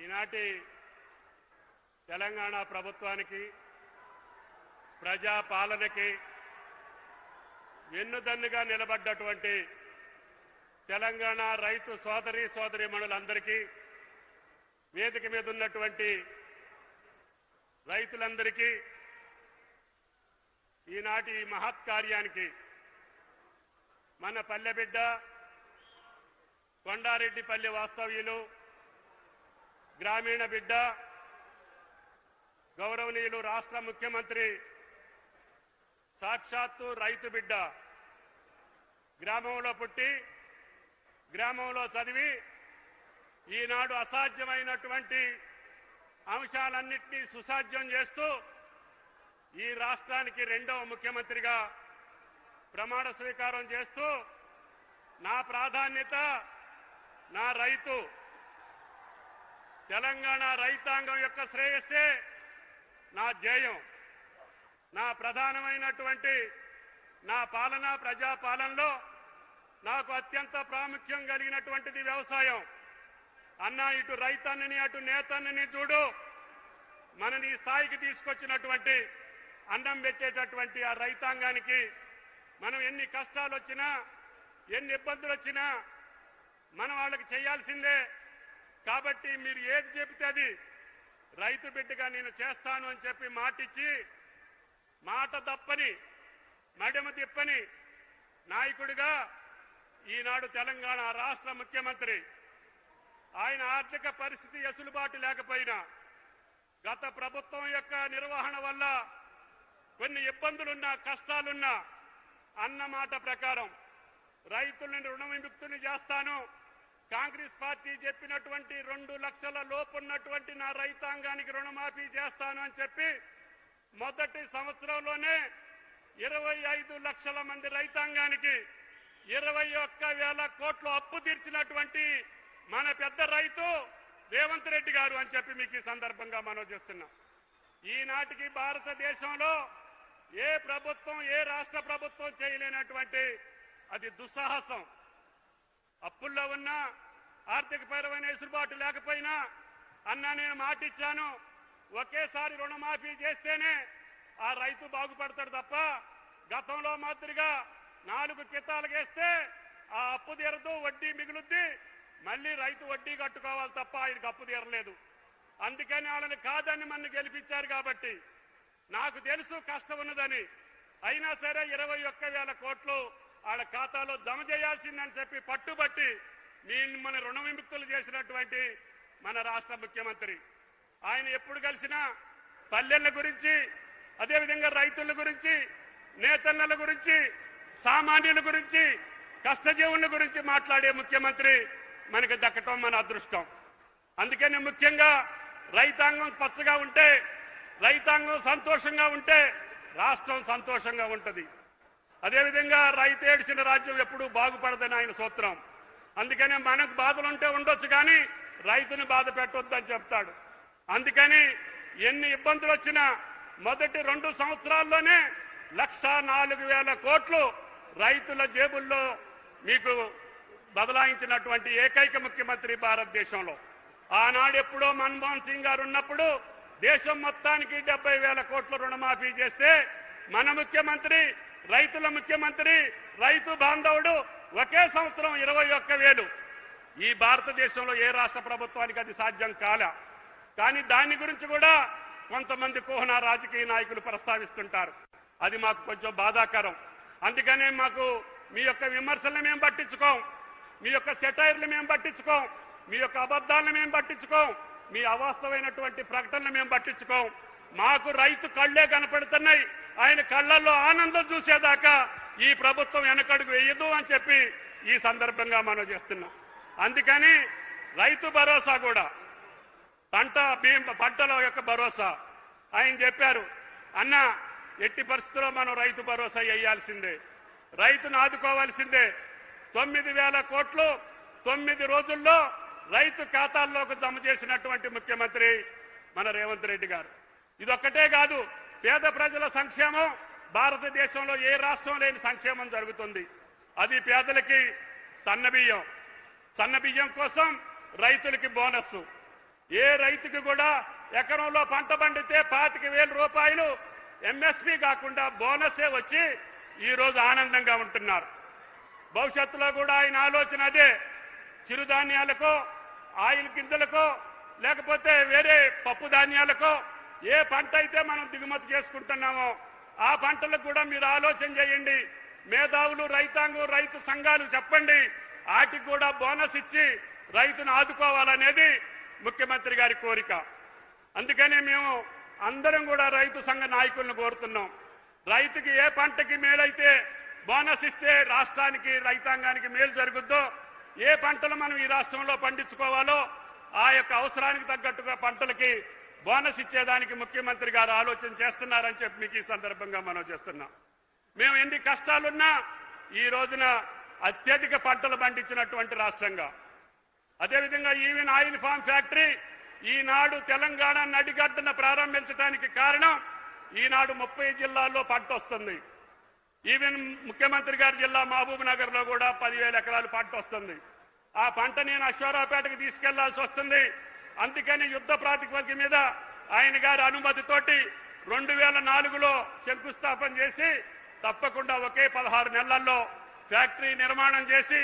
ఈనాటి తెలంగాణ ప్రభుత్వానికి ప్రజాపాలనకి వెన్నుదన్నుగా నిలబడ్డటువంటి తెలంగాణ రైతు సోదరీమణులందరికీ, వేదిక మీద ఉన్నటువంటి రైతులందరికీ ఈనాటి మహత్ కార్యానికి మన పల్లెబిడ్డ కొండారెడ్డిపల్లి వాస్తవ్యులు, గ్రామీణ బిడ్డ, గౌరవనీయులు రాష్ట్ర ముఖ్యమంత్రి, సాక్షాత్తు రైతు బిడ్డ, గ్రామంలో పుట్టి గ్రామంలో చదివి ఈనాడు అసాధ్యమైనటువంటి అంశాలన్నింటినీ సుసాధ్యం చేస్తూ ఈ రాష్ట్రానికి రెండవ ముఖ్యమంత్రిగా ప్రమాణ స్వీకారం చేస్తూ నా ప్రాధాన్యత నా రైతు, తెలంగాణ రైతాంగం యొక్క శ్రేయస్సే నా ధ్యేయం, నా ప్రధానమైనటువంటి నా పాలన ప్రజాపాలనలో నాకు అత్యంత ప్రాముఖ్యం కలిగినటువంటిది వ్యవసాయం. అన్నా ఇటు రైతన్నని అటు నేతన్నని చూడు, మనని ఈ స్థాయికి తీసుకొచ్చినటువంటి అన్నం పెట్టేటటువంటి ఆ రైతాంగానికి మనం ఎన్ని కష్టాలు వచ్చినా ఎన్ని ఇబ్బందులు వచ్చినా మనం వాళ్ళకి చేయాల్సిందే. కాబట్టి మీరు ఏది చెబితే అది రైతు బిడ్డగా నేను చేస్తాను అని చెప్పి మాటిచ్చి మాట తప్పని మడమ తిప్పని నాయకుడిగా ఈనాడు తెలంగాణ రాష్ట్ర ముఖ్యమంత్రి, ఆయన ఆర్థిక పరిస్థితి ఎసులుబాటు లేకపోయినా గత ప్రభుత్వం యొక్క నిర్వహణ వల్ల కొన్ని ఇబ్బందులున్నా కష్టాలున్నా అన్న మాట ప్రకారం రైతులను రుణ విముక్తులు చేస్తాను, కాంగ్రెస్ పార్టీ చెప్పినటువంటి 2 లక్షల లోపున్నటువంటి నా రైతాంగానికి రుణమాఫీ చేస్తాను అని చెప్పి మొదటి సంవత్సరంలోనే 25 లక్షల మంది రైతాంగానికి 21,000 కోట్ల అప్పు తీర్చినటువంటి మన పెద్ద రైతు రేవంత్ రెడ్డి గారు అని చెప్పి మీకు ఈ సందర్భంగా మనవి చేస్తున్నాం. ఈనాటికి భారతదేశంలో ఏ ప్రభుత్వం ఏ రాష్ట్ర ప్రభుత్వం చేయలేనటువంటి అది దుస్సాహసం. అప్పుల్లో ఉన్న ఆర్థికపరమైన వెసులుబాటు లేకపోయినా అన్నా నేను మాటిచ్చాను, ఒకేసారి రుణమాఫీ చేస్తేనే ఆ రైతు బాగుపడతాడు తప్ప గతంలో మాదిరిగా 4 కితాలు వేస్తే ఆ అప్పు తీరదు, వడ్డీ మిగులుద్ది, మళ్లీ రైతు వడ్డీ కట్టుకోవాలి తప్ప ఆయనకు అప్పు తీరలేదు. అందుకని వాళ్ళని కాదని మన గెలిపించారు. కాబట్టి నాకు తెలుసు కష్టం ఉన్నదని, అయినా సరే 21,000 కోట్లు వాళ్ళ ఖాతాలో జమ చేయాల్సిందని చెప్పి పట్టుబట్టి మన రుణ విముక్తులు చేసినటువంటి మన రాష్ట్ర ముఖ్యమంత్రి. ఆయన ఎప్పుడు కలిసినా పల్లెల గురించి, అదేవిధంగా రైతుల గురించి, నేతన్నల గురించి, సామాన్యుల గురించి, కష్టజీవుల గురించి మాట్లాడే ముఖ్యమంత్రి మనకి దక్కటం మన అదృష్టం. అందుకని ముఖ్యంగా రైతాంగం పచ్చగా ఉంటే, రైతాంగం సంతోషంగా ఉంటే రాష్ట్రం సంతోషంగా ఉంటుంది. అదేవిధంగా రైతు ఏడ్చిన రాజ్యం ఎప్పుడూ బాగుపడదని ఆయన సూత్రం. అందుకని మనకు బాధలుంటే ఉండొచ్చు కానీ రైతుని బాధ పెట్టొద్దని చెప్తాడు. అందుకని ఎన్ని ఇబ్బందులు వచ్చినా మొదటి 2 సంవత్సరాల్లోనే 1,04,000 కోట్లు రైతుల జేబుల్లో మీకు బదలాయించినటువంటి ఏకైక ముఖ్యమంత్రి భారతదేశంలో. ఆనాడు ఎప్పుడో మన్మోహన్ సింగ్ గారు ఉన్నప్పుడు దేశం మొత్తానికి 70,000 కోట్ల రుణమాఫీ చేస్తే మన ముఖ్యమంత్రి, రైతుల ముఖ్యమంత్రి, రైతు బాంధవుడు ఒకే సంవత్సరం 21,000. ఈ భారతదేశంలో ఏ రాష్ట్ర ప్రభుత్వానికి అది సాధ్యం కాలే. కానీ దాని గురించి కూడా కొంతమంది కోహన రాజకీయ నాయకులు ప్రస్తావిస్తుంటారు. అది మాకు కొంచెం బాధాకరం. అందుకనే మాకు మీ యొక్క విమర్శలను మేము పట్టించుకోం, మీ యొక్క సెటైర్లు మేము పట్టించుకోం, మీ యొక్క అబద్ధాలను మేము పట్టించుకోం, మీ అవాస్తవమైనటువంటి ప్రకటనలు మేము పట్టించుకోం. మాకు రైతు కళ్లే కనపడుతున్నాయి. ఆయన కళ్లల్లో ఆనందం చూసేదాకా ఈ ప్రభుత్వం వెనకడుగు వేయదు అని చెప్పి ఈ సందర్భంగా మనం చేస్తున్నాం. అందుకని రైతు భరోసా కూడా పంటల యొక్క భరోసా ఆయన చెప్పారు. అన్న ఎట్టి పరిస్థితుల్లో మనం రైతు భరోసా వేయాల్సిందే, రైతును ఆదుకోవాల్సిందే. 9,000 కోట్లు 9 రోజుల్లో రైతు ఖాతాల్లోకి జమ చేసినటువంటి ముఖ్యమంత్రి మన రేవంత్ రెడ్డి గారు. ఇదొక్కటే కాదు, పేద ప్రజల సంక్షేమం భారతదేశంలో ఏ రాష్ట్రం లేని సంక్షేమం జరుగుతుంది. అది పేదలకి సన్నబియ్యం కోసం రైతులకి బోనస్, ఏ రైతుకి కూడా ఎకరంలో పంట పండితే 25,000 రూపాయలు ఎంఎస్పీ కాకుండా బోనసే వచ్చి ఈ రోజు ఆనందంగా ఉంటున్నారు. భవిష్యత్తులో కూడా ఆయన ఆలోచన అదే. చిరుధాన్యాలకో, ఆయిల్ గింజలకో, లేకపోతే వేరే పప్పు ధాన్యాలకో ఏ పంట అయితే మనం దిగుమతి చేసుకుంటున్నామో ఆ పంటలకు కూడా మీరు ఆలోచన చేయండి. మేధావులు, రైతాంగం, రైతు సంఘాలు చెప్పండి. వాటికి కూడా బోనస్ ఇచ్చి రైతును ఆదుకోవాలనేది ముఖ్యమంత్రి గారి కోరిక. అందుకనే మేము అందరం కూడా రైతు సంఘ నాయకులను కోరుతున్నాం. రైతుకి ఏ పంటకి మేలైతే బోనస్ ఇస్తే రాష్ట్రానికి, రైతాంగానికి మేలు జరుగుద్దో, ఏ పంటలు మనం ఈ రాష్ట్రంలో పండించుకోవాలో ఆ యొక్క అవసరానికి తగ్గట్టుగా పంటలకి బోనస్ ఇచ్చేదానికి ముఖ్యమంత్రి గారు ఆలోచన చేస్తున్నారని చెప్పి మీకు ఈ సందర్భంగా మనం చేస్తున్నాం. మేము ఎన్ని కష్టాలున్నా ఈ రోజున అత్యధిక పంటలు పండించినటువంటి రాష్ట్రంగా, అదేవిధంగా ఈవెన్ ఆయిల్ ఫామ్ ఫ్యాక్టరీ ఈనాడు తెలంగాణ నడిగడ్డన ప్రారంభించడానికి కారణం ఈనాడు 30 జిల్లాల్లో పంట వస్తుంది. ఈవెన్ ముఖ్యమంత్రి గారి జిల్లా మహబూబ్ నగర్ లో కూడా 10,000 ఎకరాలు పంట వస్తుంది. ఆ పంట నేను అశ్వారావుపేటకు తీసుకెళ్లాల్సి వస్తుంది. అందుకని యుద్ధ ప్రాతిపదిక మీద ఆయన గారి అనుమతితోటి 2004లో శంకుస్థాపన చేసి తప్పకుండా ఒకే 16 నెలల్లో ఫ్యాక్టరీ నిర్మాణం చేసి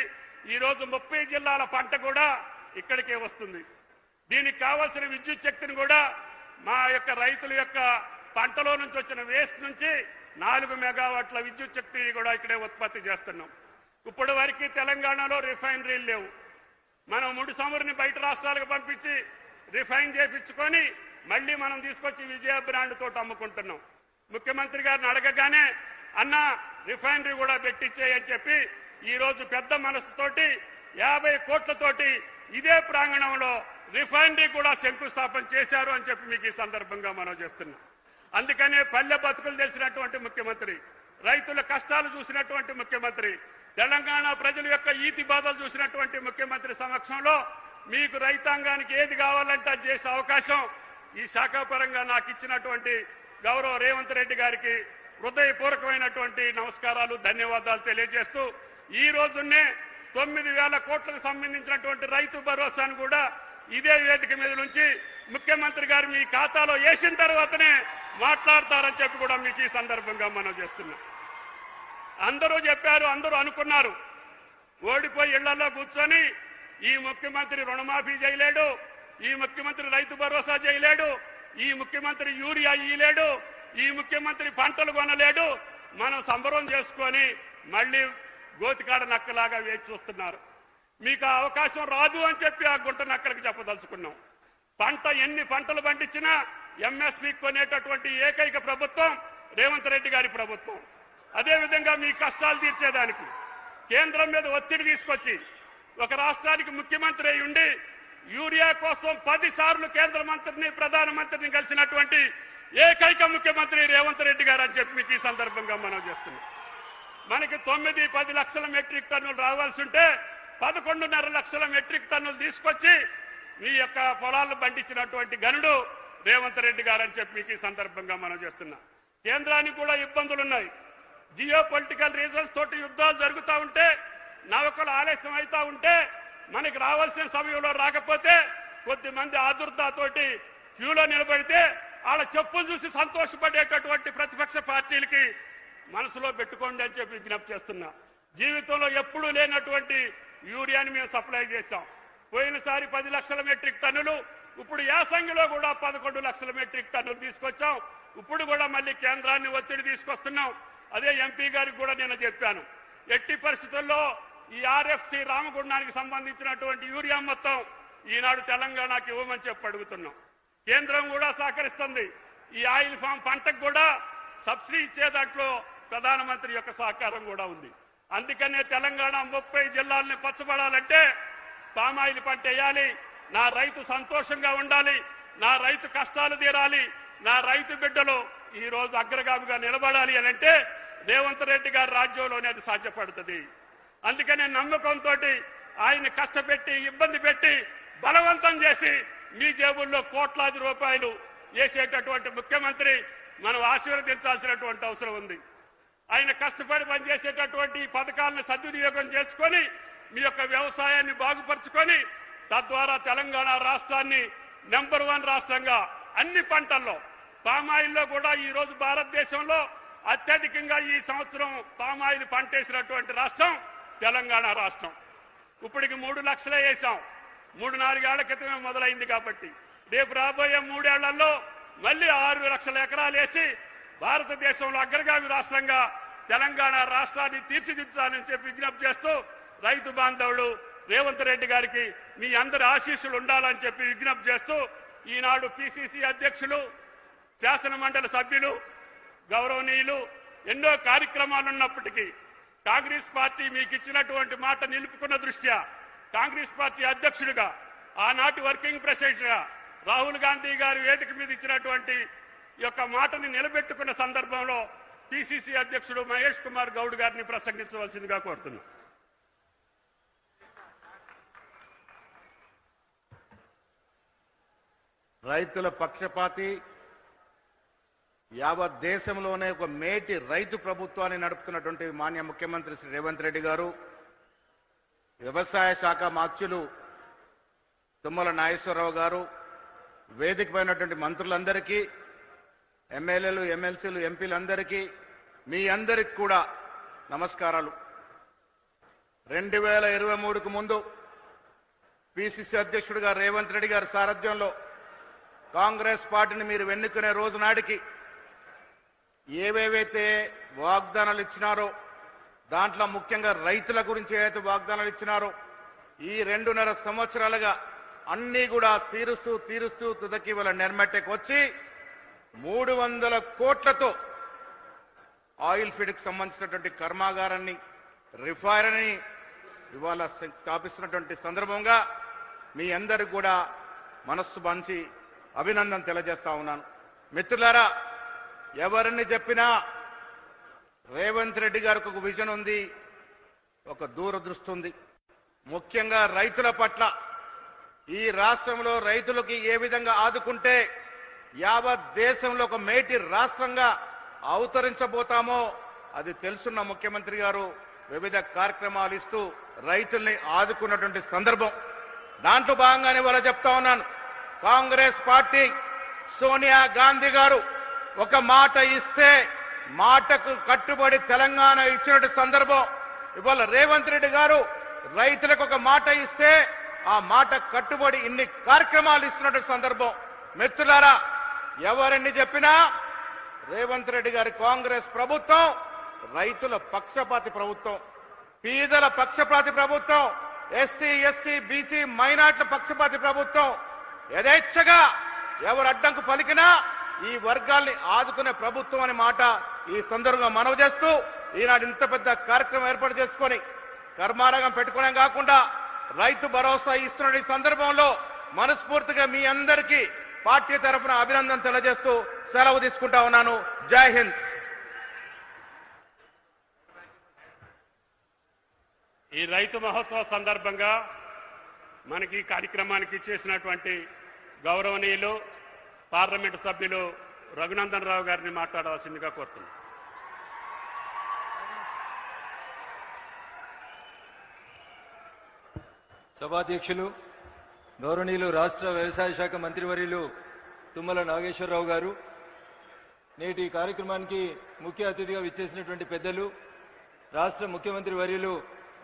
ఈ రోజు 30 జిల్లాల పంట కూడా ఇక్కడికే వస్తుంది. దీనికి కావాల్సిన విద్యుత్ శక్తిని కూడా మా యొక్క రైతుల యొక్క పంటలో నుంచి వచ్చిన వేస్ట్ నుంచి 4 మెగావాట్ల విద్యుత్ శక్తి కూడా ఇక్కడే ఉత్పత్తి చేస్తున్నాం. ఇప్పటి వరకు తెలంగాణలో రిఫైనరీలు లేవు. మనం ముడి చమురుని బయట రాష్ట్రాలకు పంపించి రిఫైన్ చేయించుకొని మళ్లీ మనం తీసుకొచ్చి విజయ బ్రాండ్ తోటి అమ్ముకుంటున్నాం. ముఖ్యమంత్రి గారిని అడగగానే అన్న రిఫైనరీ కూడా పెట్టించేయని చెప్పి ఈ రోజు పెద్ద మనసుతోటి 50 కోట్లతోటి ఇదే ప్రాంగణంలో రిఫైనరీ కూడా శంకుస్థాపన చేశారు అని చెప్పి మీకు ఈ సందర్భంగా మనం చేస్తున్నాం. అందుకనే పల్లె బతుకులు తెలిసినటువంటి ముఖ్యమంత్రి, రైతుల కష్టాలు చూసినటువంటి ముఖ్యమంత్రి, తెలంగాణ ప్రజల యొక్క ఈతి బాధలు చూసినటువంటి ముఖ్యమంత్రి సమక్షంలో మీకు రైతాంగానికి ఏది కావాలంటే అది చేసే అవకాశం ఈ శాఖాపరంగా నాకు ఇచ్చినటువంటి గౌరవ రేవంత్ రెడ్డి గారికి హృదయపూర్వకమైనటువంటి నమస్కారాలు, ధన్యవాదాలు తెలియజేస్తూ ఈ రోజునే 9,000 కోట్లకు సంబంధించినటువంటి రైతు భరోసాను కూడా ఇదే వేదిక మీద నుంచి ముఖ్యమంత్రి గారు మీ ఖాతాలో వేసిన తర్వాతనే మాట్లాడతారని చెప్పి కూడా మీకు ఈ సందర్భంగా మనం చేస్తున్నాం. అందరూ చెప్పారు, అందరూ అనుకున్నారు, ఓడిపోయి ఇళ్లలో కూర్చొని ఈ ముఖ్యమంత్రి రుణమాఫీ చేయలేడు, ఈ ముఖ్యమంత్రి రైతు భరోసా చేయలేడు, ఈ ముఖ్యమంత్రి యూరియా ఇయ్యలేడు, ఈ ముఖ్యమంత్రి పంటలు కొనలేడు, మనం సంబరం చేసుకొని మళ్లీ గోతికాడ నక్కలాగా వేచి చూస్తున్నారు. మీకు ఆ అవకాశం రాదు అని చెప్పి ఆ గుంట నక్కలకు చెప్పదలుచుకున్నాం. పంట ఎన్ని పంటలు పండించినా ఎంఎస్పీ కొనేటటువంటి ఏకైక ప్రభుత్వం రేవంత్ రెడ్డి గారి ప్రభుత్వం. అదేవిధంగా మీ కష్టాలు తీర్చేదానికి కేంద్రం మీద ఒత్తిడి తీసుకొచ్చి ఒక రాష్ట్రానికి ముఖ్యమంత్రి అయి ఉండి యూరియా కోసం 10 సార్లు కేంద్ర మంత్రిని, ప్రధానమంత్రిని కలిసినటువంటి ఏకైక ముఖ్యమంత్రి రేవంత్ రెడ్డి గారు అని చెప్పి మీకు ఈ సందర్భంగా మనం చేస్తున్నాం. మనకి 9-10 లక్షల మెట్రిక్ టన్నులు రావాల్సి ఉంటే 11.5 లక్షల మెట్రిక్ టన్నులు తీసుకొచ్చి మీ యొక్క పొలాలను పండించినటువంటి గనుడు రేవంత్ రెడ్డి గారు అని చెప్పి మీకు ఈ సందర్భంగా మనం చేస్తున్నాం. కేంద్రానికి కూడా ఇబ్బందులున్నాయి. జియో పొలిటికల్ రీజన్స్ తోటి యుద్ధాలు జరుగుతూ ఉంటే, నౌకలు ఆలస్యం అవుతా ఉంటే, మనకి రావాల్సిన సమయంలో రాకపోతే కొద్దిమంది ఆదుర్దాతోటి క్యూలో నిలబడితే వాళ్ళ చెప్పులు చూసి సంతోషపడేటటువంటి ప్రతిపక్ష పార్టీలకి మనసులో పెట్టుకోండి అని చెప్పి విజ్ఞప్తి చేస్తున్నా. జీవితంలో ఎప్పుడూ లేనటువంటి యూరియాని మేము సప్లై చేశాం. పోయినసారి 10 లక్షల మెట్రిక్ టన్నులు, ఇప్పుడు యాసంగిలో కూడా 11 లక్షల మెట్రిక్ టన్నులు తీసుకొచ్చాం. ఇప్పుడు కూడా మళ్ళీ కేంద్రాన్ని ఒత్తిడి తీసుకొస్తున్నాం. అదే ఎంపీ గారికి కూడా నేను చెప్పాను, ఎట్టి పరిస్థితుల్లో ఈ ఆర్ఎఫ్సి రామగుండానికి సంబంధించినటువంటి యూరియా మొత్తం ఈనాడు తెలంగాణకి ఇవ్వమని చెప్పి అడుగుతున్నాం. కేంద్రం కూడా సహకరిస్తుంది. ఈ ఆయిల్ ఫామ్ పంటకు కూడా సబ్సిడీ ఇచ్చే దాంట్లో ప్రధానమంత్రి యొక్క సహకారం కూడా ఉంది. అందుకనే తెలంగాణ 30 జిల్లాలని పచ్చబడాలంటే పామాయిల్ పంట వేయాలి, నా రైతు సంతోషంగా ఉండాలి, నా రైతు కష్టాలు తీరాలి, నా రైతు బిడ్డలు ఈ రోజు అగ్రగామిగా నిలబడాలి అని అంటే రేవంత్ రెడ్డి గారి రాజ్యంలోనే అది సాధ్యపడుతుంది. అందుకనే నమ్మకంతో ఆయన కష్టపెట్టి, ఇబ్బంది పెట్టి, బలవంతం చేసి మీ జేబుల్లో కోట్లాది రూపాయలు వేసేటటువంటి ముఖ్యమంత్రి మనం ఆశీర్వదించాల్సినటువంటి అవసరం ఉంది. ఆయన కష్టపడి పనిచేసేటటువంటి పథకాలను సద్వినియోగం చేసుకొని మీ యొక్క వ్యవసాయాన్ని బాగుపరుచుకొని తద్వారా తెలంగాణ రాష్ట్రాన్ని నెంబర్ 1 రాష్ట్రంగా అన్ని పంటల్లో పామాయిల్లో కూడా ఈ రోజు భారతదేశంలో అత్యధికంగా ఈ సంవత్సరం పామాయిల్ పంటేసినటువంటి రాష్ట్రం తెలంగాణ రాష్ట్రం. ఇప్పటికి 3 లక్షలే వేసాం. 3-4 ఏళ్ల క్రితమే మొదలైంది కాబట్టి రేపు రాబోయే 3 ఏళ్లలో మళ్ళీ 6 లక్షల ఎకరాలు వేసి భారతదేశంలో అగ్రగామి రాష్ట్రంగా తెలంగాణ రాష్ట్రాన్ని తీర్చిదిద్దుతానని చెప్పి విజ్ఞప్తి చేస్తూ రైతు బాంధవుడు రేవంత్ రెడ్డి గారికి మీ అందరి ఆశీస్సులు ఉండాలని చెప్పి విజ్ఞప్తి చేస్తూ ఈనాడు పిసిసి అధ్యక్షులు, శాసన మండలి సభ్యులు, గౌరవనీయులు ఎన్నో కార్యక్రమాలున్నప్పటికీ కాంగ్రెస్ పార్టీ మీకు ఇచ్చినటువంటి మాట నిలుపుకున్న దృష్ట్యా కాంగ్రెస్ పార్టీ అధ్యక్షుడిగా ఆనాటి వర్కింగ్ ప్రెసిడెంట్ గా రాహుల్ గాంధీ గారు వేదిక మీద ఇచ్చినటువంటి యొక్క మాటని నిలబెట్టుకున్న సందర్భంలో పిసిసి అధ్యక్షుడు మహేష్ కుమార్ గౌడ్ గారిని ప్రసంగించవలసిందిగా కోరుతున్నాం. రైతుల పక్షపాతి, యావత్ దేశంలోనే ఒక మేటి రైతు ప్రభుత్వాన్ని నడుపుతున్నటువంటి మాన్య ముఖ్యమంత్రి శ్రీ రేవంత్ రెడ్డి గారు, వ్యవసాయ శాఖ మాత్యులు తుమ్మల నాగేశ్వరరావు గారు, వేదికపైనటువంటి మంత్రులందరికీ, ఎమ్మెల్యేలు, ఎమ్మెల్సీలు, ఎంపీలందరికీ, మీ అందరికి కూడా నమస్కారాలు. 2023కు ముందు పిసిసి అధ్యక్షుడిగా రేవంత్ రెడ్డి గారి సారథ్యంలో కాంగ్రెస్ పార్టీని మీరు ఎన్నుకునే రోజు నాటికి ఏవేవైతే వాగ్దానాలు ఇచ్చినారో, దాంట్లో ముఖ్యంగా రైతుల గురించి ఏదైతే వాగ్దానాలు ఇచ్చినారో, ఈ 2.5 సంవత్సరాలుగా అన్ని కూడా తీరుస్తూ తుదకి వాళ్ళ నిర్మట్టెకి వచ్చి 300 కోట్లతో ఆయిల్ ఫీడ్కి సంబంధించినటువంటి కర్మాగారాన్ని, రిఫైనరీని ఇవాళ స్థాపిస్తున్నటువంటి సందర్భంగా మీ అందరికి కూడా మనస్సు పంచి అభినందన తెలియజేస్తా ఉన్నాను. మిత్రులారా, ఎవరిని చెప్పినా రేవంత్ రెడ్డి గారికి ఒక విజన్ ఉంది, ఒక దూరదృష్టి ఉంది. ముఖ్యంగా రైతుల పట్ల ఈ రాష్ట్రంలో రైతులకి ఏ విధంగా ఆదుకుంటే యావత్ దేశంలో ఒక మేటి రాష్ట్రంగా అవతరించబోతామో అది తెలుసున్న ముఖ్యమంత్రి గారు వివిధ కార్యక్రమాలు ఇస్తూ రైతుల్ని ఆదుకున్నటువంటి సందర్భం. దాంట్లో భాగంగానే వాళ్ళ చెప్తా ఉన్నాను, కాంగ్రెస్ పార్టీ సోనియా గాంధీ గారు ఒక మాట ఇస్తే మాటకు కట్టుబడి తెలంగాణ ఇచ్చినటువంటి సందర్భం. ఇవాళ రేవంత్ రెడ్డి గారు రైతులకు ఒక మాట ఇస్తే ఆ మాట కట్టుబడి ఇన్ని కార్యక్రమాలు ఇస్తున్నటువంటి సందర్భం. మిత్రులారా, ఎవరెన్ని చెప్పినా రేవంత్ రెడ్డి గారి కాంగ్రెస్ ప్రభుత్వం రైతుల పక్షపాతి ప్రభుత్వం, పేదల పక్షపాతి ప్రభుత్వం, ఎస్సీ, ఎస్టీ, బీసీ, మైనార్టీల పక్షపాతి ప్రభుత్వం. యథేచ్ఛగా ఎవరు అడ్డంకు పలికినా ఈ వర్గాల్ని ఆదుకునే ప్రభుత్వం అనే మాట ఈ సందర్భంగా మనవి చేస్తూ ఈనాడు ఇంత పెద్ద కార్యక్రమం ఏర్పాటు చేసుకుని కర్మారంగం పెట్టుకోవడం కాకుండా రైతు భరోసా ఇస్తున్న ఈ సందర్భంలో మనస్ఫూర్తిగా మీ అందరికీ పార్టీ తరఫున అభినందన తెలియజేస్తూ సెలవు తీసుకుంటా ఉన్నాను. జై హింద్. ఈ రైతు మహోత్సవ సందర్భంగా మనకి ఈ కార్యక్రమానికి చేసినటువంటి గౌరవనీయులు పార్లమెంటు సభ్యులు రఘునందన్ రావు గారిని మాట్లాడవలసిందిగా కోరుతున్నాను. సభాధ్యక్షులు గౌరవనీయులు రాష్ట్ర వ్యవసాయ శాఖ మంత్రివర్యులు తుమ్మల నాగేశ్వరరావు గారు, నేటి కార్యక్రమానికి ముఖ్య అతిథిగా విచ్చేసినటువంటి పెద్దలు రాష్ట్ర ముఖ్యమంత్రి వర్యులు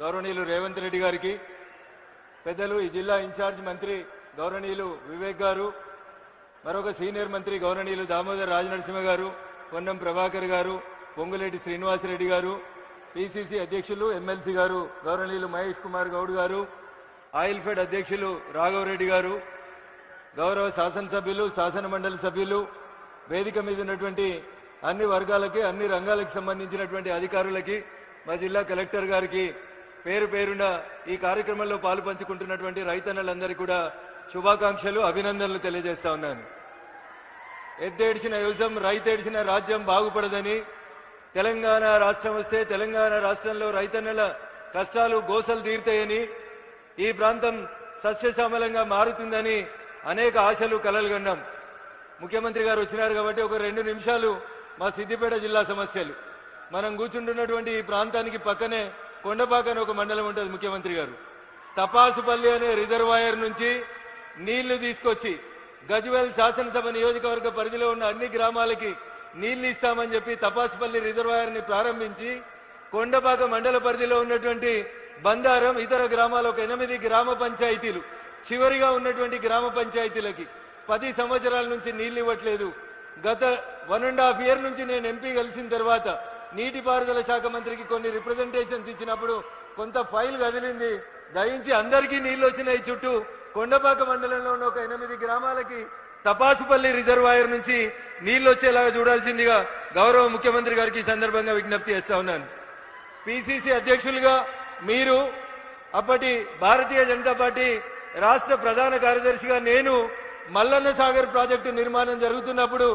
గౌరవనీయులు రేవంత్ రెడ్డి గారికి, పెద్దలు ఈ జిల్లా ఇన్ఛార్జ్ మంత్రి గౌరవనీయులు వివేక్ గారు, మరొక సీనియర్ మంత్రి గౌరవనీయులు దామోదర్ రాజనరసింహ గారు, పొన్నం ప్రభాకర్ గారు, పొంగులేటి శ్రీనివాసరెడ్డి గారు, పిసిసి అధ్యక్షులు ఎమ్మెల్సీ గారు గౌరవనీయులు మహేష్ కుమార్ గౌడ్ గారు, ఆయిల్ ఫెడ్ అధ్యక్షులు రాఘవరెడ్డి గారు, గౌరవ శాసనసభ్యులు, శాసన మండలి సభ్యులు, వేదిక మీద ఉన్నటువంటి అన్ని వర్గాలకి, అన్ని రంగాలకు సంబంధించినటువంటి అధికారులకి, మా జిల్లా కలెక్టర్ గారికి పేరు పేరున ఈ కార్యక్రమంలో పాలు పంచుకుంటున్నటువంటి రైతన్నలందరికీ కూడా శుభాకాంక్షలు, అభినందనలు తెలియజేస్తా ఉన్నాను. ఎద్దేడిచిన యువజం, రైతేడిచిన రాజ్యం బాగుపడదని, తెలంగాణ రాష్ట్రం వస్తే తెలంగాణ రాష్ట్రంలో రైతన్నల కష్టాలు గోసలు తీరుతాయని, ఈ ప్రాంతం సస్యశ్యామలంగా మారుతుందని అనేక ఆశలు కలలు కన్నాం. ముఖ్యమంత్రి గారు వచ్చినారు కాబట్టి ఒక 2 నిమిషాలు మా సిద్దిపేట జిల్లా సమస్యలు. మనం కూర్చుంటున్నటువంటి ఈ ప్రాంతానికి పక్కనే కొండపాక అని ఒక మండలం ఉంటుంది. ముఖ్యమంత్రి గారు తపాసుపల్లి అనే రిజర్వాయర్ నుంచి నీళ్లు తీసుకొచ్చి గజ్వేల్ శాసనసభ నియోజకవర్గ పరిధిలో ఉన్న అన్ని గ్రామాలకి నీళ్లు ఇస్తామని చెప్పి తపాసుపల్లి రిజర్వాయర్ ని ప్రారంభించి కొండపాక మండల పరిధిలో ఉన్నటువంటి బందారం ఇతర గ్రామాల ఒక 8 గ్రామ పంచాయతీలు చివరిగా ఉన్నటువంటి గ్రామ పంచాయతీలకి 10 సంవత్సరాల నుంచి నీళ్లు ఇవ్వట్లేదు. గత 1.5 ఇయర్ నుంచి నేను ఎంపీ కలిసిన తర్వాత నీటిపారుదల శాఖ మంత్రికి కొన్ని రిప్రజెంటేషన్స్ ఇచ్చినప్పుడు కొంత ఫైల్ కదిలింది. దయించి అందరికీ నీళ్లు వచ్చినాయి. చుట్టూ కొండపాక మండలంలో ఉన్న ఒక 8 గ్రామాలకి తపాసుపల్లి రిజర్వాయర్ నుంచి నీళ్లు వచ్చేలాగా చూడాల్సిందిగా గౌరవ ముఖ్యమంత్రి గారికి ఈ సందర్భంగా విజ్ఞప్తి చేస్తా ఉన్నాను. పిసిసి అధ్యక్షులుగా మీరు, అప్పటి భారతీయ జనతా పార్టీ రాష్ట్ర ప్రధాన కార్యదర్శిగా నేను మల్లన్న సాగర్ ప్రాజెక్టు నిర్మాణం జరుగుతున్నప్పుడు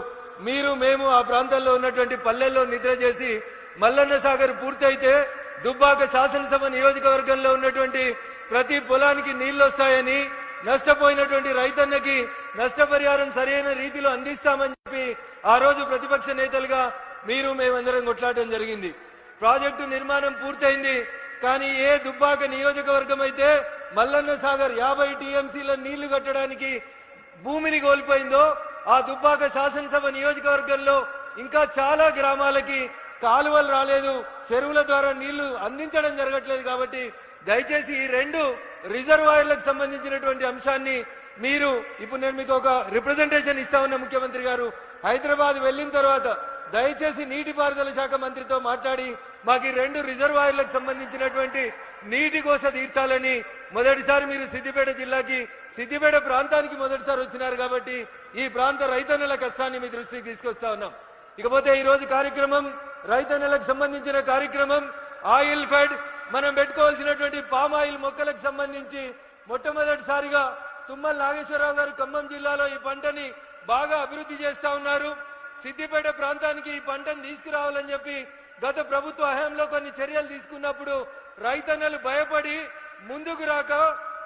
మేము ఆ ప్రాంతాల్లో ఉన్నటువంటి పల్లెల్లో నిద్ర చేసి మల్లన్న సాగర్ పూర్తయితే దుబ్బాక శాసనసభ నియోజకవర్గంలో ఉన్నటువంటి ప్రతి పొలానికి నీళ్లు వస్తాయని, నష్టపోయినటువంటి రైతన్నకి నష్టపరిహారం సరైన రీతిలో అందిస్తామని చెప్పి ఆ రోజు ప్రతిపక్ష నేతలుగా మేమందరం కొట్లాడడం జరిగింది. ప్రాజెక్టు నిర్మాణం పూర్తయింది. కానీ ఏ దుబ్బాక నియోజకవర్గం అయితే మల్లన్న సాగర్ 50 టీఎంసీల నీళ్లు కట్టడానికి భూమిని కోల్పోయిందో ఆ దుబ్బాక శాసనసభ నియోజకవర్గంలో ఇంకా చాలా గ్రామాలకి కాలువలు రాలేదు, చెరువుల ద్వారా నీళ్లు అందించడం జరగట్లేదు. కాబట్టి దయచేసి ఈ 2 రిజర్వాయర్లకు సంబంధించినటువంటి అంశాన్ని ఇప్పుడు నేను మీకు ఒక రిప్రజెంటేషన్ ఇస్తా ఉన్న ముఖ్యమంత్రి గారు హైదరాబాద్ వెళ్లిన తర్వాత దయచేసి నీటిపారుదల శాఖ మంత్రితో మాట్లాడి మాకు ఈ 2 రిజర్వాయర్లకు సంబంధించినటువంటి నీటి కోస తీర్చాలని. మొదటిసారి మీరు సిద్దిపేట జిల్లాకి, సిద్దిపేట ప్రాంతానికి మొదటిసారి వచ్చినారు కాబట్టి ఈ ప్రాంత రైతన్నల కష్టాన్ని మీ దృష్టికి తీసుకొస్తా ఉన్నాం. ఇకపోతే ఈ రోజు కార్యక్రమం రైతన్నలకు సంబంధించిన కార్యక్రమం. ఆయిల్ ఫెడ్ మనం పెట్టుకోవాల్సినటువంటి పామ్ ఆయిల్ మొక్కలకు సంబంధించి మొట్టమొదటిసారిగా తుమ్మల నాగేశ్వరరావు గారు ఖమ్మం జిల్లాలో ఈ పంటని బాగా అభివృద్ధి చేస్తా ఉన్నారు. సిద్దిపేట ప్రాంతానికి ఈ పంటను తీసుకురావాలని చెప్పి గత ప్రభుత్వ హయాంలో కొన్ని చర్యలు తీసుకున్నప్పుడు రైతన్నలు భయపడి ముందుకు రాక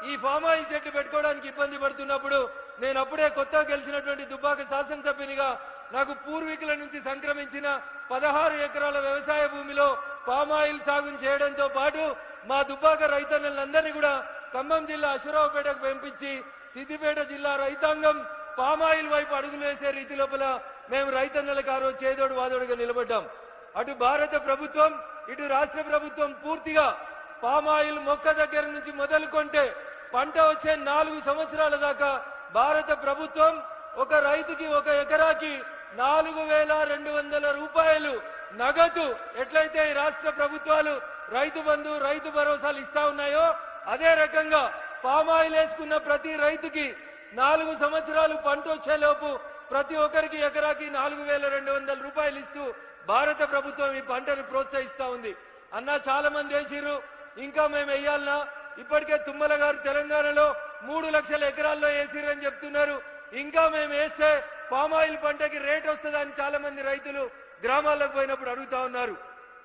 ఈ ఫామ్ ఆయిల్ చెట్లు పెట్టుకోవడానికి ఇబ్బంది పడుతున్నప్పుడు నేను అప్పుడే కొత్తగా గెలిచినటువంటి దుబ్బాక శాసనసభ్యునిగా నాకు పూర్వీకుల నుంచి సంక్రమించిన 16 ఎకరాల వ్యవసాయ భూమిలో పామ్ ఆయిల్ సాగు చేయడంతో పాటు మా దుబ్బాక రైతన్నలందరినీ కూడా ఖమ్మం జిల్లా అశ్వరావుపేటకు పంపించి సిద్దిపేట జిల్లా రైతాంగం పామాయిల్ వైపు అడుగులు వేసే రీతి లోపల మేము రైతన్నలకు ఆ రోజు చేదోడు వాదోడుగా నిలబడ్డాం. అటు భారత ప్రభుత్వం ఇటు రాష్ట్ర ప్రభుత్వం పూర్తిగా పామాయిల్ మొక్క దగ్గర నుంచి మొదలుకొంటే పంట వచ్చే 4 సంవత్సరాల దాకా భారత ప్రభుత్వం ఒక రైతుకి ఒక ఎకరాకి 4,200 రూపాయలు నగదు ఎట్లయితే ఈ రాష్ట్ర ప్రభుత్వాలు రైతు బంధు, రైతు భరోసాలు ఇస్తా ఉన్నాయో అదే రకంగా పామాయిల్ వేసుకున్న ప్రతి రైతుకి 4 సంవత్సరాలు పంట వచ్చేలోపు ప్రతి ఒక్కరికి ఎకరాకి 4,200 రూపాయలు ఇస్తూ భారత ప్రభుత్వం ఈ పంటను ప్రోత్సహిస్తా ఉంది. అన్నా చాలా మంది వేసిరు, ఇంకా మేము వేయాలన్నా? ఇప్పటికే తుమ్మల గారు తెలంగాణలో 3 లక్షల ఎకరాల్లో వేసిరని చెప్తున్నారు. ఇంకా మేము వేస్తే పామాయిల్ పంటకి రేట్ వస్తుందని చాలా మంది రైతులు గ్రామాలకు పోయినప్పుడు అడుగుతా ఉన్నారు.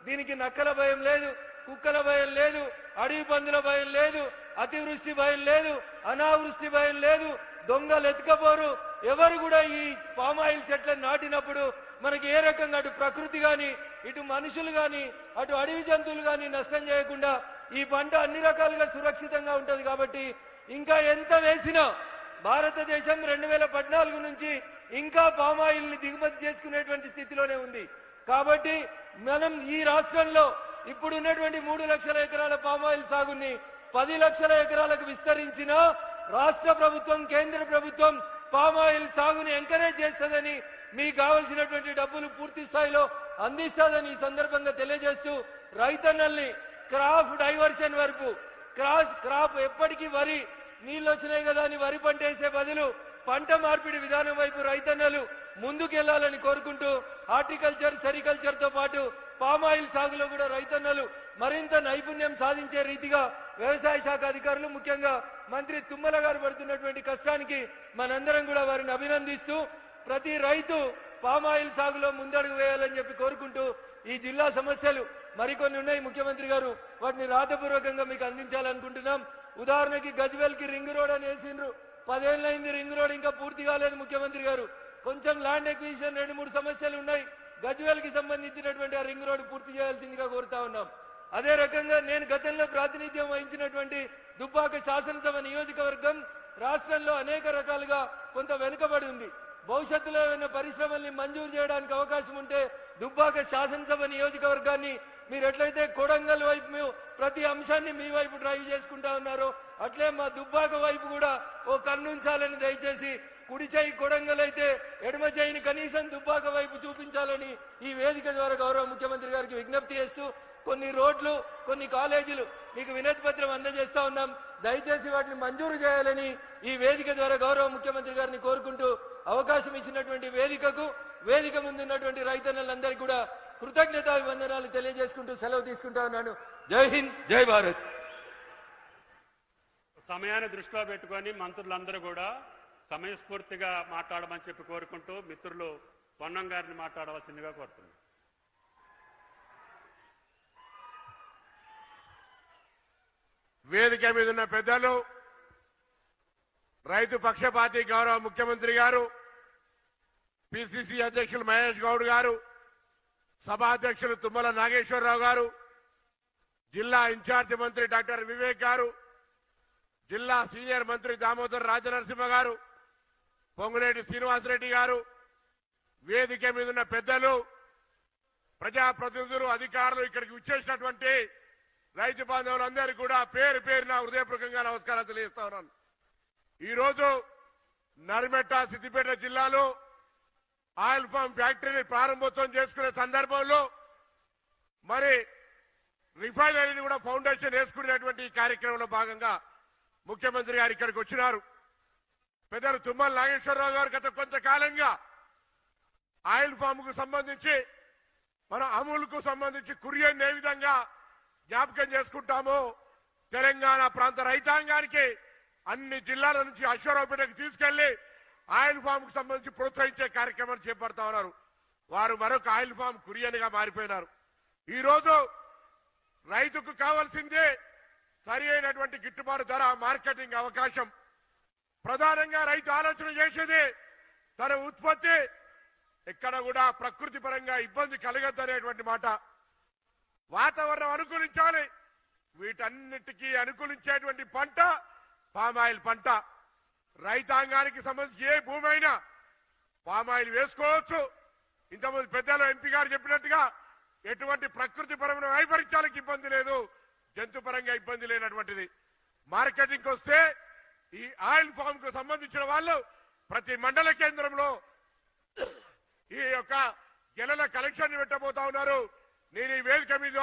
దీనికి నక్కల భయం లేదు, కుక్కల భయం లేదు, అడవి పందుల భయం లేదు, అతివృష్టి భయం లేదు, అనావృష్టి భయం లేదు, దొంగలు ఎత్తుకపోరు. ఎవరు కూడా ఈ పామాయిల్ చెట్లను నాటినప్పుడు మనకి ఏ రకంగా అటు ప్రకృతి గాని, ఇటు మనుషులు గాని, అటు అడవి జంతువులు గాని నష్టం చేయకుండా ఈ పంట అన్ని రకాలుగా సురక్షితంగా ఉంటది. కాబట్టి ఇంకా ఎంత వేసినా భారతదేశం 2014 నుంచి ఇంకా పామాయిల్ ని దిగుమతి చేసుకునేటువంటి స్థితిలోనే ఉంది. కాబట్టి మనం ఈ రాష్ట్రంలో ఇప్పుడు ఉన్నటువంటి 3 లక్షల ఎకరాల పామాయిల్ సాగుని 10 లక్షల ఎకరాలకు విస్తరించిన రాష్ట్ర ప్రభుత్వం, కేంద్ర ప్రభుత్వం పామాయిల్ సాగుని ఎంకరేజ్ చేస్తుందని, మీకు కావలసినటువంటి డబ్బులు పూర్తి స్థాయిలో అందిస్తుందని ఈ సందర్భంగా తెలియజేస్తూ రైతన్నల్ని క్రాప్ డైవర్షన్ వరకు క్రాప్ ఎప్పటికీ వరి నీళ్ళు వచ్చినాయి కదా అని వరి పంట వేసే బదులు పంట మార్పిడి విధానం వైపు రైతన్నలు ముందుకెళ్లాలని కోరుకుంటూ హార్టికల్చర్, సెరికల్చర్ తో పాటు పామాయిల్ సాగులో కూడా రైతన్నలు మరింత నైపుణ్యం సాధించే రీతిగా వ్యవసాయ శాఖ అధికారులు, ముఖ్యంగా మంత్రి తుమ్మల గారు పడుతున్నటువంటి కష్టానికి మనందరం కూడా వారిని అభినందిస్తూ ప్రతి రైతు పామాయిల్ సాగులో ముందడుగు వేయాలని చెప్పి కోరుకుంటూ ఈ జిల్లా సమస్యలు మరికొన్ని ఉన్నాయి ముఖ్యమంత్రి గారు, వాటిని రాతపూర్వకంగా మీకు అందించాలనుకుంటున్నాం. ఉదాహరణకి గజ్వేల్ కి రింగ్ రోడ్ అని వేసిండ్రు, 10 ఏళ్లైంది రింగ్ రోడ్ ఇంకా పూర్తి కాలేదు. ముఖ్యమంత్రి గారు కొంచెం ల్యాండ్ ఎక్విజిషన్ 2-3 సమస్యలు ఉన్నాయి. గజ్వేల్ కి సంబంధించినటువంటి ఆ రింగ్ రోడ్ పూర్తి చేయాల్సిందిగా కోరుతా ఉన్నాం. అదే రకంగా నేను గతంలో ప్రాతినిధ్యం వహించినటువంటి దుబ్బాక శాసనసభ నియోజకవర్గం రాష్ట్రంలో అనేక రకాలుగా కొంత వెనుకబడి ఉంది. భవిష్యత్తులో ఏమైనా పరిశ్రమల్ని మంజూరు చేయడానికి అవకాశం ఉంటే దుబ్బాక శాసనసభ నియోజకవర్గాన్ని మీరు ఎట్లయితే కొడంగల్ వైపు ప్రతి అంశాన్ని మీ వైపు డ్రైవ్ చేసుకుంటా ఉన్నారో అట్లే మా దుబ్బాక వైపు కూడా ఓ కన్నుంచాలని దయచేసి కుడి చేయి కొడంగల్ అయితే ఎడమ చేయిని కనీసం దుబ్బాక వైపు చూపించాలని ఈ వేదిక ద్వారా గౌరవ ముఖ్యమంత్రి గారికి విజ్ఞప్తి చేస్తూ కొన్ని రోడ్లు కొన్ని కాలేజీలు మీకు వినతి పత్రం అందజేస్తా ఉన్నాం. దయచేసి వాటిని మంజూరు చేయాలని ఈ వేదిక ద్వారా గౌరవ ముఖ్యమంత్రి గారిని కోరుకుంటూ అవకాశం ఇచ్చినటువంటి వేదిక ముందున్నటువంటి రైతన్నలందరికీ కూడా కృతజ్ఞతాభివందనాలు తెలియజేసుకుంటూ సెలవు తీసుకుంటా ఉన్నాను. జై హింద్, జై భారత్. సమయాన్ని దృష్టిలో పెట్టుకొని మంత్రులందరూ కూడా సమయస్ఫూర్తిగా మాట్లాడమని చెప్పి కోరుకుంటూ మిత్రులు పొన్నం గారిని మాట్లాడవలసిందిగా కోరుతున్నాను. వేదిక మీద ఉన్న పెద్దలు, రైతు పక్షపాతి గౌరవ ముఖ్యమంత్రి గారు, పిసిసి అధ్యక్షులు మహేష్ గౌడ్ గారు, సభాధ్యక్షులు తుమ్మల నాగేశ్వరరావు గారు, జిల్లా ఇన్ఛార్జి మంత్రి డాక్టర్ వివేక్ గారు, జిల్లా సీనియర్ మంత్రి దామోదర్ రాజనరసింహ గారు, పొంగులేటి శ్రీనివాసరెడ్డి గారు, వేదిక మీద ఉన్న పెద్దలు, ప్రజాప్రతినిధులు, అధికారులు, ఇక్కడికి వచ్చేసినటువంటి రైతు బాంధవులందరికీ కూడా పేరు పేరున హృదయపూర్వకంగా నమస్కారాలు తెలియజేస్తా ఉన్నాను. ఈరోజు నర్మెట్ట సిద్దిపేట జిల్లాలో ఆయిల్ ఫామ్ ఫ్యాక్టరీని ప్రారంభోత్సవం చేసుకునే సందర్భంలో మరి రిఫైనరీని కూడా ఫౌండేషన్ వేసుకునేటువంటి ఈ కార్యక్రమంలో భాగంగా ముఖ్యమంత్రి గారు ఇక్కడికి వచ్చినారు. పెద్దలు తుమ్మల నాగేశ్వరరావు గారు గత కొంతకాలంగా ఆయిల్ ఫామ్ కు సంబంధించి మన అమూల్ కు సంబంధించి కురియన్ ఏ విధంగా జ్ఞాపకం చేసుకుంటామో తెలంగాణ ప్రాంత రైతాంగానికి అన్ని జిల్లాల నుంచి అశ్వరావుపేటకు తీసుకెళ్లి ఆయిల్ ఫామ్ కు సంబంధించి ప్రోత్సహించే కార్యక్రమాన్ని చేపడతా ఉన్నారు. వారు మరొక ఆయిల్ ఫామ్ కురియన్ గా మారిపోయినారు. ఈ రోజు రైతుకు కావాల్సిందే సరి అయినటువంటి గిట్టుబాటు ధర, మార్కెటింగ్ అవకాశం. ప్రధానంగా రైతు ఆలోచన చేసేది తన ఉత్పత్తి ఎక్కడ కూడా ప్రకృతి పరంగా ఇబ్బంది కలగద్దనేటువంటి మాట. వాతావరణం అనుకూలించాలి. వీటన్నిటికీ అనుకూలించేటువంటి పంట పామాయిల్ పంట. రైతాంగానికి సంబంధించి ఏ భూమి అయినా పామాయిల్ వేసుకోవచ్చు. ఇంతకుముందు పెద్దలు ఎంపీ గారు చెప్పినట్టుగా ఎటువంటి ప్రకృతి పరమైన వైపరీత్యాలకు ఇబ్బంది లేదు, జంతు పరంగా ఇబ్బంది లేనటువంటిది. మార్కెటింగ్ వస్తే ఈ ఆయిల్ ఫామ్ కు సంబంధించిన వాళ్ళు ప్రతి మండల కేంద్రంలో ఈ యొక్క గెలల కలెక్షన్ పెట్టబోతా ఉన్నారు. నేను ఈ వేదిక మీద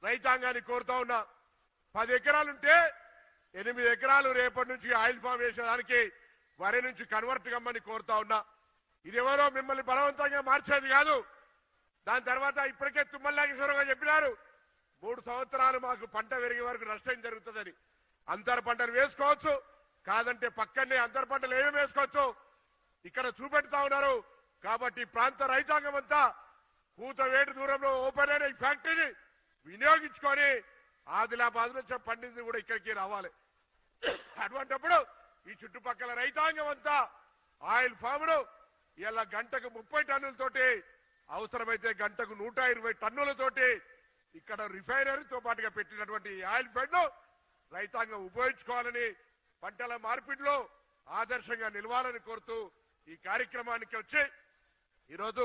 రైతాంగాన్ని కోరుతా ఉన్నా, 10 ఎకరాలుంటే 8 ఎకరాలు రేపటి నుంచి ఆయిల్ ఫామ్ వేసేదానికి వరి నుంచి కన్వర్ట్ కమ్మని కోరుతా ఉన్నా. ఇదెవరో మిమ్మల్ని బలవంతంగా మార్చేది కాదు. దాని తర్వాత ఇప్పటికే తుమ్మల నాగేశ్వరరావు గారు చెప్పినారు 3 సంవత్సరాలు మాకు పంట పెరిగే వరకు నష్టం జరుగుతుందని. అంతర పంటలు వేసుకోవచ్చు, కాదంటే పక్కనే అంతర పంటలు ఏమేమి వేసుకోవచ్చు ఇక్కడ చూపెడతా ఉన్నారు. కాబట్టి ప్రాంత రైతాంగం అంతా కూతవేటు దూరంలో ఓపెన్ అయిన ఈ ఫ్యాక్టరీని వినియోగించుకొని ఆదిలాబాద్ నుంచి పండింది కూడా ఇక్కడికి రావాలి. అటువంటిప్పుడు ఈ చుట్టుపక్కల రైతాంగం అంతా ఆయిల్ ఫామ్ను ఇలా గంటకు 30 టన్నులతోటి, అవసరమైతే గంటకు 120 టన్నులతోటి ఇక్కడ రిఫైనరీతో పాటుగా పెట్టినటువంటి ఆయిల్ ఫెడ్ ను రైతాంగం ఉపయోగించుకోవాలని, పంటల మార్పిడిలో ఆదర్శంగా నిలవాలని కోరుతూ ఈ కార్యక్రమానికి వచ్చి ఈరోజు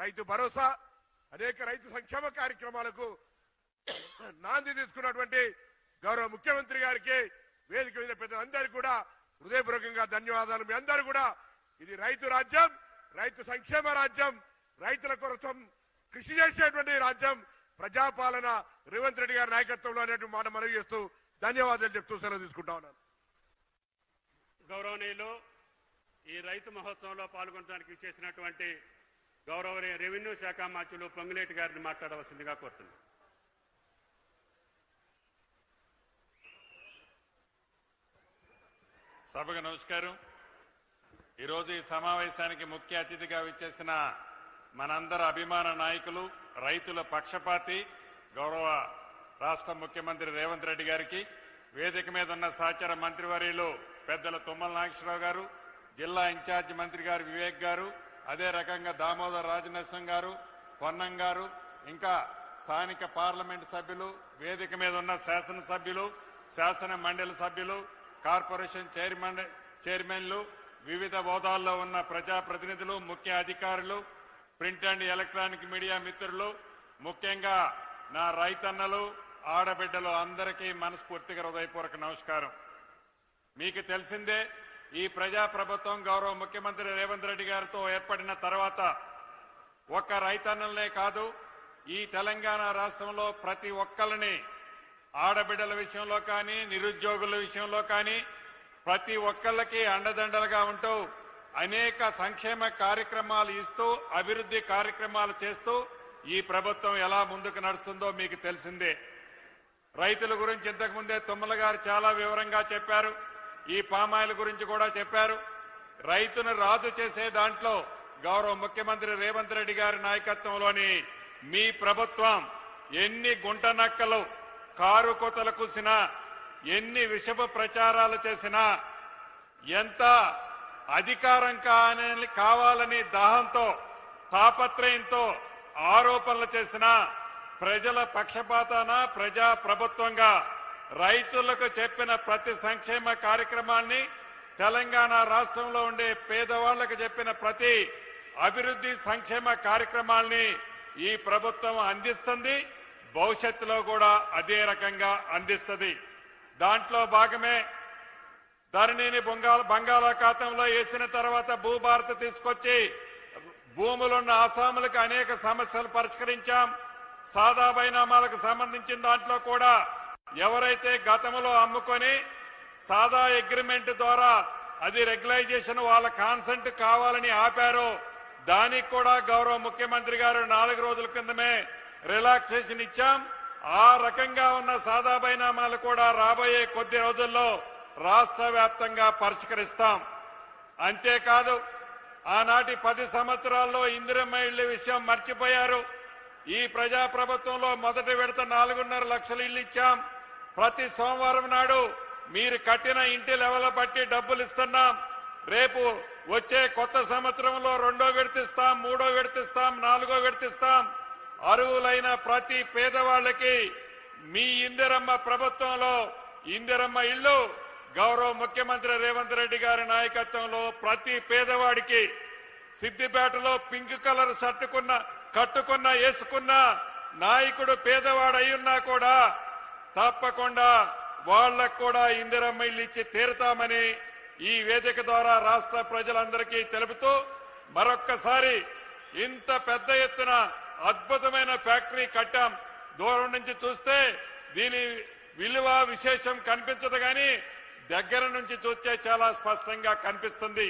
రైతు భరోసా, అనేక రైతు సంక్షేమ కార్యక్రమాలకు నాంది తీసుకున్నటువంటి గౌరవ ముఖ్యమంత్రి గారికి, వేదిక మీద పెద్దలందరికీ కూడా హృదయపూర్వకంగా ధన్యవాదాలు. మీ అందరూ కూడా ఇది రైతు రాజ్యం, రైతు సంక్షేమ రాజ్యం, రైతుల కోసం కృషి చేసేటువంటి రాజ్యం, ప్రజాపాలన రేవంత్ రెడ్డి గారి నాయకత్వంలో అనేటువంటి మాట మనవి చేస్తూ ధన్యవాదాలు చెప్తూ సెలవు తీసుకుంటా ఉన్నాను. గౌరవనీయులు, ఈ రైతు మహోత్సవంలో పాల్గొనడానికి చేసినటువంటి గౌరవనీయ రెవెన్యూ శాఖ మంత్రులు పొంగులేటి గారిని మాట్లాడవలసిందిగా కోరుతున్నాను. సభకు నమస్కారం. ఈరోజు ఈ సమావేశానికి ముఖ్య అతిథిగా విచ్చేసిన మనందరి అభిమాన నాయకులు, రైతుల పక్షపాతి గౌరవ రాష్ట్ర ముఖ్యమంత్రి రేవంత్ రెడ్డి గారికి, వేదిక మీద ఉన్న సహచర మంత్రివర్యులు పెద్దల తుమ్మల నాగేశ్వరరావు గారు, జిల్లా ఇన్ఛార్జి మంత్రి గారు వివేక్ గారు, అదే రకంగా దామోదర్ రాజనరసింహ గారు, పొన్నం గారు, ఇంకా స్థానిక పార్లమెంటు సభ్యులు, వేదిక మీద ఉన్న శాసనసభ్యులు, శాసన మండలి సభ్యులు, కార్పొరేషన్ చైర్మన్లు, వివిధ హోదాల్లో ఉన్న ప్రజాప్రతినిధులు, ముఖ్య అధికారులు, ప్రింట్ అండ్ ఎలక్ట్రానిక్ మీడియా మిత్రులు, ముఖ్యంగా నా రైతన్నలు, ఆడబిడ్డలు అందరికీ మనస్ఫూర్తిగా హృదయపూర్వక నమస్కారం. మీకు తెలిసిందే, ఈ ప్రజాప్రభుత్వం గౌరవ ముఖ్యమంత్రి రేవంత్ రెడ్డి గారితో ఏర్పడిన తర్వాత ఒక్క రైతన్నలనే కాదు, ఈ తెలంగాణ రాష్ట్రంలో ప్రతి ఒక్కరిని ఆడబిడ్డల విషయంలో కానీ, నిరుద్యోగుల విషయంలో కానీ ప్రతి ఒక్కళ్ళకి అండదండలుగా ఉంటూ అనేక సంక్షేమ కార్యక్రమాలు ఇస్తూ, అభివృద్ధి కార్యక్రమాలు చేస్తూ ఈ ప్రభుత్వం ఎలా ముందుకు నడుస్తుందో మీకు తెలిసిందే. రైతుల గురించి ఇంతకుముందే తుమ్మల గారు చాలా వివరంగా చెప్పారు. ఈ పామాయిల్ గురించి కూడా చెప్పారు. రైతును రాజు చేసే దాంట్లో గౌరవ ముఖ్యమంత్రి రేవంత్ రెడ్డి గారి నాయకత్వంలోని మీ ప్రభుత్వం ఎన్ని గుంట నక్కలు కారు కోతలు కూసినా, ఎన్ని విషపు ప్రచారాలు చేసినా, ఎంత అధికారం కావాలని దాహంతో, తాపత్రయంతో ఆరోపణలు చేసినా ప్రజల పక్షపాతాన ప్రజా ప్రభుత్వంగా రైతులకు చెప్పిన ప్రతి సంక్షేమ కార్యక్రమాన్ని, తెలంగాణ రాష్ట్రంలో ఉండే పేదవాళ్లకు చెప్పిన ప్రతి అభివృద్ధి సంక్షేమ కార్యక్రమాల్ని ఈ ప్రభుత్వం అందిస్తుంది. భవిష్యత్తులో కూడా అదే రకంగా అందిస్తుంది. దాంట్లో భాగమే ధరణిని బంగాళాఖాతంలో వేసిన తర్వాత భూభారత తీసుకొచ్చి భూములున్న ఆసాములకు అనేక సమస్యలు పరిష్కరించాం. సాదా బైనామాలకు సంబంధించిన దాంట్లో కూడా ఎవరైతే గతంలో అమ్ముకొని సాదా అగ్రిమెంట్ ద్వారా అది రెగ్యులైజేషన్ వాళ్ళ కాన్సెంట్ కావాలని ఆపారో దానికి కూడా గౌరవ ముఖ్యమంత్రి గారు 4 రోజుల కిందమే రిలాక్సేషన్ ఇచ్చాం. ఆ రకంగా ఉన్న సాదా బైనామాలు కూడా రాబోయే కొద్ది రోజుల్లో రాష్ట్ర వ్యాప్తంగా పరిష్కరిస్తాం. అంతేకాదు, ఆనాటి 10 సంవత్సరాల్లో ఇందిరమ్మ ఇళ్ల విషయం మర్చిపోయారు. ఈ ప్రజాప్రభుత్వంలో మొదటి విడత 4.5 లక్షల ఇళ్లు ఇచ్చాం. ప్రతి సోమవారం నాడు మీరు కట్టిన ఇంటి లెవెల్ బట్టి డబ్బులు ఇస్తున్నాం. రేపు వచ్చే కొత్త సంవత్సరంలో 2వ విడతిస్తాం, 3వ విడతిస్తాం, 4వ విడతిస్తాం. అర్హులైన ప్రతి పేదవాళ్లకి మీ ఇందిరమ్మ ప్రభుత్వంలో ఇందిరమ్మ ఇళ్లు గౌరవ ముఖ్యమంత్రి రేవంత్ రెడ్డి గారి నాయకత్వంలో ప్రతి పేదవాడికి సిద్దిపేటలో పింక్ కలర్ షర్ట్ కట్టుకున్న వేసుకున్న నాయకుడు పేదవాడు అయ్యున్నా కూడా తప్పకుండా వాళ్లకు కూడా ఇందిరమ్మ ఇల్లు ఇచ్చి తీరుతామని ఈ వేదిక ద్వారా రాష్ట్ర ప్రజలందరికీ తెలుపుతూ, మరొక్కసారి ఇంత పెద్ద ఎత్తున అద్భుతమైన ఫ్యాక్టరీ కట్టాం. దూరం నుంచి చూస్తే దీని విలువ విశేషం కనిపించదు, కానీ దగ్గర నుంచి చూస్తే చాలా స్పష్టంగా కనిపిస్తుంది.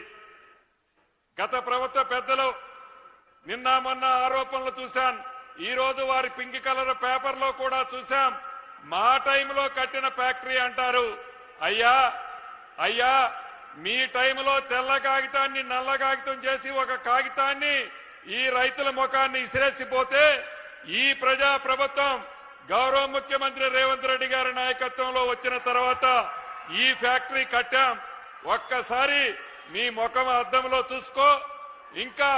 గత ప్రభుత్వ పెద్దలు నిన్న మొన్న ఆరోపణలు చూశాం. ఈ రోజు వారి పింక్ కలర్ పేపర్లో కూడా చూశాం. మా టైంలో కట్టిన ఫ్యాక్టరీ అంటారు. అయ్యా మీ టైంలో తెల్ల కాగితాన్ని నల్ల కాగితం చేసి ఒక కాగితాన్ని ఈ రైతుల ముఖాన్ని ఇసిరేసిపోతే ఈ ప్రజా ప్రభుత్వం గౌరవ ముఖ్యమంత్రి రేవంత్ రెడ్డి గారి నాయకత్వంలో వచ్చిన తర్వాత ఈ ఫ్యాక్టరీ కట్టాం. ఒక్కసారి మీ ముఖం అద్దంలో చూసుకో. ఇంకా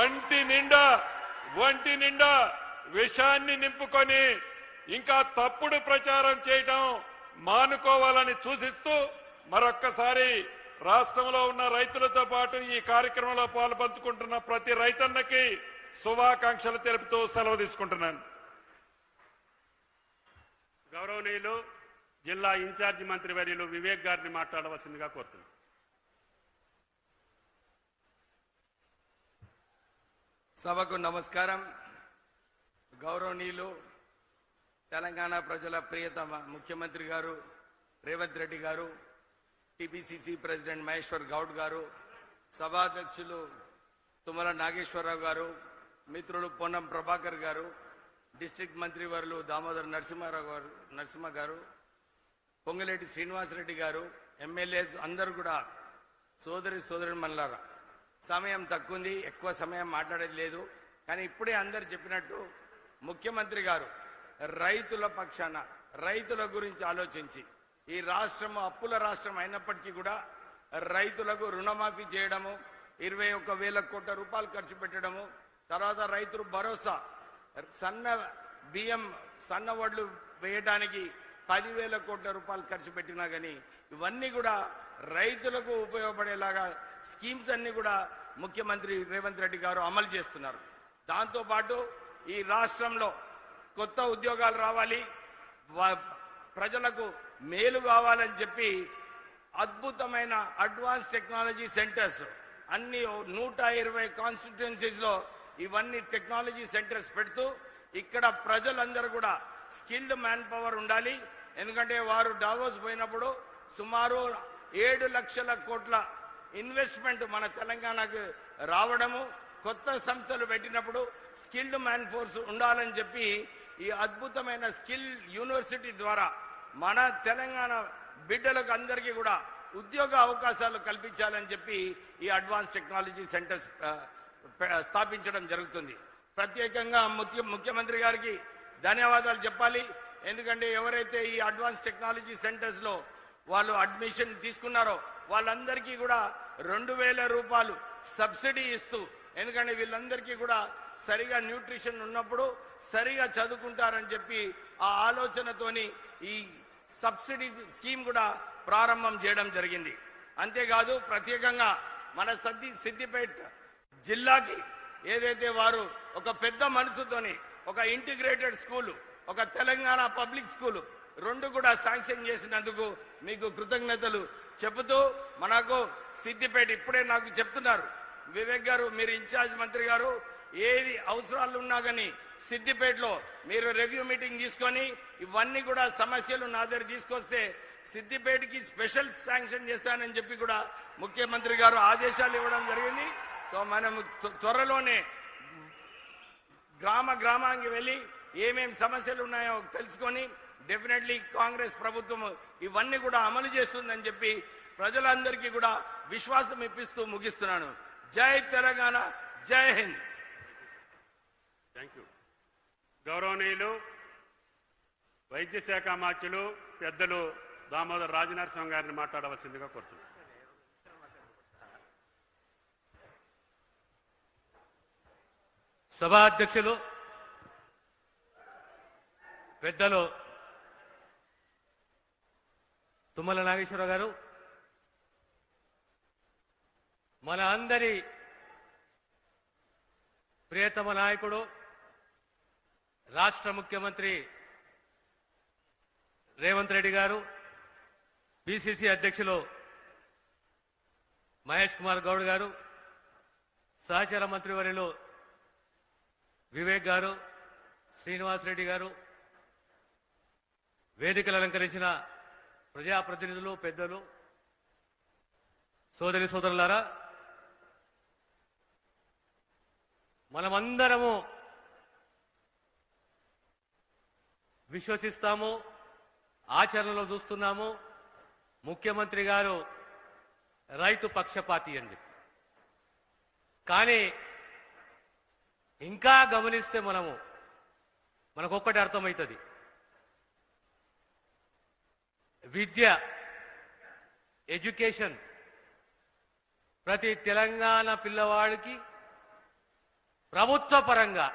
ఒంటి నిండా విషాన్ని నింపుకొని ఇంకా తప్పుడు ప్రచారం చేయడం మానుకోవాలని సూచిస్తూ మరొక్కసారి రాష్ట్రంలో ఉన్న రైతులతో పాటు ఈ కార్యక్రమంలో పాల్పంచుకుంటున్న ప్రతి రైతన్నకి శుభాకాంక్షలు తెలుపుతూ సెలవు తీసుకుంటున్నాను. గౌరవనీయులు జిల్లా ఇన్ఛార్జి మంత్రివర్యులు వివేక్ గారిని మాట్లాడవలసిందిగా కోరుతున్నాను. సభకు నమస్కారం. గౌరవనీయులు తెలంగాణ ప్రజల ప్రియతమ ముఖ్యమంత్రి గారు రేవంత్ రెడ్డి గారు, టీపీసీసీ ప్రెసిడెంట్ మహేశ్వర్ గౌడ్ గారు, సభాధ్యక్షులు తుమ్మల నాగేశ్వరరావు గారు, మిత్రులు పొన్నం ప్రభాకర్ గారు, డిస్ట్రిక్ట్ మంత్రివర్యులు దామోదర్ నరసింహ గారు, పొంగులేటి శ్రీనివాసరెడ్డి గారు, ఎమ్మెల్యేస్ అందరూ కూడా సోదరి మల్లారా, సమయం తక్కువ ఉంది, ఎక్కువ సమయం మాట్లాడేది లేదు. కానీ ఇప్పుడే అందరు చెప్పినట్టు ముఖ్యమంత్రి గారు రైతుల పక్షాన రైతుల గురించి ఆలోచించి ఈ రాష్ట్రం అప్పుల రాష్ట్రం అయినప్పటికీ కూడా రైతులకు రుణమాఫీ చేయడము, 21,000 కోట్ల రూపాయలు ఖర్చు పెట్టడము, తర్వాత రైతులు భరోసా, సన్న బియ్యం సన్న వడ్లు వేయడానికి 10,000 కోట్ల రూపాయలు ఖర్చు పెట్టినా కానీ ఇవన్నీ కూడా రైతులకు ఉపయోగపడేలాగా స్కీమ్స్ అన్ని కూడా ముఖ్యమంత్రి రేవంత్ రెడ్డి గారు అమలు చేస్తున్నారు. దాంతోపాటు ఈ రాష్ట్రంలో కొత్త ఉద్యోగాలు రావాలి, ప్రజలకు మేలు కావాలని చెప్పి అద్భుతమైన అడ్వాన్స్ టెక్నాలజీ సెంటర్స్ అన్ని 120 కాన్స్టిట్యుయెన్సీస్ లో ఇవన్నీ టెక్నాలజీ సెంటర్స్ పెడుతూ ఇక్కడ ప్రజలందరూ కూడా స్కిల్డ్ మ్యాన్ పవర్ ఉండాలి. ఎందుకంటే వారు డావోస్ పోయినప్పుడు సుమారు 7 లక్షల కోట్ల ఇన్వెస్ట్మెంట్ మన తెలంగాణకు రావడము, కొత్త సంస్థలు పెట్టినప్పుడు స్కిల్డ్ మ్యాన్ ఫోర్స్ ఉండాలని చెప్పి ఈ అద్భుతమైన స్కిల్ యూనివర్సిటీ ద్వారా మన తెలంగాణ బిడ్డలకు అందరికీ కూడా ఉద్యోగ అవకాశాలు కల్పించాలని చెప్పి ఈ అడ్వాన్స్ టెక్నాలజీ సెంటర్స్ స్థాపించడం జరుగుతుంది. ప్రత్యేకంగా ముఖ్యమంత్రి గారికి ధన్యవాదాలు చెప్పాలి. ఎందుకంటే ఎవరైతే ఈ అడ్వాన్స్ టెక్నాలజీ సెంటర్స్ లో వాళ్ళు అడ్మిషన్ తీసుకున్నారో వాళ్ళందరికీ కూడా 2,000 రూపాయలు సబ్సిడీ ఇస్తూ, ఎందుకంటే వీళ్ళందరికీ కూడా సరిగా న్యూట్రిషన్ ఉన్నప్పుడు సరిగా చదువుకుంటారని చెప్పి ఆ ఆలోచనతోని ఈ సబ్సిడీ స్కీమ్ కూడా ప్రారంభం చేయడం జరిగింది. అంతేకాదు ప్రత్యేకంగా మన సిద్దిపేట జిల్లాకి ఏదైతే వారు ఒక పెద్ద మనసుతోని ఒక ఇంటిగ్రేటెడ్ స్కూలు, ఒక తెలంగాణ పబ్లిక్ స్కూలు 2 కూడా శాంక్షన్ చేసినందుకు మీకు కృతజ్ఞతలు చెబుతూ, మనకు సిద్దిపేట ఇప్పుడే నాకు చెప్తున్నారు వివేక్ గారు, మీరు ఇన్ఛార్జ్ మంత్రి గారు, ఏది అవసరాలు ఉన్నా కానీ సిద్దిపేటలో మీరు రివ్యూ మీటింగ్ తీసుకొని ఇవన్నీ కూడా సమస్యలు నా దగ్గర తీసుకొస్తే సిద్దిపేటకి స్పెషల్ శాంక్షన్ చేస్తానని చెప్పి కూడా ముఖ్యమంత్రి గారు ఆదేశాలు ఇవ్వడం జరిగింది. సో మనం త్వరలోనే గ్రామానికి వెళ్ళి ఏమేమి సమస్యలు ఉన్నాయో తెలుసుకొని డెఫినెట్లీ కాంగ్రెస్ ప్రభుత్వం ఇవన్నీ కూడా అమలు చేస్తుందని చెప్పి ప్రజలందరికీ కూడా విశ్వాసం ఇప్పిస్తూ ముగిస్తున్నాను. జై తెలంగాణ, జై హింద్. Thank you. గౌరవనీయులు వైద్య శాఖ మాత్యులు పెద్దలు దామోదర్ రాజనరసింహ గారిని మాట్లాడవలసిందిగా కోరుతున్నాను. సభా అధ్యక్షులు పెద్దలు తుమ్మల నాగేశ్వరరావు గారు, మన అందరి ప్రియతమ నాయకుడు రాష్ట్ర ముఖ్యమంత్రి రేవంత్ రెడ్డి గారు, పిసిసి అధ్యక్షులు మహేష్ కుమార్ గౌడ్ గారు, సహచర మంత్రివర్యులు వివేక్ గారు, శ్రీనివాస్ రెడ్డి గారు, వేదికలు అలంకరించిన ప్రజాప్రతినిధులు, పెద్దలు, సోదరి సోదరులారా, మనమందరము విశ్వసిస్తాము, ఆచరణలో చూస్తున్నాము. ముఖ్యమంత్రి గారు రైతు పక్షపాతి అని చెప్పి, కానీ ఇంకా గమనిస్తే మనకొక్కటి అర్థమవుతుంది. విద్య, ఎడ్యుకేషన్ ప్రతి తెలంగాణ పిల్లవాడికి ప్రభుత్వ పరంగా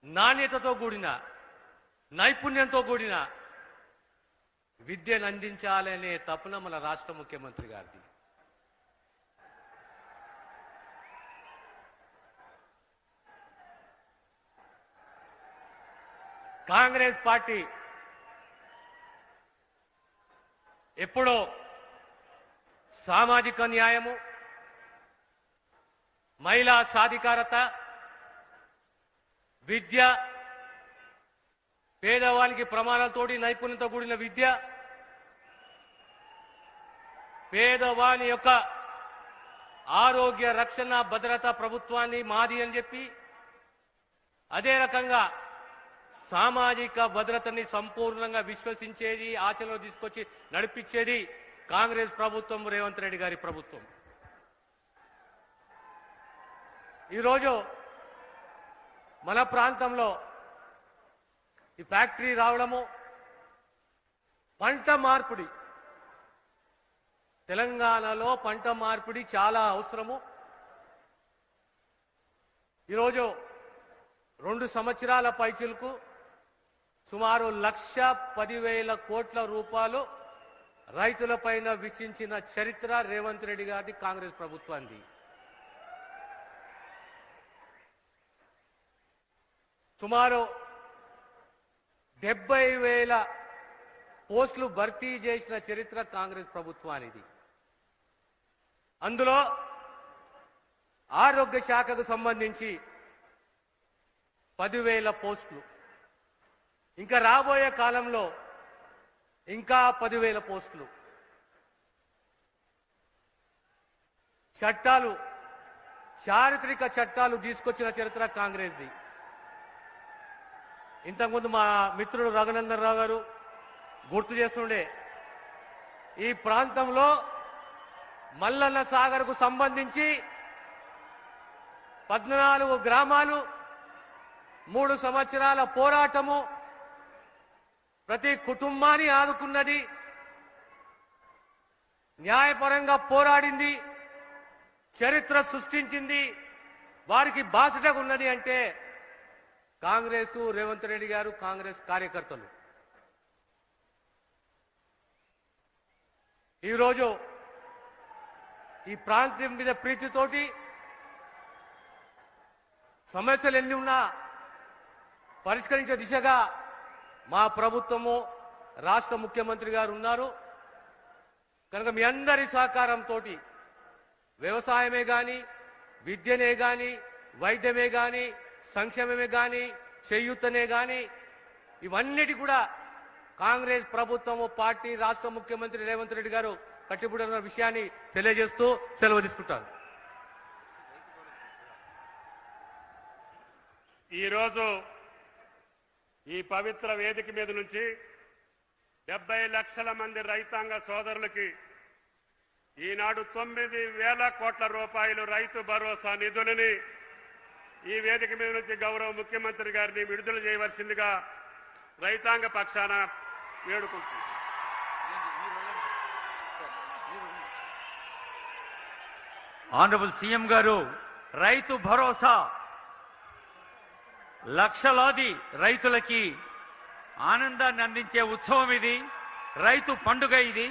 నాణ్యతతో కూడిన, నైపుణ్యంతో కూడిన విద్యను అందించాలనే తపన మన రాష్ట్ర ముఖ్యమంత్రి గారిది. కాంగ్రెస్ పార్టీ ఎప్పుడో సామాజిక న్యాయము, మహిళా సాధికారత, విద్య, పేదవానికి ప్రమాణాలతోటి నైపుణ్యంతో కూడిన విద్య, పేదవాని యొక్క ఆరోగ్య రక్షణ భద్రత ప్రభుత్వాన్ని మాది అని చెప్పి, అదే రకంగా సామాజిక భద్రతని సంపూర్ణంగా విశ్వసించేది, ఆచరణలో తీసుకొచ్చి నడిపించేది కాంగ్రెస్ ప్రభుత్వం, రేవంత్ రెడ్డి గారి ప్రభుత్వం. ఈరోజు మన ప్రాంతంలో ఈ ఫ్యాక్టరీ రావడము, పంట మార్పిడి, తెలంగాణలో పంట మార్పిడి చాలా అవసరము. ఈరోజు 2 సంవత్సరాల పైచిలకు సుమారు 1,10,000 కోట్ల రూపాయలు రైతులపైన వెచ్చించిన చరిత్ర రేవంత్ రెడ్డి గారి కాంగ్రెస్ ప్రభుత్వానికి. సుమారు 70,000 పోస్టులు భర్తీ చేసిన చరిత్ర కాంగ్రెస్ ప్రభుత్వానికి. అందులో ఆరోగ్య శాఖకు సంబంధించి 10,000 పోస్టులు, ఇంకా రాబోయే కాలంలో ఇంకా 10,000 పోస్టులు. చట్టాలు, చారిత్రక చట్టాలు తీసుకొచ్చిన చరిత్ర కాంగ్రెస్ది. ఇంతకుముందు మా మిత్రుడు రఘునందన్ రావు గారు గుర్తు చేస్తుండే, ఈ ప్రాంతంలో మల్లన్న సాగర్కు సంబంధించి 14 గ్రామాలు, 3 సంవత్సరాల పోరాటము, ప్రతి కుటుంబాన్ని ఆదుకున్నది, న్యాయపరంగా పోరాడింది, చరిత్ర సృష్టించింది, వారికి బాధ్యతగా ఉన్నది అంటే కాంగ్రెస్, రేవంత్ రెడ్డి గారు, కాంగ్రెస్ కార్యకర్తలు. ఈరోజు ఈ ప్రాంతం మీద ప్రీతితోటి సమస్యలు ఎన్ని ఉన్నా పరిష్కరించే దిశగా మా ప్రభుత్వము, రాష్ట్ర ముఖ్యమంత్రి గారు ఉన్నారు. కనుక మీ అందరి సహకారంతో వ్యవసాయమే గాని, విద్యనే గాని, వైద్యమే గాని, సంక్షేమమే గాని, చేయూతనే గాని, ఇవన్నిటి కూడా కాంగ్రెస్ ప్రభుత్వము, పార్టీ, రాష్ట్ర ముఖ్యమంత్రి రేవంత్ రెడ్డి గారు కట్టుబడిన విషయాన్ని తెలియజేస్తూ సెలవు తీసుకుంటారు. ఈరోజు ఈ పవిత్ర వేదిక మీద నుంచి 70 లక్షల మంది రైతాంగ సోదరులకి ఈనాడు 9,000 కోట్ల రూపాయలు రైతు భరోసా నిధులని ఈ వేదిక మీద నుంచి గౌరవ ముఖ్యమంత్రి గారిని విడుదల చేయవలసిందిగా రైతాంగ పక్షాన వేడుకుంటున్నాం. ఆనరబుల్ సీఎం గారు, రైతు భరోసా లక్షలాది రైతులకి ఆనందాన్ని అందించే ఉత్సవం ఇది, రైతు పండుగ ఇది.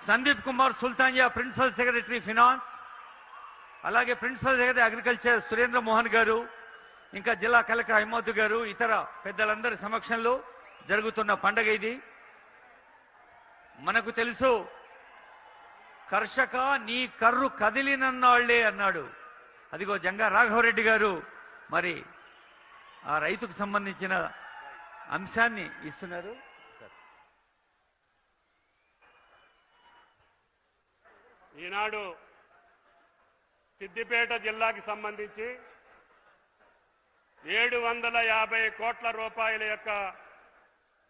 Sandeep Kumar Sultania, principal secretary finance, అలాగే principal secretary agriculture Surendra Mohan garu, ఇంకా జిల్లా కలెక్టర్ అహ్మద్ గారు, ఇతర పెద్దలందరి సమక్షంలో జరుగుతున్న పండుగ ఇది. మనకు తెలుసు, కర్షక నీ కర్రు కదిలినన్నాళ్లే అన్నాడు. అదిగో జంగా రాఘవరెడ్డి గారు మరి ఆ రైతుకు సంబంధించిన అంశాన్ని ఇస్తున్నారు. ఈనాడు సిద్దిపేట జిల్లాకి సంబంధించి 750 కోట్ల రూపాయల యొక్క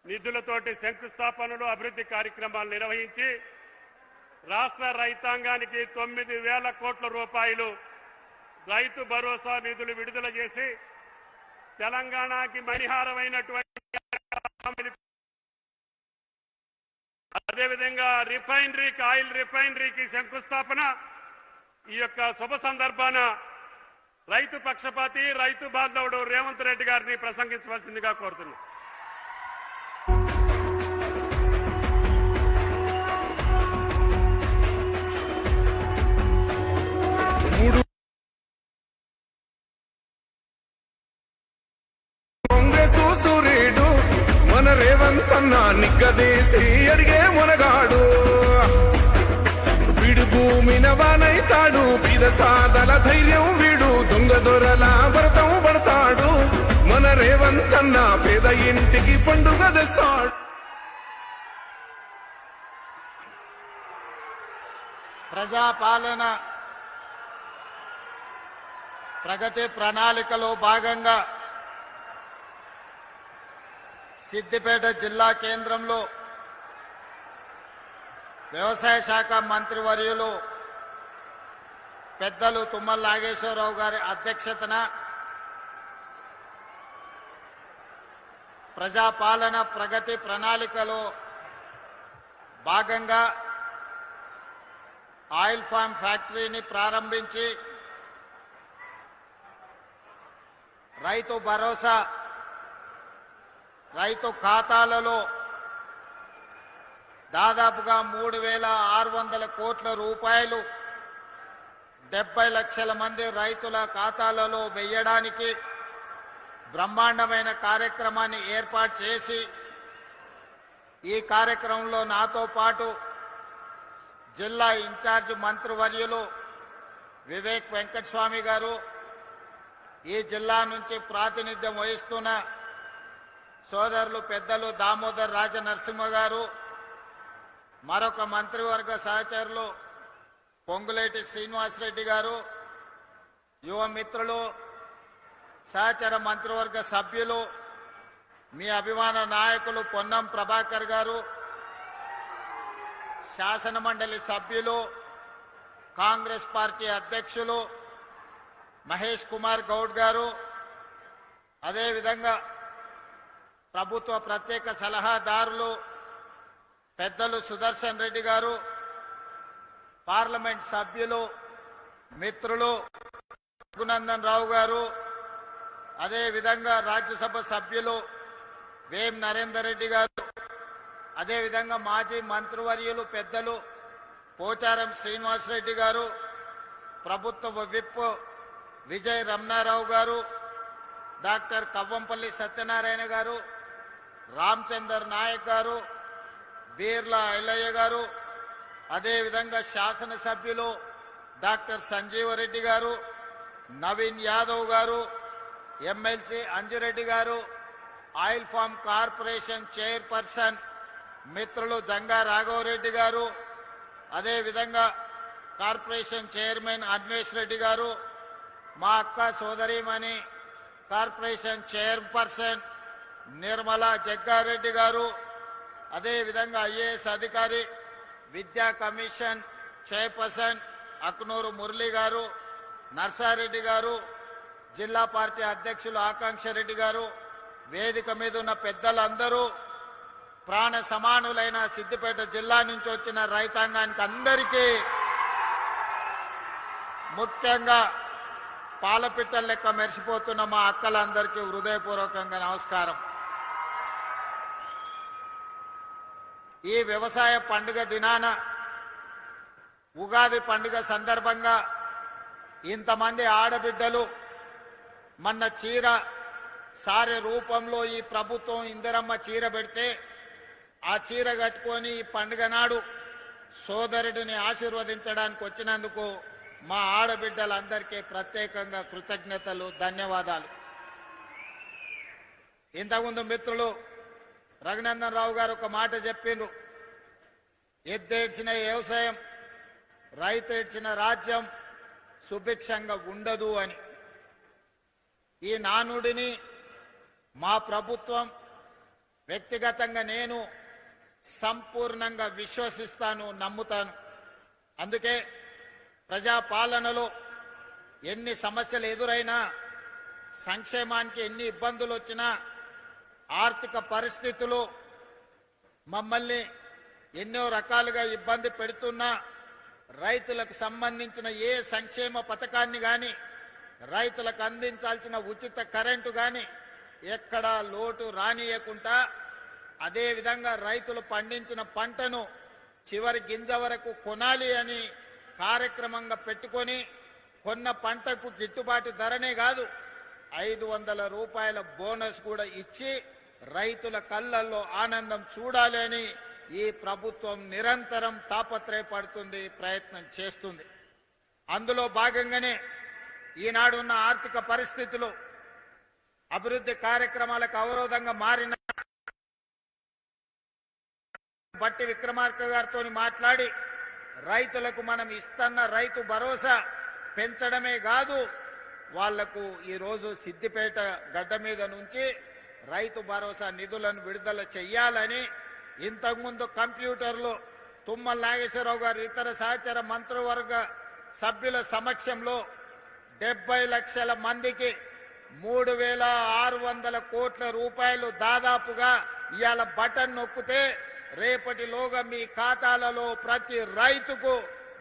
నిధులతోటి శంకుస్థాపనలు, అభివృద్ధి కార్యక్రమాలు నిర్వహించి రాష్ట్ర రైతాంగానికి 9,000 కోట్ల రూపాయలు రైతు భరోసా నిధులు విడుదల చేసి తెలంగాణకి మణిహారమైనటువంటి, అదేవిధంగా రిఫైనరీకి, ఆయిల్ రిఫైనరీకి శంకుస్థాపన. ఈ యొక్క శుభ సందర్భాన రైతు పక్షపాతి, రైతు బాంధవుడు రేవంత్ రెడ్డి గారిని ప్రసంగించవలసిందిగా కోరుతున్నాం. కాంగ్రెస్ సూర్యుడు మన రేవంత్ అన్న నిగ్గదీసి అడిగే మునగాడు, వీడు భూమిన వానైతాడు, పీద సాదల ధైర్యం వీడు, దొంగ దొరల భరతం పడతాడు, మన రేవంత్ అన్న పేద ఇంటికి పండుగ తెస్తాడు. ప్రజాపాలన ప్రగతి ప్రణాళికలో భాగంగా సిద్దిపేట జిల్లా కేంద్రంలో వ్యవసాయ శాఖ మంత్రివర్యులు పెద్దలు తుమ్మల నాగేశ్వరరావు గారి అధ్యక్షతన ప్రజాపాలన ప్రగతి ప్రణాళికలో భాగంగా ఆయిల్ ఫామ్ ఫ్యాక్టరీని ప్రారంభించి రైతు భరోసా రైతు ఖాతాలలో దాదాపుగా 3,600 కోట్ల రూపాయలు 70 లక్షల మంది రైతుల ఖాతాలలో వేయడానికి బ్రహ్మాండమైన కార్యక్రమాన్ని ఏర్పాటు చేసి ఈ కార్యక్రమంలో నాతో పాటు జిల్లా ఇన్ఛార్జ్ మంత్రివర్యులు వివేక్ వెంకటస్వామి గారు, ఈ జిల్లా నుంచి ప్రాతినిధ్యం వహిస్తున్న సోదరులు పెద్దలు దామోదర్ రాజనరసింహ గారు, మరొక మంత్రివర్గ సహచరులు పొంగులేటి శ్రీనివాసరెడ్డి గారు, యువ మిత్రులు, సహచర మంత్రివర్గ సభ్యులు, మీ అభిమాన నాయకులు పొన్నం ప్రభాకర్ గారు, శాసన మండలి సభ్యులు, కాంగ్రెస్ పార్టీ అధ్యక్షులు మహేష్ కుమార్ గౌడ్ గారు, అదేవిధంగా ప్రభుత్వ ప్రత్యేక సలహాదారులు పెద్దలు సుదర్శన్ రెడ్డి గారు, పార్లమెంట్ సభ్యులు మిత్రులు రఘునందన్ రావు గారు, అదేవిధంగా రాజ్యసభ సభ్యులు వేం నరేందర్ రెడ్డి గారు, అదేవిధంగా మాజీ మంత్రివర్యులు పెద్దలు పోచారం శ్రీనివాసరెడ్డి గారు, ప్రభుత్వ విప్ విజయ్ రమణారావు గారు, డాక్టర్ కవ్వంపల్లి సత్యనారాయణ గారు, రామచందర్ నాయక్ గారు, బీర్లా ఐలయ్య గారు, అదేవిధంగా శాసనసభ్యులు డాక్టర్ సంజీవరెడ్డి గారు, నవీన్ యాదవ్ గారు, ఎమ్మెల్సీ అంజురెడ్డి గారు, ఆయిల్ ఫామ్ కార్పొరేషన్ చైర్పర్సన్ మిత్రులు జంగా రాఘవరెడ్డి గారు, అదేవిధంగా కార్పొరేషన్ చైర్మన్ అన్వేష్ రెడ్డి గారు, మా అక్క సోదరిమణి కార్పొరేషన్ చైర్పర్సన్ నిర్మలా జగ్గారెడ్డి గారు, అదేవిధంగా ఐఏఎస్ అధికారి విద్యా కమిషన్ చైర్పర్సన్ అక్నూరు మురళి గారు, నర్సారెడ్డి గారు, జిల్లా పార్టీ అధ్యక్షులు ఆకాంక్ష రెడ్డి గారు, వేదిక మీద ఉన్న పెద్దలందరూ, ప్రాణ సమానులైన సిద్దిపేట జిల్లా నుంచి వచ్చిన రైతాంగానికి అందరికీ, ముఖ్యంగా పాలపిట్టల లెక్క మెరిసిపోతున్న మా అక్కలందరికీ హృదయపూర్వకంగా నమస్కారం. ఈ వ్యవసాయ పండుగ దినాన ఉగాది పండుగ సందర్భంగా ఇంతమంది ఆడబిడ్డలు మొన్న చీర సారె రూపంలో ఈ ప్రభుత్వం ఇందిరమ్మ చీర పెడితే ఆ చీర కట్టుకొని ఈ పండుగ నాడు సోదరుడిని ఆశీర్వదించడానికి వచ్చినందుకు మా ఆడబిడ్డలందరికీ ప్రత్యేకంగా కృతజ్ఞతలు, ధన్యవాదాలు. ఇంతకుముందు మిత్రులు రఘునందన్ రావు గారు ఒక మాట చెప్పిండ్రు, ఎద్దేడ్చిన వ్యవసాయం రైతు ఏడ్చిన రాజ్యం సుభిక్షంగా ఉండదు అని. ఈ నానుడిని మా ప్రభుత్వం, వ్యక్తిగతంగా నేను సంపూర్ణంగా విశ్వసిస్తాను, నమ్ముతాను. అందుకే ప్రజాపాలనలో ఎన్ని సమస్యలు ఎదురైనా, సంక్షేమానికి ఎన్ని ఇబ్బందులు వచ్చినా, ఆర్థిక పరిస్థితులు మమ్మల్ని ఎన్నో రకాలుగా ఇబ్బంది పెడుతున్నా, రైతులకు సంబంధించిన ఏ సంక్షేమ పథకాన్ని గాని, రైతులకు అందించాల్సిన ఉచిత కరెంటు గాని ఎక్కడా లోటు రానియకుండా, అదేవిధంగా రైతులు పండించిన పంటను చివరి గింజ వరకు కొనాలి అని కార్యక్రమంగా పెట్టుకొని, కొన్న పంటకు గిట్టుబాటు ధరనే కాదు 500 రూపాయల బోనస్ కూడా ఇచ్చి రైతుల కళ్ళల్లో ఆనందం చూడాలి అని ఈ ప్రభుత్వం నిరంతరం తాపత్రయపడుతుంది, ప్రయత్నం చేస్తుంది. అందులో భాగంగానే ఈనాడున్న ఆర్థిక పరిస్థితులు అభివృద్ధి కార్యక్రమాలకు అవరోధంగా మారిన బట్టి విక్రమార్క గారితో మాట్లాడి రైతులకు మనం ఇస్తున్న రైతు భరోసా పెంచడమే కాదు, వాళ్లకు ఈరోజు సిద్దిపేట గడ్డ మీద నుంచి రైతు భరోసా నిధులను విడుదల చెయ్యాలని ఇంతకుముందు కంప్యూటర్లో తుమ్మల నాగేశ్వరరావు గారు ఇతర సహచర మంత్రివర్గ సభ్యుల సమక్షంలో 70 లక్షల మందికి 3,600 కోట్ల రూపాయలు దాదాపుగా ఇవాళ బటన్ నొక్కితే రేపటిలోగా మీ ఖాతాలలో ప్రతి రైతుకు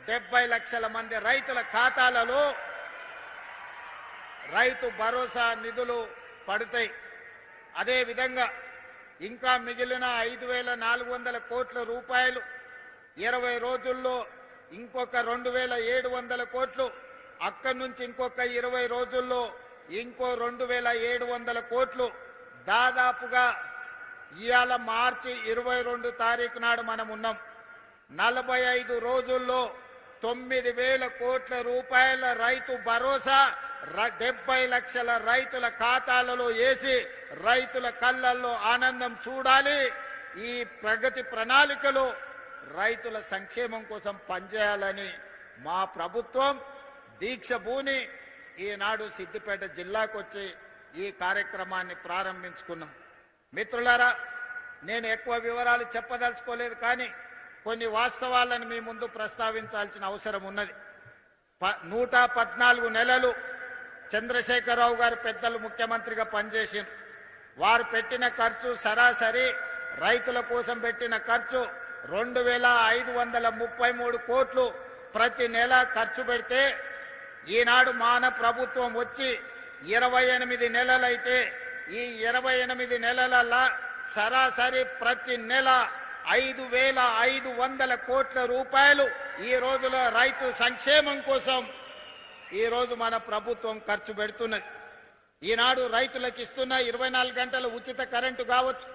70 లక్షల మంది రైతుల ఖాతాలలో రైతు భరోసా నిధులు పడతాయి. అదేవిధంగా ఇంకా మిగిలిన 5,400 కోట్ల రూపాయలు 20 రోజుల్లో ఇంకొక 2,700 కోట్లు, అక్కడి నుంచి ఇంకొక 20 రోజుల్లో ఇంకో 2,700 కోట్లు, దాదాపుగా ఇవాళ మార్చి 22 తారీఖు నాడు మనం ఉన్నాం. 45 రోజుల్లో 9,000 కోట్ల రూపాయల రైతు భరోసా 70 లక్షల రైతుల ఖాతాలలో వేసి రైతుల కళ్ళల్లో ఆనందం చూడాలి. ఈ ప్రగతి ప్రణాళికలో రైతుల సంక్షేమం కోసం పనిచేయాలని మా ప్రభుత్వం దీక్ష భూని ఈనాడు సిద్దిపేట జిల్లాకు వచ్చి ఈ కార్యక్రమాన్ని ప్రారంభించుకున్నాం. మిత్రులారా, నేను ఎక్కువ వివరాలు చెప్పదలుచుకోలేదు, కానీ కొన్ని వాస్తవాలను మీ ముందు ప్రస్తావించాల్సిన అవసరం ఉన్నది. 114 నెలలు చంద్రశేఖరరావు గారు పెద్దలు ముఖ్యమంత్రిగా పనిచేసింది. వారు పెట్టిన ఖర్చు సరాసరి రైతుల కోసం పెట్టిన ఖర్చు 2,533 కోట్లు ప్రతి నెల ఖర్చు పెడితే, ఈనాడు మాన ప్రభుత్వం వచ్చి 28 నెలలైతే ఈ 28 నెలల సరాసరి ప్రతి నెల 5,500 కోట్ల రూపాయలు ఈ రోజులో రైతు సంక్షేమం కోసం ఈ రోజు మన ప్రభుత్వం ఖర్చు పెడుతున్నది. ఈనాడు రైతులకు ఇస్తున్న 24 గంటల ఉచిత కరెంటు కావచ్చు,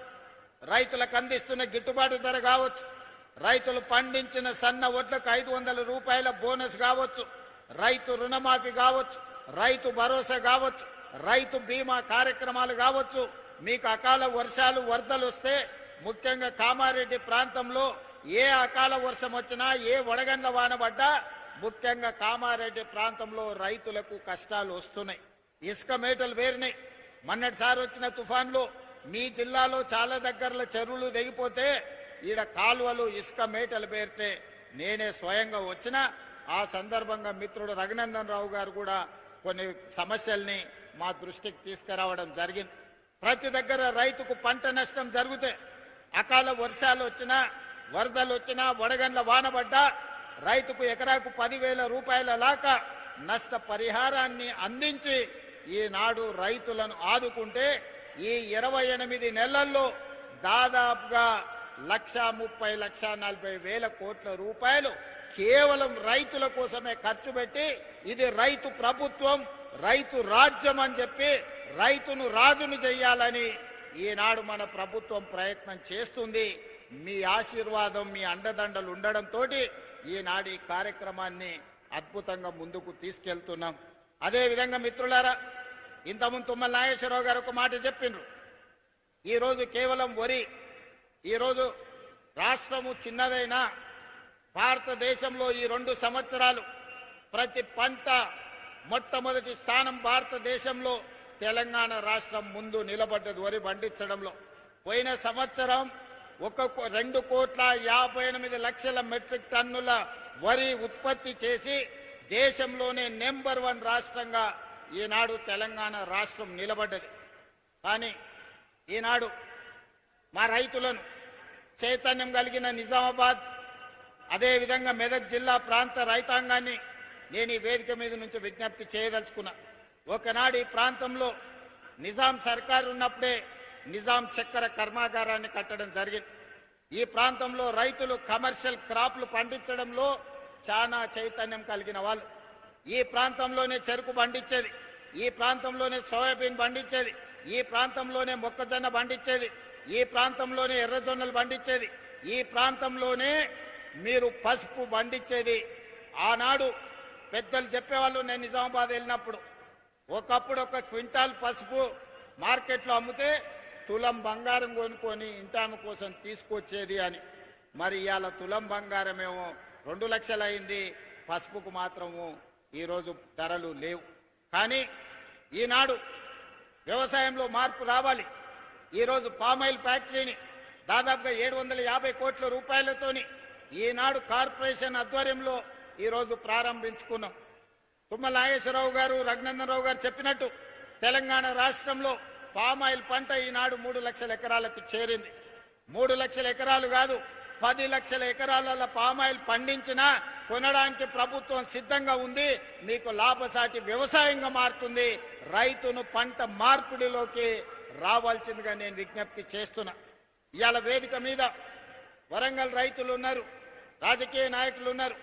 రైతులకు అందిస్తున్న గిట్టుబాటు ధర కావచ్చు, రైతులు పండించిన సన్న వడ్లకు 500 రూపాయల బోనస్ కావచ్చు, రైతు రుణమాఫీ కావచ్చు, రైతు భరోసా కావచ్చు, రైతు బీమా కార్యక్రమాలు కావచ్చు. మీకు అకాల వర్షాలు వరదలు వస్తే, ముఖ్యంగా కామారెడ్డి ప్రాంతంలో ఏ అకాల వర్షం వచ్చినా, ఏ వడగండ్ల వాన పడ్డా ముఖ్యంగా కామారెడ్డి ప్రాంతంలో రైతులకు కష్టాలు వస్తున్నాయి. ఇసుక మేటలు వేరినాయి. మొన్నటిసారి వచ్చిన తుఫాన్లో మీ జిల్లాలో చాలా దగ్గరలో చెరువులు తెగిపోతే ఈడ కాలువలు ఇసుక మేటలు పేరితే నేనే స్వయంగా వచ్చిన. ఆ సందర్భంగా మిత్రుడు రఘునందన్ రావు గారు కూడా కొన్ని సమస్యల్ని మా దృష్టికి తీసుకురావడం జరిగింది. ప్రతి దగ్గర రైతుకు పంట నష్టం జరిగితే, అకాల వర్షాలు వచ్చినా, వరదలు వచ్చినా, వడగండ్ల వానబడ్డా రైతుకు ఎకరాకు 10,000 రూపాయల లాగా నష్ట పరిహారాన్ని అందించి ఈనాడు రైతులను ఆదుకుంటే, ఈ 28 నెలల్లో దాదాపుగా 1,30,40,000 కోట్ల రూపాయలు కేవలం రైతుల కోసమే ఖర్చు పెట్టి, ఇది రైతు ప్రభుత్వం, రైతు రాజ్యం అని చెప్పి రైతును రాజును చెయ్యాలని ఈనాడు మన ప్రభుత్వం ప్రయత్నం చేస్తుంది. మీ ఆశీర్వాదం, మీ అండదండలు ఉండడంతో ఈనాడు ఈ కార్యక్రమాన్ని అద్భుతంగా ముందుకు తీసుకెళ్తున్నాం. అదేవిధంగా మిత్రులారా, ఇంతకుముందు తుమ్మల నాగేశ్వరరావు గారు ఒక మాట చెప్పిండ్రు. ఈరోజు కేవలం వరి, ఈరోజు రాష్ట్రము చిన్నదైనా భారతదేశంలో ఈ 2 సంవత్సరాలు ప్రతి పంట మొట్టమొదటి స్థానం భారతదేశంలో తెలంగాణ రాష్ట్రం ముందు నిలబడ్డది వరి పండించడంలో. పోయిన సంవత్సరం 2,58,00,000 మెట్రిక్ టన్నుల వరి ఉత్పత్తి చేసి దేశంలోనే నెంబర్ 1 రాష్ట్రంగా ఈనాడు తెలంగాణ రాష్ట్రం నిలబడ్డది. కానీ ఈనాడు మా రైతులను చైతన్యం కలిగిన నిజామాబాద్, అదేవిధంగా మెదక్ జిల్లా ప్రాంత రైతాంగాన్ని నేను ఈ వేదిక మీద నుంచి విజ్ఞప్తి చేయదలుచుకున్నా. ఒకనాడు ఈ ప్రాంతంలో నిజాం సర్కారు ఉన్నప్పుడే నిజాం చక్కెర కర్మాగారాన్ని కట్టడం జరిగింది. ఈ ప్రాంతంలో రైతులు కమర్షియల్ క్రాప్లు పండించడంలో చాలా చైతన్యం కలిగిన వాళ్ళు. ఈ ప్రాంతంలోనే చెరుకు పండించేది, ఈ ప్రాంతంలోనే సోయాబీన్ పండించేది, ఈ ప్రాంతంలోనే మొక్కజొన్న పండించేది, ఈ ప్రాంతంలోనే ఎర్రజొన్నలు పండించేది, ఈ ప్రాంతంలోనే మీరు పసుపు పండించేది. ఆనాడు పెద్దలు చెప్పేవాళ్ళు, నేను నిజామాబాద్ వెళ్ళినప్పుడు, ఒకప్పుడు 1 క్వింటాల్ పసుపు మార్కెట్లో అమ్మితే తులం బంగారం కొనుక్కొని ఇంటామ కోసం తీసుకొచ్చేది అని. మరి ఇవాళ తులం బంగారం ఏమో 2 లక్షలు అయింది, పసుపుకు మాత్రము ఈరోజు ధరలు లేవు. కానీ ఈనాడు వ్యవసాయంలో మార్పు రావాలి. ఈరోజు పామాయిల్ ఫ్యాక్టరీని దాదాపుగా 750 కోట్ల రూపాయలతోని ఈనాడు కార్పొరేషన్ ఆధ్వర్యంలో ఈరోజు ప్రారంభించుకున్నాం. తుమ్మల నాగేశ్వరరావు గారు, రఘునందన్ రావు గారు చెప్పినట్టు తెలంగాణ రాష్ట్రంలో పామాయిల్ పంట ఈనాడు 3 లక్షల ఎకరాలకు చేరింది. 3 లక్షల ఎకరాలు కాదు, 10 లక్షల ఎకరాల పామాయిల్ పండించినా కొనడానికి ప్రభుత్వం సిద్ధంగా ఉంది. మీకు లాభసాటి వ్యవసాయంగా మారుతుంది. రైతును పంట మార్పిడిలోకి రావాల్సిందిగా నేను విజ్ఞప్తి చేస్తున్నా. ఇవాళ వేదిక మీద వరంగల్ రైతులు ఉన్నారు, రాజకీయ నాయకులు ఉన్నారు,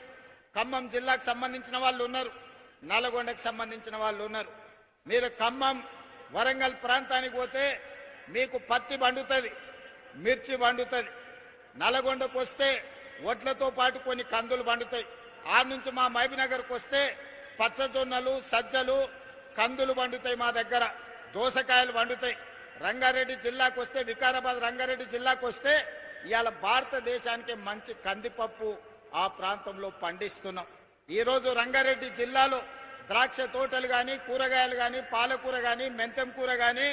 ఖమ్మం జిల్లాకు సంబంధించిన వాళ్ళు ఉన్నారు, నల్గొండకు సంబంధించిన వాళ్ళు ఉన్నారు. మీరు ఖమ్మం వరంగల్ ప్రాంతానికి పోతే మీకు పత్తి పండుతుంది, మిర్చి పండుతుంది. నల్గొండకు వస్తే వడ్లతో పాటు కొన్ని కందులు పండుతాయి. ఆ నుంచి మా మహబూబ్నగర్కు వస్తే పచ్చజొన్నలు, సజ్జలు, కందులు పండుతాయి. మా దగ్గర దోసకాయలు పండుతాయి. రంగారెడ్డి జిల్లాకు వస్తే, వికారాబాద్ రంగారెడ్డి జిల్లాకు వస్తే ఇవాళ భారతదేశానికి మంచి కందిపప్పు ఆ ప్రాంతంలో పండిస్తున్నాం. ఈరోజు రంగారెడ్డి జిల్లాలో ద్రాక్ష తోటలు గాని, కూరగాయలు గాని, పాలకూర గాని, మెంతం కూర గాని,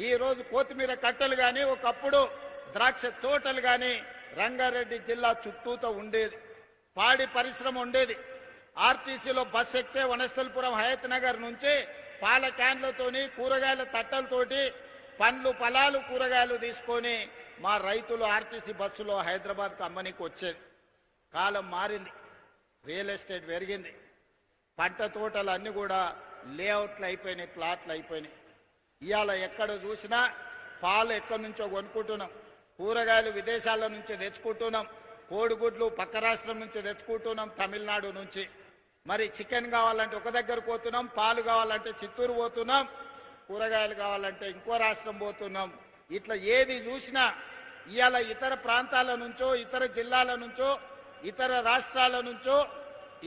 ఈ రోజు కొత్తిమీర కట్టలు గాని, ఒకప్పుడు ద్రాక్ష తోటలు గాని రంగారెడ్డి జిల్లా చుట్టూతో ఉండేది. పాడి పరిశ్రమ ఉండేది. ఆర్టీసీలో బస్ ఎక్కితే వనస్థలపురం హయత్ నగర్ నుంచి పాల క్యాన్లతోని, కూరగాయల తట్టలతోటి పండ్లు, ఫలాలు, కూరగాయలు తీసుకొని మా రైతులు ఆర్టీసీ బస్సులో హైదరాబాద్కు అమ్మనికి వచ్చేది. కాలం మారింది, రియల్ ఎస్టేట్ పెరిగింది, పంట తోటలు అన్ని కూడా లేఅవుట్లు అయిపోయినాయి, ప్లాట్లు అయిపోయినాయి. ఇవాళ ఎక్కడ చూసినా పాలు ఎక్కడి నుంచో కొనుక్కుంటున్నాం, కూరగాయలు విదేశాల నుంచి తెచ్చుకుంటున్నాం, కోడిగుడ్లు పక్క రాష్ట్రం నుంచి తెచ్చుకుంటున్నాం, తమిళనాడు నుంచి. మరి చికెన్ కావాలంటే ఒక దగ్గర పోతున్నాం, పాలు కావాలంటే చిత్తూరు పోతున్నాం, కూరగాయలు కావాలంటే ఇంకో రాష్ట్రం పోతున్నాం. ఇట్లా ఏది చూసినా ఇవాళ ఇతర ప్రాంతాల నుంచో, ఇతర జిల్లాల నుంచో, ఇతర రాష్ట్రాల నుంచో,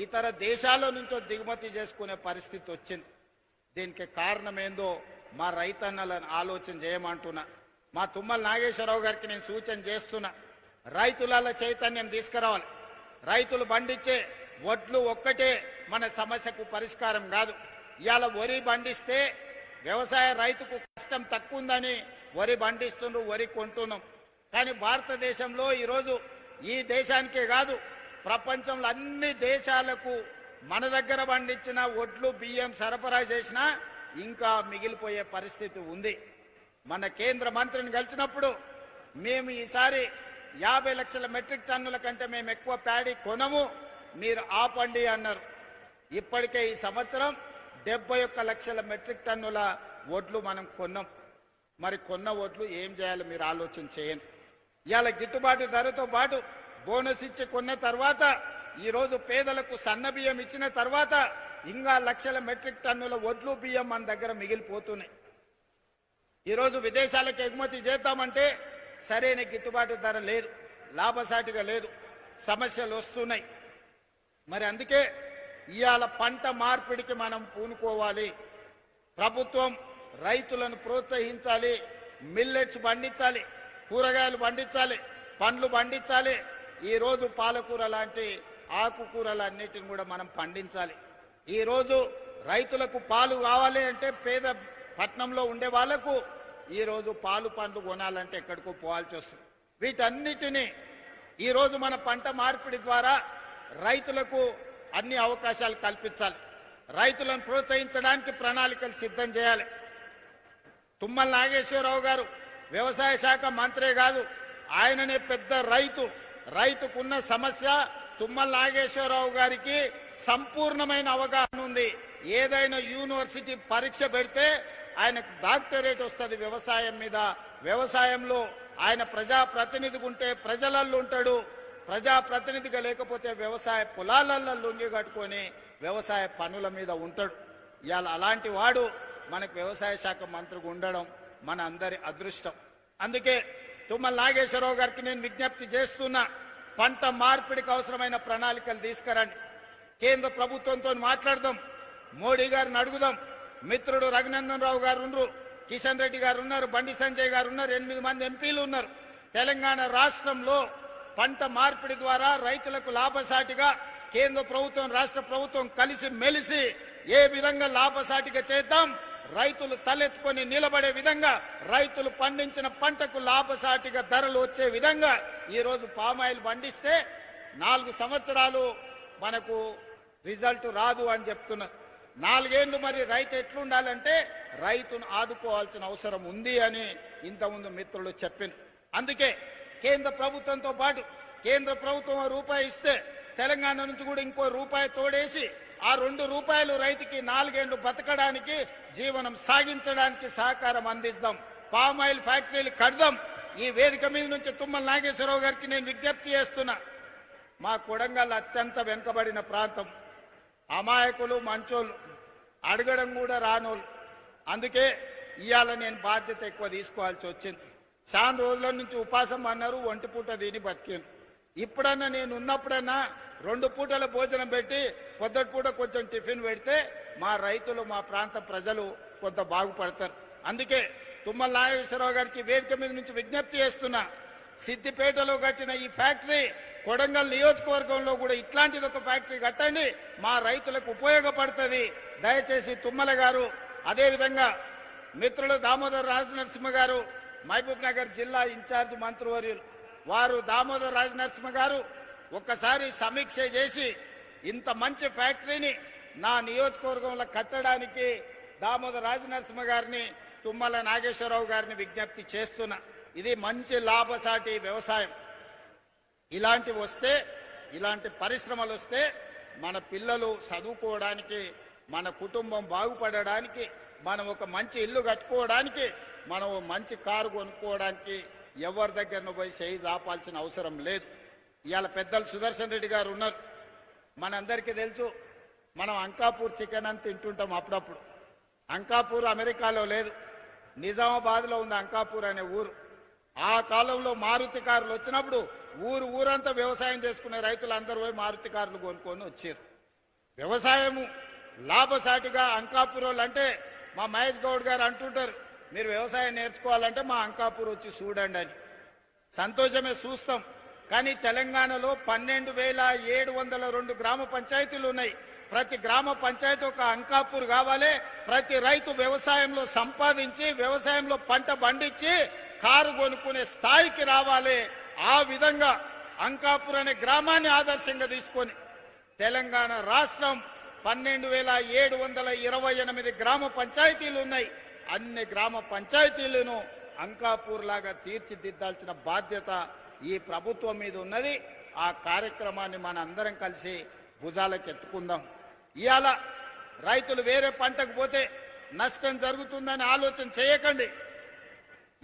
ఇతర దేశాల నుంచో దిగుమతి చేసుకునే పరిస్థితి వచ్చింది. దీనికి కారణం ఏందో మా రైతన్నలను ఆలోచన చేయమంటున్నా. మా తుమ్మల నాగేశ్వరరావు గారికి నేను సూచన చేస్తున్నా, రైతులలో చైతన్యం తీసుకురావాలి. రైతులు పండించే వడ్లు ఒక్కటే మన సమస్యకు పరిష్కారం కాదు. ఇవాళ వరి పండిస్తే వ్యవసాయ రైతుకు కష్టం తక్కువ ఉందని వరి పండిస్తుండ్రు, వరి కొంటున్నాం. కానీ భారతదేశంలో ఈరోజు ఈ దేశానికే కాదు, ప్రపంచంలో అన్ని దేశాలకు మన దగ్గర పండించిన వడ్లు, బియ్యం సరఫరా చేసినా ఇంకా మిగిలిపోయే పరిస్థితి ఉంది. మన కేంద్ర మంత్రిని కలిసినప్పుడు మేము ఈసారి 50 లక్షల మెట్రిక్ టన్నుల కంటే మేము ఎక్కువ ప్యాడీ కొనము, మీరు ఆపండి అన్నారు. ఇప్పటికే ఈ సంవత్సరం 71 లక్షల మెట్రిక్ టన్నుల వడ్లు మనం కొన్నాం. మరి కొన్న వడ్లు ఏం చేయాలో మీరు ఆలోచన చేయండి. ఇవాళ గిట్టుబాటు ధరతో పాటు బోనస్ ఇచ్చి కొన్న తర్వాత, ఈరోజు పేదలకు సన్న బియ్యం ఇచ్చిన తర్వాత ఇంకా లక్షల మెట్రిక్ టన్నుల వడ్లు, బియ్యం మన దగ్గర మిగిలిపోతున్నాయి. ఈరోజు విదేశాలకు ఎగుమతి చేద్దామంటే సరైన గిట్టుబాటు ధర లేదు, లాభసాటిగా లేదు, సమస్యలు వస్తున్నాయి. మరి అందుకే ఇవాళ పంట మార్పిడికి మనం పూనుకోవాలి. ప్రభుత్వం రైతులను ప్రోత్సహించాలి, మిల్లెట్స్ పండించాలి, కూరగాయలు పండించాలి, పండ్లు పండించాలి. ఈరోజు పాలకూర లాంటి ఆకుకూరలన్నిటిని కూడా మనం పండించాలి. ఈరోజు రైతులకు పాలు కావాలి అంటే పేద పట్నంలో ఉండే వాళ్లకు ఈరోజు పాలు పండ్లు కొనాలంటే ఎక్కడికో పోవాల్సి వస్తుంది. వీటన్నిటినీ ఈరోజు మన పంట మార్పిడి ద్వారా రైతులకు అన్ని అవకాశాలు కల్పించాలి. రైతులను ప్రోత్సహించడానికి ప్రణాళికలు సిద్ధం చేయాలి. తుమ్మల నాగేశ్వరరావు గారు వ్యవసాయ శాఖ మంత్రే కాదు, ఆయననే పెద్ద రైతు. రైతుకున్న సమస్య తుమ్మల నాగేశ్వరరావు గారికి సంపూర్ణమైన అవగాహన ఉంది. ఏదైనా యూనివర్సిటీ పరీక్ష పెడితే ఆయనకు డాక్టరేట్ వస్తుంది వ్యవసాయం మీద. వ్యవసాయంలో ఆయన ప్రజాప్రతినిధిగా ఉంటే ప్రజలలో ఉంటాడు, ప్రజాప్రతినిధిగా లేకపోతే వ్యవసాయ పొలాలలో లొంగి కట్టుకొని వ్యవసాయ పనుల మీద ఉంటాడు. ఇవాళ అలాంటి వాడు మనకు వ్యవసాయ శాఖ మంత్రిగా ఉండడం మన అందరి అదృష్టం. అందుకే తుమ్మల నాగేశ్వరరావు గారికి నేను విజ్ఞప్తి చేస్తున్నా, పంట మార్పిడికి అవసరమైన ప్రణాళికలు తీసుకురండి. కేంద్ర ప్రభుత్వంతో మాట్లాడదాం, మోడీ గారిని అడుగుదాం. మిత్రుడు రఘునందన్ రావు గారు ఉన్నారు, కిషన్ రెడ్డి గారు ఉన్నారు, బండి సంజయ్ గారు ఉన్నారు, 8 మంది ఎంపీలు ఉన్నారు. తెలంగాణ రాష్ట్రంలో పంట మార్పిడి ద్వారా రైతులకు లాభసాటిగా కేంద్ర ప్రభుత్వం, రాష్ట్ర ప్రభుత్వం కలిసి మెలిసి ఏ విధంగా లాభసాటిగా చేద్దాం, రైతులు తలెత్తుకొని నిలబడే విధంగా, రైతులు పండించిన పంటకు లాభసాటిగా ధరలు వచ్చే విధంగా ఈరోజు పామాయిల్ పండిస్తే 4 సంవత్సరాలు మనకు రిజల్ట్ రాదు అని చెప్తున్నారు. 4 ఏళ్లు మరి రైతు ఎట్లుండాలంటే రైతును ఆదుకోవాల్సిన అవసరం ఉంది అని ఇంతకుముందు మిత్రులు చెప్పారు. అందుకే కేంద్ర ప్రభుత్వంతో పాటు కేంద్ర ప్రభుత్వం రూపాయి ఇస్తే తెలంగాణ నుంచి కూడా ఇంకో రూపాయి తోడేసి ఆ 2 రూపాయలు రైతుకి 4 ఏళ్లు బతకడానికి, జీవనం సాగించడానికి సహకారం అందిస్తాం. పామాయిల్ ఫ్యాక్టరీలు కడదాం, ఈ వేదిక మీద నుంచి తుమ్మల నాగేశ్వరరావు గారికి నేను విజ్ఞప్తి చేస్తున్నా. మా కొడంగల్ అత్యంత వెనుకబడిన ప్రాంతం, అమాయకులు మంచోళ్ళు, అడగడం కూడా రానోళ్ళు. అందుకే ఇవాళ నేను బాధ్యత ఎక్కువ తీసుకోవాల్సి వచ్చింది. చాలా రోజుల నుంచి ఉపాసం అన్నారు, ఒంటి పూట దీని బతికాను. ఇప్పుడన్నా నేను ఉన్నప్పుడన్నా 2 పూటల భోజనం పెట్టి పొద్దుటి పూట కొంచెం టిఫిన్ పెడితే మా రైతులు, మా ప్రాంత ప్రజలు కొంత బాగుపడతారు. అందుకే తుమ్మల నాగేశ్వరరావు గారికి వేదిక మీద నుంచి విజ్ఞప్తి చేస్తున్నా. సిద్దిపేటలో కట్టిన ఈ ఫ్యాక్టరీ కొడంగల్ నియోజకవర్గంలో కూడా ఇట్లాంటిది ఒక ఫ్యాక్టరీ కట్టండి, మా రైతులకు ఉపయోగపడుతుంది. దయచేసి తుమ్మల గారు, అదేవిధంగా మిత్రులు దామోదర్ రాజనరసింహ గారు, మహబూబ్ నగర్ జిల్లా ఇన్ఛార్జ్ మంత్రివర్యులు వారు దామోదర్ రాజనరసింహ గారు ఒక్కసారి సమీక్ష చేసి ఇంత మంచి ఫ్యాక్టరీని నా నియోజకవర్గంలో కట్టడానికి దామోదర్ రాజనరసింహ గారిని, తుమ్మల నాగేశ్వరరావు గారిని విజ్ఞప్తి చేస్తున్నా. ఇది మంచి లాభసాటి వ్యవసాయం. ఇలాంటివి వస్తే, ఇలాంటి పరిశ్రమలు వస్తే మన పిల్లలు చదువుకోవడానికి, మన కుటుంబం బాగుపడడానికి, మనం ఒక మంచి ఇల్లు కట్టుకోవడానికి, మనం మంచి కారు కొనుక్కోవడానికి ఎవరి దగ్గరను పోయి చేయి ఆపాల్సిన అవసరం లేదు. ఇవాళ పెద్దలు సుదర్శన్ రెడ్డి గారు ఉన్నారు. మనందరికీ తెలుసు, మనం అంకాపూర్ చికెన్ అని తింటుంటాం అప్పుడప్పుడు. అంకాపూర్ అమెరికాలో లేదు, నిజామాబాద్లో ఉంది అంకాపూర్ అనే ఊరు. ఆ కాలంలో మారుతి కార్లు వచ్చినప్పుడు ఊరంతా వ్యవసాయం చేసుకునే రైతులు అందరూ పోయి మారుతి కార్లు కొనుక్కొని వచ్చారు. వ్యవసాయము లాభసాటిగా అంకాపూర్ అంటే మా మహేష్ గౌడ్ గారు అంటుంటారు, మీరు వ్యవసాయం నేర్చుకోవాలంటే మా అంకాపూర్ వచ్చి చూడండి అని. సంతోషమే, చూస్తాం. కానీ తెలంగాణలో 12,702 గ్రామ పంచాయతీలు ఉన్నాయి. ప్రతి గ్రామ పంచాయతీ ఒక అంకాపూర్ కావాలి. ప్రతి రైతు వ్యవసాయంలో సంపాదించి, వ్యవసాయంలో పంట పండించి కారు కొనుక్కునే స్థాయికి రావాలి. ఆ విధంగా అంకాపూర్ అనే గ్రామాన్ని ఆదర్శంగా తీసుకొని తెలంగాణ రాష్ట్రం 12,728 గ్రామ పంచాయతీలు ఉన్నాయి. అన్ని గ్రామ పంచాయతీలను అంకాపూర్ లాగా తీర్చిదిద్దాల్సిన బాధ్యత ఈ ప్రభుత్వం మీద ఉన్నది. ఆ కార్యక్రమాన్ని మన అందరం కలిసి భుజాలకు ఎత్తుకుందాం. ఇవాళ రైతులు వేరే పంటకు పోతే నష్టం జరుగుతుందని ఆలోచన చేయకండి.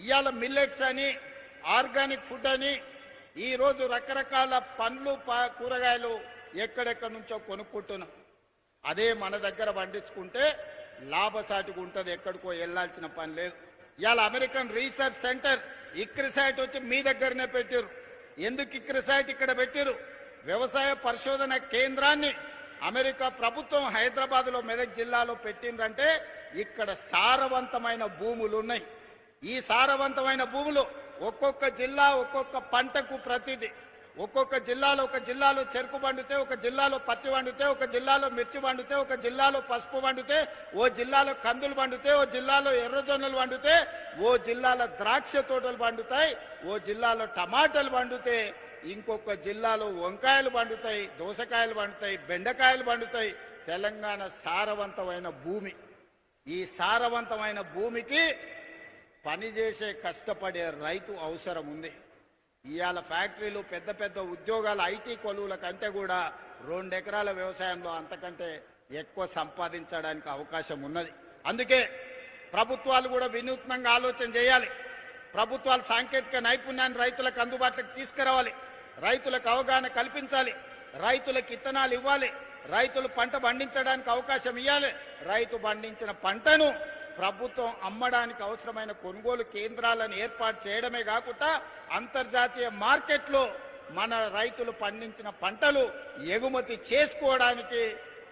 ఇవాళ మిల్లెట్స్ అని, ఆర్గానిక్ ఫుడ్ అని ఈ రోజు రకరకాల పండ్లు, కూరగాయలు ఎక్కడెక్కడి నుంచో కొనుక్కుంటున్నాం. అదే మన దగ్గర పండించుకుంటే లాభసాటిగా ఉంటుంది, ఎక్కడికో వెళ్లాల్సిన పని లేదు. ఇవాళ అమెరికన్ రీసెర్చ్ సెంటర్ ఇక్రిసైట్ వచ్చి మీ దగ్గరనే పెట్టారు. ఎందుకు ఇక్రిసైట్ ఇక్కడ పెట్టారు? వ్యవసాయ పరిశోధన కేంద్రాన్ని అమెరికా ప్రభుత్వం హైదరాబాద్ లో, మెదక్ జిల్లాలో పెట్టిందంటే ఇక్కడ సారవంతమైన భూములు ఉన్నాయి. ఈ సారవంతమైన భూములు ఒక్కొక్క జిల్లా ఒక్కొక్క పంటకు ప్రతిదీ, ఒక్కొక్క జిల్లాలో, ఒక జిల్లాలో చెరుకు పండితే, ఒక జిల్లాలో పత్తి పండితే, ఒక జిల్లాలో మిర్చి పండితే, ఒక జిల్లాలో పసుపు పండితే, ఓ జిల్లాలో కందులు పండితే, ఓ జిల్లాలో ఎర్రజొన్నలు పండితే, ఓ జిల్లాలో ద్రాక్ష తోటలు పండుతాయి, ఓ జిల్లాలో టమాటాలు పండితే, ఇంకొక జిల్లాలో వంకాయలు పండుతాయి, దోసకాయలు పండుతాయి, బెండకాయలు పండుతాయి. తెలంగాణ సారవంతమైన భూమి. ఈ సారవంతమైన భూమికి పనిచేసే కష్టపడే రైతు అవసరం ఉంది. ఇవాళ ఫ్యాక్టరీలు, పెద్ద పెద్ద ఉద్యోగాలు, ఐటీ కొలువుల కంటే కూడా 2 ఎకరాల వ్యవసాయంలో అంతకంటే ఎక్కువ సంపాదించడానికి అవకాశం ఉన్నది. అందుకే ప్రభుత్వాలు కూడా వినూత్నంగా ఆలోచన చేయాలి. ప్రభుత్వాలు సాంకేతిక నైపుణ్యాన్ని రైతులకు అందుబాటులోకి తీసుకురావాలి. రైతులకు అవగాహన కల్పించాలి. రైతులకు విత్తనాలు ఇవ్వాలి. రైతులు పంట పండించడానికి అవకాశం ఇవ్వాలి. రైతు పండించిన పంటను ప్రభుత్వం అమ్మడానికి అవసరమైన కొనుగోలు కేంద్రాలను ఏర్పాటు చేయడమే కాకుండా అంతర్జాతీయ మార్కెట్లో మన రైతులు పండించిన పంటలు ఎగుమతి చేసుకోవడానికి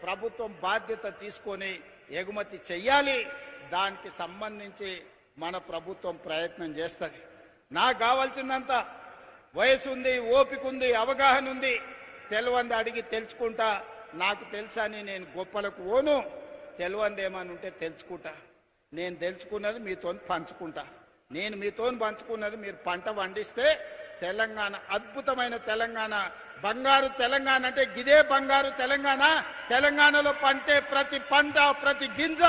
ప్రభుత్వం బాధ్యత తీసుకొని ఎగుమతి చెయ్యాలి. దానికి సంబంధించి మన ప్రభుత్వం ప్రయత్నం చేస్తుంది. నాకు కావాల్సిందంతా వయసు ఉంది, ఓపిక ఉంది, అవగాహన ఉంది. తెలివంది అడిగి తెలుసుకుంటా. నాకు తెలుసని నేను గొప్పలకు ఓను, తెలివంది ఏమని ఉంటే తెలుసుకుంటా. నేను తెలుసుకున్నది మీతో పంచుకుంటా. నేను మీతో పంచుకున్నది మీరు పంట పండిస్తే తెలంగాణ అద్భుతమైన తెలంగాణ, బంగారు తెలంగాణ అంటే గిదే బంగారు తెలంగాణ. తెలంగాణలో పంటే ప్రతి పంట, ప్రతి గింజ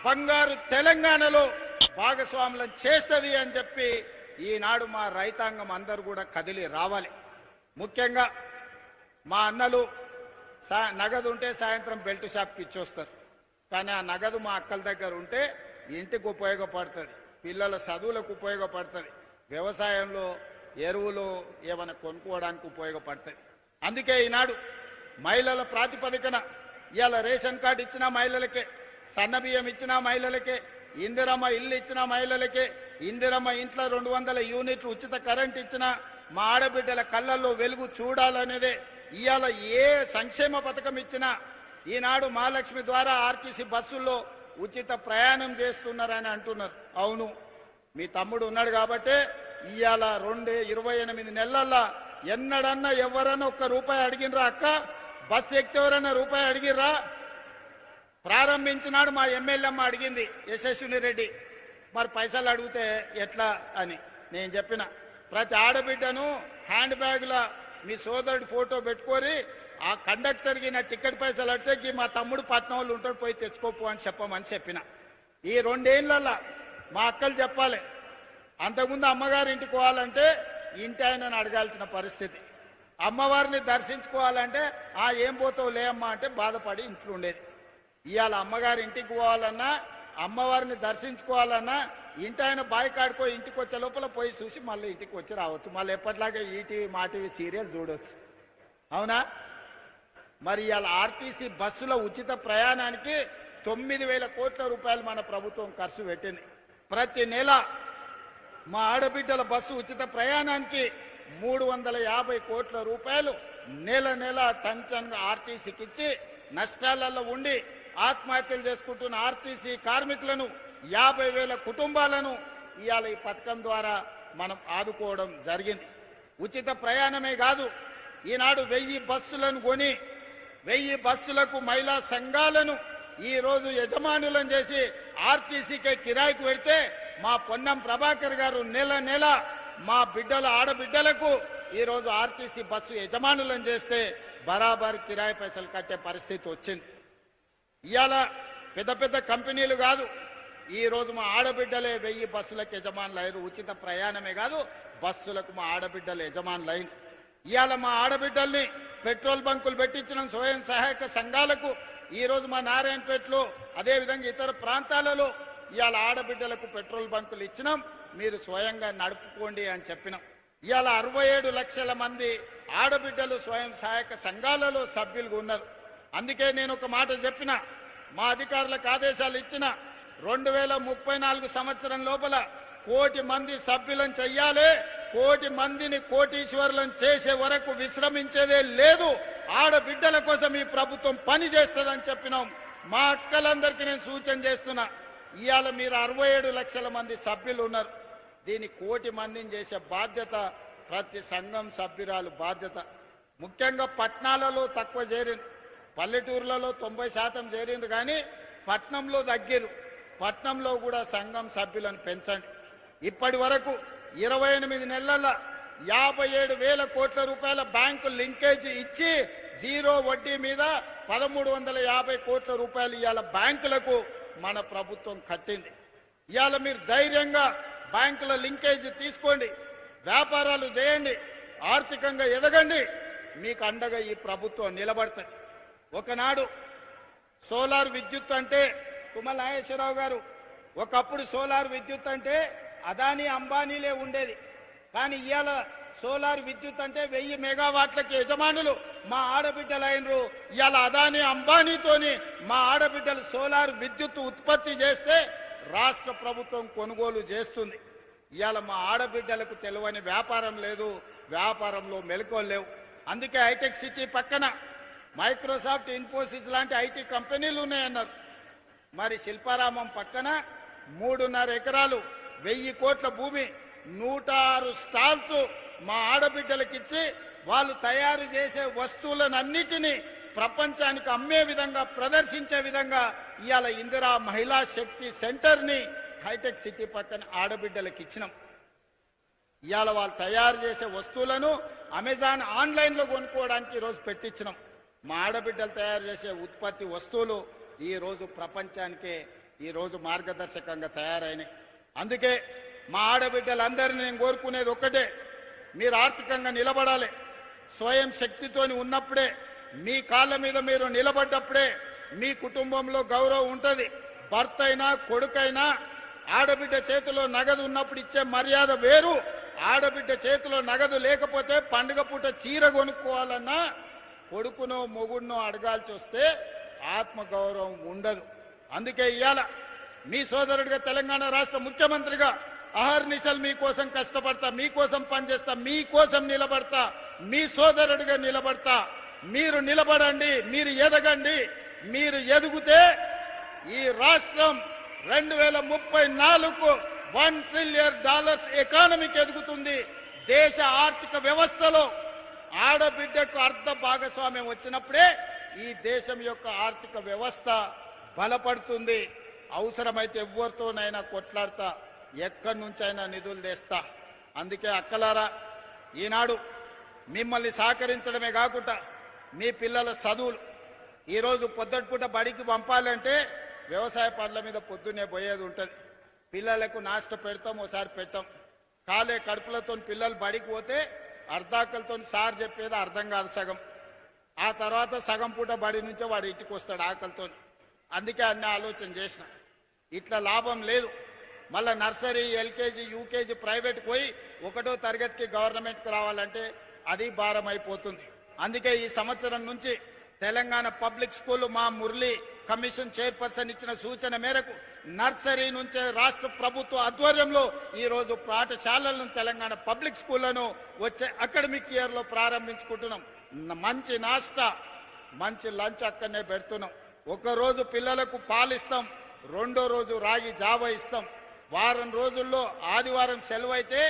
బంగారు తెలంగాణలో భాగస్వాములను చేస్తుంది అని చెప్పి ఈనాడు మా రైతాంగం అందరూ కూడా కదిలి రావాలి. ముఖ్యంగా మా అన్నలు నగదు ఉంటే సాయంత్రం బెల్ట్ షాప్కి ఇచ్చొస్తారు. కానీ ఆ నగదు మా అక్కల దగ్గర ఉంటే ఇంటికి ఉపయోగపడుతుంది, పిల్లల చదువులకు ఉపయోగపడుతుంది. వ్యవసాయంలో ఎరువులు ఏమైనా కొనుక్కోవడానికి ఉపయోగపడతాయి. అందుకే ఈనాడు మహిళల ప్రాతిపదికన ఇవాళ రేషన్ కార్డు ఇచ్చిన మహిళలకే, సన్నబియ్యం ఇచ్చిన మహిళలకే, ఇందిరమ్మ ఇల్లు ఇచ్చిన మహిళలకే, ఇందిరమ్మ ఇంట్లో 200 యూనిట్లు ఉచిత కరెంట్ ఇచ్చిన మా ఆడబిడ్డల కళ్ళల్లో వెలుగు చూడాలనేదే ఇవాళ ఏ సంక్షేమ పథకం ఇచ్చినా ఈనాడు మహాలక్ష్మి ద్వారా ఆర్టీసీ బస్సుల్లో ఉచిత ప్రయాణం చేస్తున్నారని అంటున్నారు. అవును, మీ తమ్ముడు ఉన్నాడు కాబట్టే ఇవాళ 28 నెలల్లో ఎన్నడన్నా ఎవరన్నా ₹1 అడిగినరా? అక్క బస్సు ఎక్కితే ఎవరన్నా రూపాయి అడిగిర్రా? ప్రారంభించినాడు మా ఎమ్మెల్యేమ్మ అడిగింది యశస్విని రెడ్డి, మరి పైసలు అడిగితే ఎట్లా అని నేను చెప్పిన, ప్రతి ఆడబిడ్డను హ్యాండ్ బ్యాగ్లో మీ సోదరుడి ఫోటో పెట్టుకొని ఆ కండక్టర్కి నా టికెట్ పైసలు అడితే మా తమ్ముడు పట్నం వాళ్ళు ఉంటాడు, పోయి తెచ్చుకోపో అని చెప్పమని చెప్పిన. ఈ 2 ఏళ్లలో మా అక్కలు చెప్పాలి, అంతకుముందు అమ్మగారి ఇంటికి పోవాలంటే ఇంటి ఆయనను అడగాల్సిన పరిస్థితి, అమ్మవారిని దర్శించుకోవాలంటే ఏం పోతావు లే అమ్మ అంటే బాధపడి ఇంట్లో ఉండేది. ఇవాళ అమ్మగారి ఇంటికి పోవాలన్నా, అమ్మవారిని దర్శించుకోవాలన్నా ఇంటి ఆయన బాయ్ కాడుకో ఇంటికి వచ్చే లోపల పోయి చూసి మళ్ళీ ఇంటికి వచ్చి రావచ్చు, మళ్ళీ ఎప్పటిలాగే ఈటీవీ మా టీవీ సీరియల్ చూడవచ్చు. అవునా? మరి ఇవాళ ఆర్టీసీ బస్సుల ఉచిత ప్రయాణానికి 9,000 కోట్ల రూపాయలు మన ప్రభుత్వం ఖర్చు పెట్టింది. ప్రతి నెల మా ఆడబిడ్డల బస్సు ఉచిత ప్రయాణానికి 350 కోట్ల రూపాయలు నెల నెల టంచన్గా ఆర్టీసీకి ఇచ్చి నష్టాలలో ఉండి ఆత్మహత్యలు చేసుకుంటున్న ఆర్టీసీ కార్మికులను 50,000 కుటుంబాలను ఇవాళ ఈ పథకం ద్వారా మనం ఆదుకోవడం జరిగింది. ఉచిత ప్రయాణమే కాదు, ఈనాడు 1000 బస్సులను కొని 1000 బస్సులకు మహిళా సంఘాలను ఈ రోజు యజమానులను చేసి ఆర్టీసీకే కిరాయికి పెడితే మా పొన్నం ప్రభాకర్ గారు నెల నెల మా బిడ్డల ఆడబిడ్డలకు ఈ రోజు ఆర్టీసీ బస్సు యజమానులను చేస్తే బరాబర్ కిరాయి పైసలు కట్టే పరిస్థితి వచ్చింది. ఇవాళ పెద్ద పెద్ద కంపెనీలు కాదు, ఈ రోజు మా ఆడబిడ్డలే 1000 బస్సులకు యజమానులైన, ఉచిత ప్రయాణమే కాదు బస్సులకు మా ఆడబిడ్డలు యజమానులైన. ఇవాళ మా ఆడబిడ్డల్ని పెట్రోల్ బంకులు పెట్టించిన స్వయం సహాయక సంఘాలకు ఈ రోజు మా నారాయణపేటలో అదేవిధంగా ఇతర ప్రాంతాలలో ఇవాళ ఆడబిడ్డలకు పెట్రోల్ బంకులు ఇచ్చినాం, మీరు స్వయంగా నడుపుకోండి అని చెప్పినాం. ఇవాళ 67 లక్షల మంది ఆడబిడ్డలు స్వయం సహాయక సంఘాలలో సభ్యులుగా ఉన్నారు. అందుకే నేను ఒక మాట చెప్పిన, మా అధికారులకు ఆదేశాలు ఇచ్చిన 2034 సంవత్సరం లోపల 1 కోటి మంది సభ్యులను చెయ్యాలి, 1 కోటి మందిని కోటీశ్వరులను చేసే వరకు విశ్రమించేదే లేదు, ఆడబిడ్డల కోసం ఈ ప్రభుత్వం పని చేస్తుందని చెప్పినాం. మా అక్కలందరికీ నేను సూచన చేస్తున్నా, ఇవాళ మీరు 67 లక్షల మంది సభ్యులు ఉన్నారు, దీన్ని 1 కోటి మందిని చేసే బాధ్యత ప్రతి సంఘం సభ్యురాలు బాధ్యత. ముఖ్యంగా పట్టణాలలో తక్కువ చేరింది, పల్లెటూర్లలో 90% చేరింది, కానీ పట్నంలో తగ్గిరు. పట్నంలో కూడా సంఘం సభ్యులను పెంచండి. ఇప్పటి వరకు 28 నెలల 57,000 కోట్ల రూపాయల బ్యాంకు లింకేజ్ ఇచ్చి 0 వడ్డీ మీద 1,350 కోట్ల రూపాయలు ఇవాళ బ్యాంకులకు మన ప్రభుత్వం కట్టింది. ఇవాళ మీరు ధైర్యంగా బ్యాంకుల లింకేజ్ తీసుకోండి, వ్యాపారాలు చేయండి, ఆర్థికంగా ఎదగండి, మీకు అండగా ఈ ప్రభుత్వం నిలబడుతుంది. ఒకనాడు సోలార్ విద్యుత్ అంటే తుమ్మల నాగేశ్వరరావు గారు, ఒకప్పుడు సోలార్ విద్యుత్ అంటే అదానీ అంబానీలే ఉండేది, కానీ ఇవాళ సోలార్ విద్యుత్ అంటే 1000 మెగావాట్లకి యజమానులు మా ఆడబిడ్డలు అయినరు. ఇవాళ అదానీ అంబానీతోని మా ఆడబిడ్డలు సోలార్ విద్యుత్ ఉత్పత్తి చేస్తే రాష్ట్ర ప్రభుత్వం కొనుగోలు చేస్తుంది. ఇవాళ మా ఆడబిడ్డలకు తెలియని వ్యాపారం లేదు, వ్యాపారంలో మెలకువలు లేవు. అందుకే హైటెక్ సిటీ పక్కన మైక్రోసాఫ్ట్, ఇన్ఫోసిస్ లాంటి ఐటీ కంపెనీలు ఉన్నాయన్నారు. మరి శిల్పారామం పక్కన 3.5 ఎకరాలు 1000 కోట్ల భూమి 106 స్టాల్స్ మా ఆడబిడ్డలకిచ్చి వాళ్ళు తయారు చేసే వస్తువులన్నిటినీ ప్రపంచానికి అమ్మే విధంగా, ప్రదర్శించే విధంగా ఇవాళ ఇందిరా మహిళా శక్తి సెంటర్ ని హైటెక్ సిటీ పక్కన ఆడబిడ్డలకు ఇచ్చినాం. ఇవాళ వాళ్ళు తయారు చేసే వస్తువులను అమెజాన్ ఆన్లైన్ లో కొనుక్కోవడానికి ఈరోజు పెట్టించినాం. మా ఆడబిడ్డలు తయారు చేసే ఉత్పత్తి వస్తువులు ఈ రోజు ప్రపంచానికే ఈ రోజు మార్గదర్శకంగా తయారైనాయి. అందుకే మా ఆడబిడ్డలందరినీ నేను కోరుకునేది ఒక్కటే, మీరు ఆర్థికంగా నిలబడాలి. స్వయం శక్తితోని ఉన్నప్పుడే, మీ కాళ్ళ మీద మీరు నిలబడ్డప్పుడే మీ కుటుంబంలో గౌరవం ఉంటుంది. భర్త అయినా కొడుకైనా ఆడబిడ్డ చేతిలో నగదు ఉన్నప్పుడు ఇచ్చే మర్యాద వేరు, ఆడబిడ్డ చేతిలో నగదు లేకపోతే పండుగ పూట చీర కొనుక్కోవాలన్నా కొడుకునో మొగుడునో అడగాల్సి వస్తే ఆత్మగౌరవం ఉండదు. అందుకే ఇవాళ మీ సోదరుడిగా తెలంగాణ రాష్ట్ర ముఖ్యమంత్రిగా అహర్నిశలు మీకోసం కష్టపడతా, మీకోసం పనిచేస్తా, మీకోసం నిలబడతా, మీ సోదరుడిగా నిలబడతా. మీరు నిలబడండి, మీరు ఎదగండి. మీరు ఎదుగుతే ఈ రాష్ట్రం 2034కు $1 ట్రిలియన్ ఎకానమీకి ఎదుగుతుంది. దేశ ఆర్థిక వ్యవస్థలో ఆడబిడ్డకు అర్ధ భాగస్వామ్యం వచ్చినప్పుడే ఈ దేశం యొక్క ఆర్థిక వ్యవస్థ బలపడుతుంది. అవసరమైతే ఎవరితోనైనా కొట్లాడతా, ఎక్కడి నుంచైనా నిధులు తెస్తా. అందుకే అక్కలారా, ఈనాడు మిమ్మల్ని సహకరించడమే కాకుండా మీ పిల్లల చదువులు ఈరోజు పొద్దుటిపూట బడికి పంపాలంటే వ్యవసాయ పనుల మీద పొద్దున్నే పోయేది ఉంటుంది. పిల్లలకు నాష్ట పెడతాం, ఓసారి పెట్టాం. కాలే కడుపులతో పిల్లలు బడికి పోతే అర్ధాకలతో సార్ చెప్పేది అర్థం కాదు సగం. ఆ తర్వాత సగం పూట బడి నుంచే వాడు ఇంటికి వస్తాడు ఆకలితో. అందుకే అన్ని ఆలోచన చేసిన. ఇట్లా లాభం లేదు. మళ్ళా నర్సరీ, ఎల్కేజీ, యూకేజీ ప్రైవేట్కి పోయి 1వ తరగతికి గవర్నమెంట్కి రావాలంటే అది భారం అయిపోతుంది. అందుకే ఈ సంవత్సరం నుంచి తెలంగాణ పబ్లిక్ స్కూల్ మా మురళి కమిషన్ చైర్పర్సన్ ఇచ్చిన సూచన మేరకు నర్సరీ నుంచే రాష్ట్ర ప్రభుత్వ ఆధ్వర్యంలో ఈ రోజు పాఠశాలలను తెలంగాణ పబ్లిక్ స్కూళ్లను వచ్చే అకాడమిక్ ఇయర్ లో ప్రారంభించుకుంటున్నాం. మంచి నాస్టా, మంచి లంచ్ అక్కడనే పెడుతున్నాం. ఒక రోజు పిల్లలకు పాలిస్తాం, 2వ రోజు రాగి జావ ఇస్తాం. వారం రోజుల్లో ఆదివారం సెలవు అయితే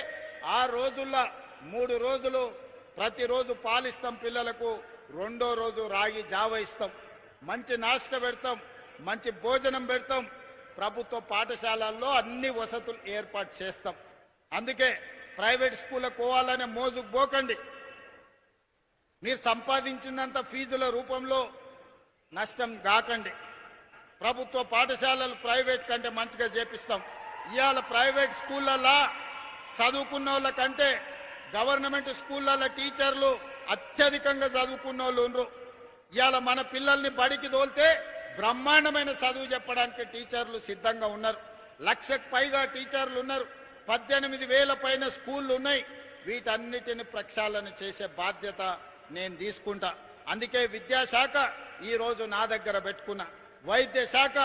ఆ రోజుల్లో 3 రోజులు ప్రతిరోజు పాలిస్తాం పిల్లలకు, 2వ రోజు రాగి జావ ఇస్తాం. మంచి నాష్ట పెడతాం, మంచి భోజనం పెడతాం. ప్రభుత్వ పాఠశాలల్లో అన్ని వసతులు ఏర్పాటు చేస్తాం. అందుకే ప్రైవేట్ స్కూళ్ళకు పోవాలనే మోజుకు పోకండి. మీరు సంపాదించినంత ఫీజుల రూపంలో నష్టం కాకండి. ప్రభుత్వ పాఠశాలలు ప్రైవేట్ కంటే మంచిగా చేపిస్తాం. ఇవాళ ప్రైవేట్ స్కూళ్ళల్లో చదువుకున్న వాళ్ళ కంటే గవర్నమెంట్ స్కూళ్ళల్లో టీచర్లు అత్యధికంగా చదువుకున్న వాళ్ళు ఉన్నారు. ఇవాళ మన పిల్లల్ని బడికి తోలితే బ్రహ్మాండమైన చదువు చెప్పడానికి టీచర్లు సిద్ధంగా ఉన్నారు. 1,00,000కు పైగా టీచర్లు ఉన్నారు. 18,000 పైన స్కూళ్లు ఉన్నాయి. వీటన్నిటిని ప్రక్షాళన చేసే బాధ్యత నేను తీసుకుంటా. అందుకే విద్యాశాఖ ఈ రోజు నా దగ్గర పెట్టుకున్నా, వైద్య శాఖ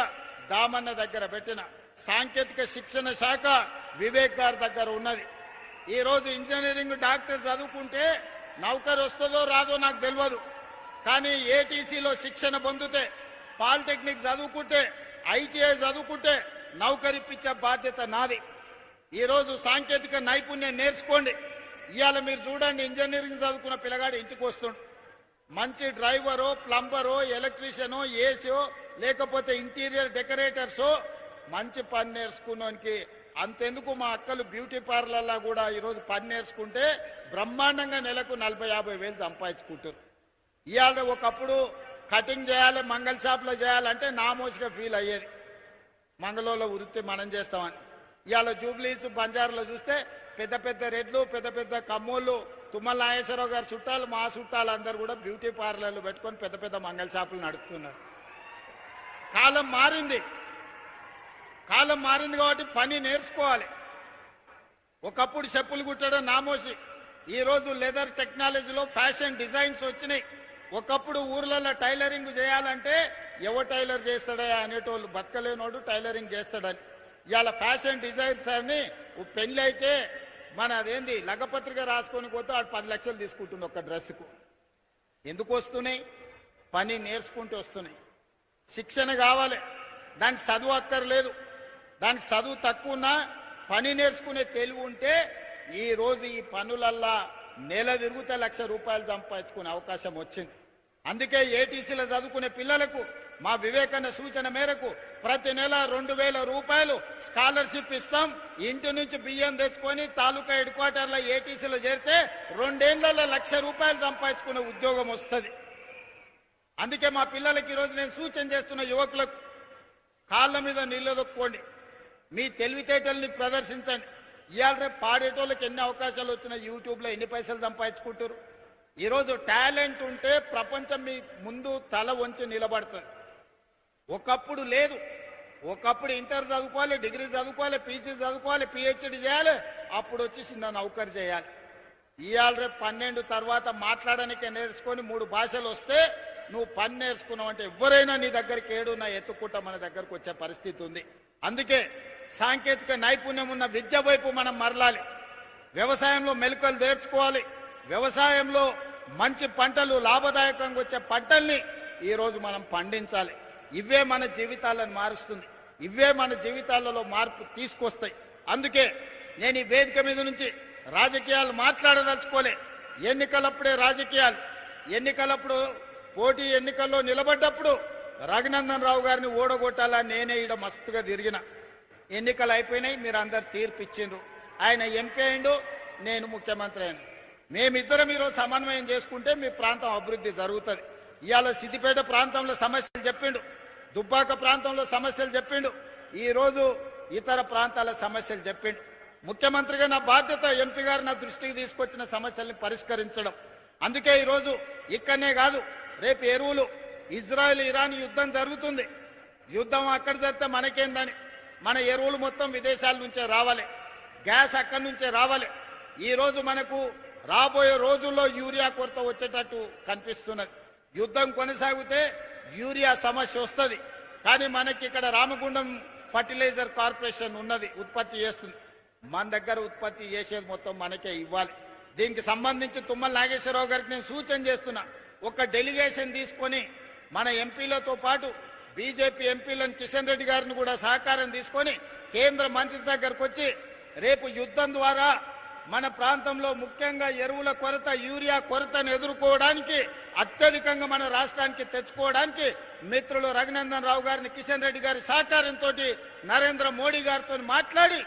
దామన్న దగ్గర పెట్టిన, సాంకేతిక శిక్షణ శాఖ వివేక్ గారి దగ్గర ఉన్నది. ఈ రోజు ఇంజనీరింగ్ డాక్టర్ చదువుకుంటే నౌకరు వస్తుందో రాదో నాకు తెలియదు. కానీ ఏటీసీలో శిక్షణ పొందితే, పాలిటెక్నిక్ చదువుకుంటే, ఐటీఐ చదువుకుంటే నౌకరిప్పించే బాధ్యత నాది. ఈ రోజు సాంకేతిక నైపుణ్యం నేర్చుకోండి. ఇవాళ మీరు చూడండి, ఇంజనీరింగ్ చదువుకున్న పిల్లగాడు ఇంటికి వస్తుండు. మంచి డ్రైవరో, ప్లంబరో, ఎలక్ట్రీషియనో, ఏసీఓ, లేకపోతే ఇంటీరియర్ డెకరేటర్సో మంచి పని నేర్చుకున్నానికి అంతెందుకు మా అక్కలు బ్యూటీ పార్లర్లా కూడా ఈరోజు పని నేర్చుకుంటే బ్రహ్మాండంగా నెలకు 40-50 వేలు సంపాదించుకుంటారు. ఇవాళ ఒకప్పుడు కటింగ్ చేయాలి, మంగళ షాప్లో చేయాలంటే నామోసిగా ఫీల్ అయ్యేది. మంగళంలో వృత్తి మనం చేస్తామని. ఇవాళ జూబ్లీస్, బంజారాలో చూస్తే పెద్ద పెద్ద రెడ్లు, పెద్ద పెద్ద కమ్మోళ్ళు, తుమ్మల నాగేశ్వరరావు గారి చుట్టాలు, మా చుట్టాలు అందరూ కూడా బ్యూటీ పార్లర్లు పెట్టుకొని పెద్ద పెద్ద మంగళ షాపులు నడుపుతున్నారు. కాలం మారింది. కాలం మారింది కాబట్టి పని నేర్చుకోవాలి. ఒకప్పుడు చెప్పులు కుట్టడం నామోసి, ఈ రోజు లెదర్ టెక్నాలజీలో ఫ్యాషన్ డిజైన్స్ వచ్చినాయి. ఒకప్పుడు ఊర్లలో టైలరింగ్ చేయాలంటే ఎవరు టైలర్ చేస్తాడా అనేటోళ్ళు, బతకలేనోడు టైలరింగ్ చేస్తాడని. ఇవాళ ఫ్యాషన్ డిజైన్స్ అని పెళ్లి అయితే మన అదేంది లగ్గపత్రిక రాసుకొని పోతే వాడు 10 లక్షలు తీసుకుంటుంది ఒక డ్రెస్సుకు. ఎందుకు వస్తున్నాయి? పని నేర్చుకుంటూ వస్తున్నాయి. శిక్షణ కావాలి, దానికి చదువు అక్కర్లేదు. దానికి చదువు తక్కువ ఉన్నా పని నేర్చుకునే తెలివి ఉంటే ఈ రోజు ఈ పనులల్లా నెల తిరుగుతే ₹1,00,000 సంపాదించుకునే అవకాశం వచ్చింది. అందుకే ఏటీసీలో చదువుకునే పిల్లలకు మా వివేకన్న సూచన మేరకు ప్రతి నెల ₹2,000 స్కాలర్షిప్ ఇస్తాం. ఇంటి నుంచి బియ్యం తెచ్చుకొని తాలూకా హెడ్ క్వార్టర్లో ఏటీసీలో చేరితే 2 ఏళ్లలో ₹1,00,000 సంపాదించుకునే ఉద్యోగం వస్తుంది. అందుకే మా పిల్లలకి ఈరోజు నేను సూచన చేస్తున్న యువకులకు, కాళ్ళ మీద నిలదొక్కోండి, మీ తెలివితేటల్ని ప్రదర్శించండి. ఇవాళ రేపు పాడేటోళ్ళకి ఎన్ని అవకాశాలు వచ్చినా యూట్యూబ్లో ఎన్ని పైసలు సంపాదించుకుంటారు. ఈరోజు టాలెంట్ ఉంటే ప్రపంచం మీ ముందు తల వంచి నిలబడుతుంది. ఒకప్పుడు లేదు. ఒకప్పుడు ఇంటర్ చదువుకోవాలి, డిగ్రీ చదువుకోవాలి, పీజీ చదువుకోవాలి, పిహెచ్డి చేయాలి, అప్పుడు వచ్చి చిన్న నౌకరు చేయాలి. ఇవాళ రేపు 12 తర్వాత మాట్లాడడానికే నేర్చుకొని 3 భాషలు వస్తే నువ్వు పని నేర్చుకున్నావు అంటే ఎవరైనా నీ దగ్గరికి ఏడున్నా ఎత్తుకుంటా మన దగ్గరకు వచ్చే పరిస్థితి ఉంది. అందుకే సాంకేతిక నైపుణ్యం ఉన్న విద్య వైపు మనం మరలాలి. వ్యవసాయంలో మెలకువలు నేర్చుకోవాలి. వ్యవసాయంలో మంచి పంటలు, లాభదాయకంగా వచ్చే పంటల్ని ఈ రోజు మనం పండించాలి. ఇవే మన జీవితాలను మారుస్తుంది. ఇవే మన జీవితాలలో మార్పు తీసుకొస్తాయి. అందుకే నేను ఈ వేదిక మీద నుంచి రాజకీయాలు మాట్లాడదలుచుకోలే. ఎన్నికలప్పుడే రాజకీయాలు. ఎన్నికలప్పుడు పోటీ ఎన్నికల్లో నిలబడ్డప్పుడు రఘునందన్ రావు గారిని ఓడగొట్టాలా నేనే ఈడ మస్తుగా తిరిగిన. ఎన్నికలు అయిపోయినాయి, మీరు అందరు తీర్పు ఇచ్చిండ్రు. ఆయన ఎంపీ అయిండు, నేను ముఖ్యమంత్రి అయినా. మేమిద్దరం ఈరోజు సమన్వయం చేసుకుంటే మీ ప్రాంతం అభివృద్ధి జరుగుతుంది. ఇవాళ సిద్దిపేట ప్రాంతంలో సమస్యలు చెప్పిండు, దుబ్బాక ప్రాంతంలో సమస్యలు చెప్పిండు, ఈ రోజు ఇతర ప్రాంతాల సమస్యలు చెప్పిండు. ముఖ్యమంత్రిగా నా బాధ్యత ఎంపీ గారు నా దృష్టికి తీసుకొచ్చిన సమస్యల్ని పరిష్కరించడం. అందుకే ఈరోజు ఇక్కడనే కాదు, రేపు ఎరువులు, ఇజ్రాయెల్ ఇరాన్ యుద్ధం జరుగుతుంది. యుద్ధం అక్కడ జరిగితే మనకేందని, మన ఎరువులు మొత్తం విదేశాల నుంచే రావాలి, గ్యాస్ అక్కడి నుంచే రావాలి. ఈ రోజు మనకు రాబోయే రోజుల్లో యూరియా కొరత వచ్చేటట్టు కనిపిస్తున్నది. యుద్ధం కొనసాగితే యూరియా సమస్య వస్తుంది. కానీ మనకి ఇక్కడ రామగుండం ఫర్టిలైజర్ కార్పొరేషన్ ఉన్నది, ఉత్పత్తి చేస్తుంది. మన దగ్గర ఉత్పత్తి చేసేది మొత్తం మనకే ఇవ్వాలి. దీనికి సంబంధించి తుమ్మల నాగేశ్వరరావు గారికి నేను సూచన చేస్తున్నా, ఒక డెలిగేషన్ తీసుకొని మన ఎంపీలతో పాటు బీజేపీ ఎంపీలను కిషన్ రెడ్డి గారిని కూడా సహకారం తీసుకొని కేంద్ర మంత్రి దగ్గరకు వచ్చి రేపు యుద్ధం ద్వారా మన ప్రాంతంలో ముఖ్యంగా ఎరువుల కొరత, యూరియా కొరతను ఎదుర్కోవడానికి, అత్యధికంగా మన రాష్ట్రానికి తెచ్చుకోవడానికి మిత్రులు రఘునందన్ రావు గారిని, కిషన్ రెడ్డి గారి సహకారంతో నరేంద్ర మోడీ గారితో మాట్లాడి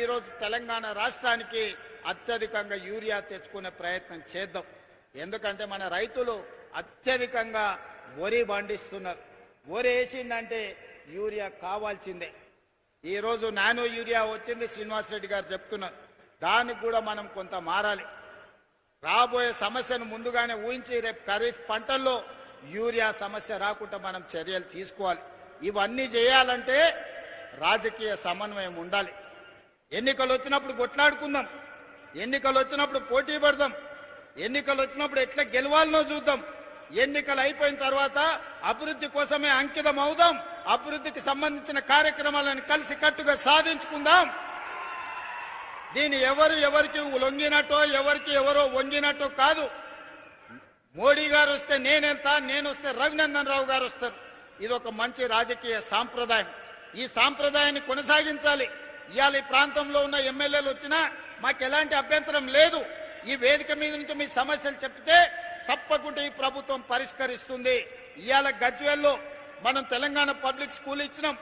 ఈ రోజు తెలంగాణ రాష్ట్రానికి అత్యధికంగా యూరియా తెచ్చుకునే ప్రయత్నం చేద్దాం. ఎందుకంటే మన రైతులు అత్యధికంగా వరి పండిస్తున్నారు. వరి వేసిందంటే యూరియా కావాల్సిందే. ఈ రోజు నానో యూరియా వచ్చింది, శ్రీనివాసరెడ్డి గారు చెప్తున్నారు. దానికి కూడా మనం కొంత మారాలి. రాబోయే సమస్యను ముందుగానే ఊహించి రేపు ఖరీఫ్ పంటల్లో యూరియా సమస్య రాకుండా మనం చర్యలు తీసుకోవాలి. ఇవన్నీ చేయాలంటే రాజకీయ సమన్వయం ఉండాలి. ఎన్నికలు వచ్చినప్పుడు కొట్లాడుకుందాం, ఎన్నికలు వచ్చినప్పుడు పోటీ పడదాం, ఎన్నికలు వచ్చినప్పుడు ఎట్లా గెలవాలనో చూద్దాం. ఎన్నికలు అయిపోయిన తర్వాత అభివృద్ధి కోసమే అంకితం అవుదాం. అభివృద్ధికి సంబంధించిన కార్యక్రమాలను కలిసి కట్టుగా సాధించుకుందాం. దీని ఎవరికి లొంగినట్టో, ఎవరికి ఎవరో వంగినట్టో కాదు. మోడీ గారు వస్తే నేనెంత, నేను వస్తే రఘునందన్ రావు గారు వస్తారు. ఇది ఒక మంచి రాజకీయ సాంప్రదాయం. ఈ సాంప్రదాయాన్ని కొనసాగించాలి. ఇవాళ ఈ ప్రాంతంలో ఉన్న ఎమ్మెల్యేలు వచ్చినా మాకు ఎలాంటి అభ్యంతరం లేదు. ఈ వేదిక మీద నుంచి మీ సమస్యలు చెప్తే తప్పకుండా ఈ ప్రభుత్వం పరిష్కరిస్తుంది. ఇవాళ గజ్వేల్లో మనం తెలంగాణ పబ్లిక్ స్కూల్ ఇచ్చినాం.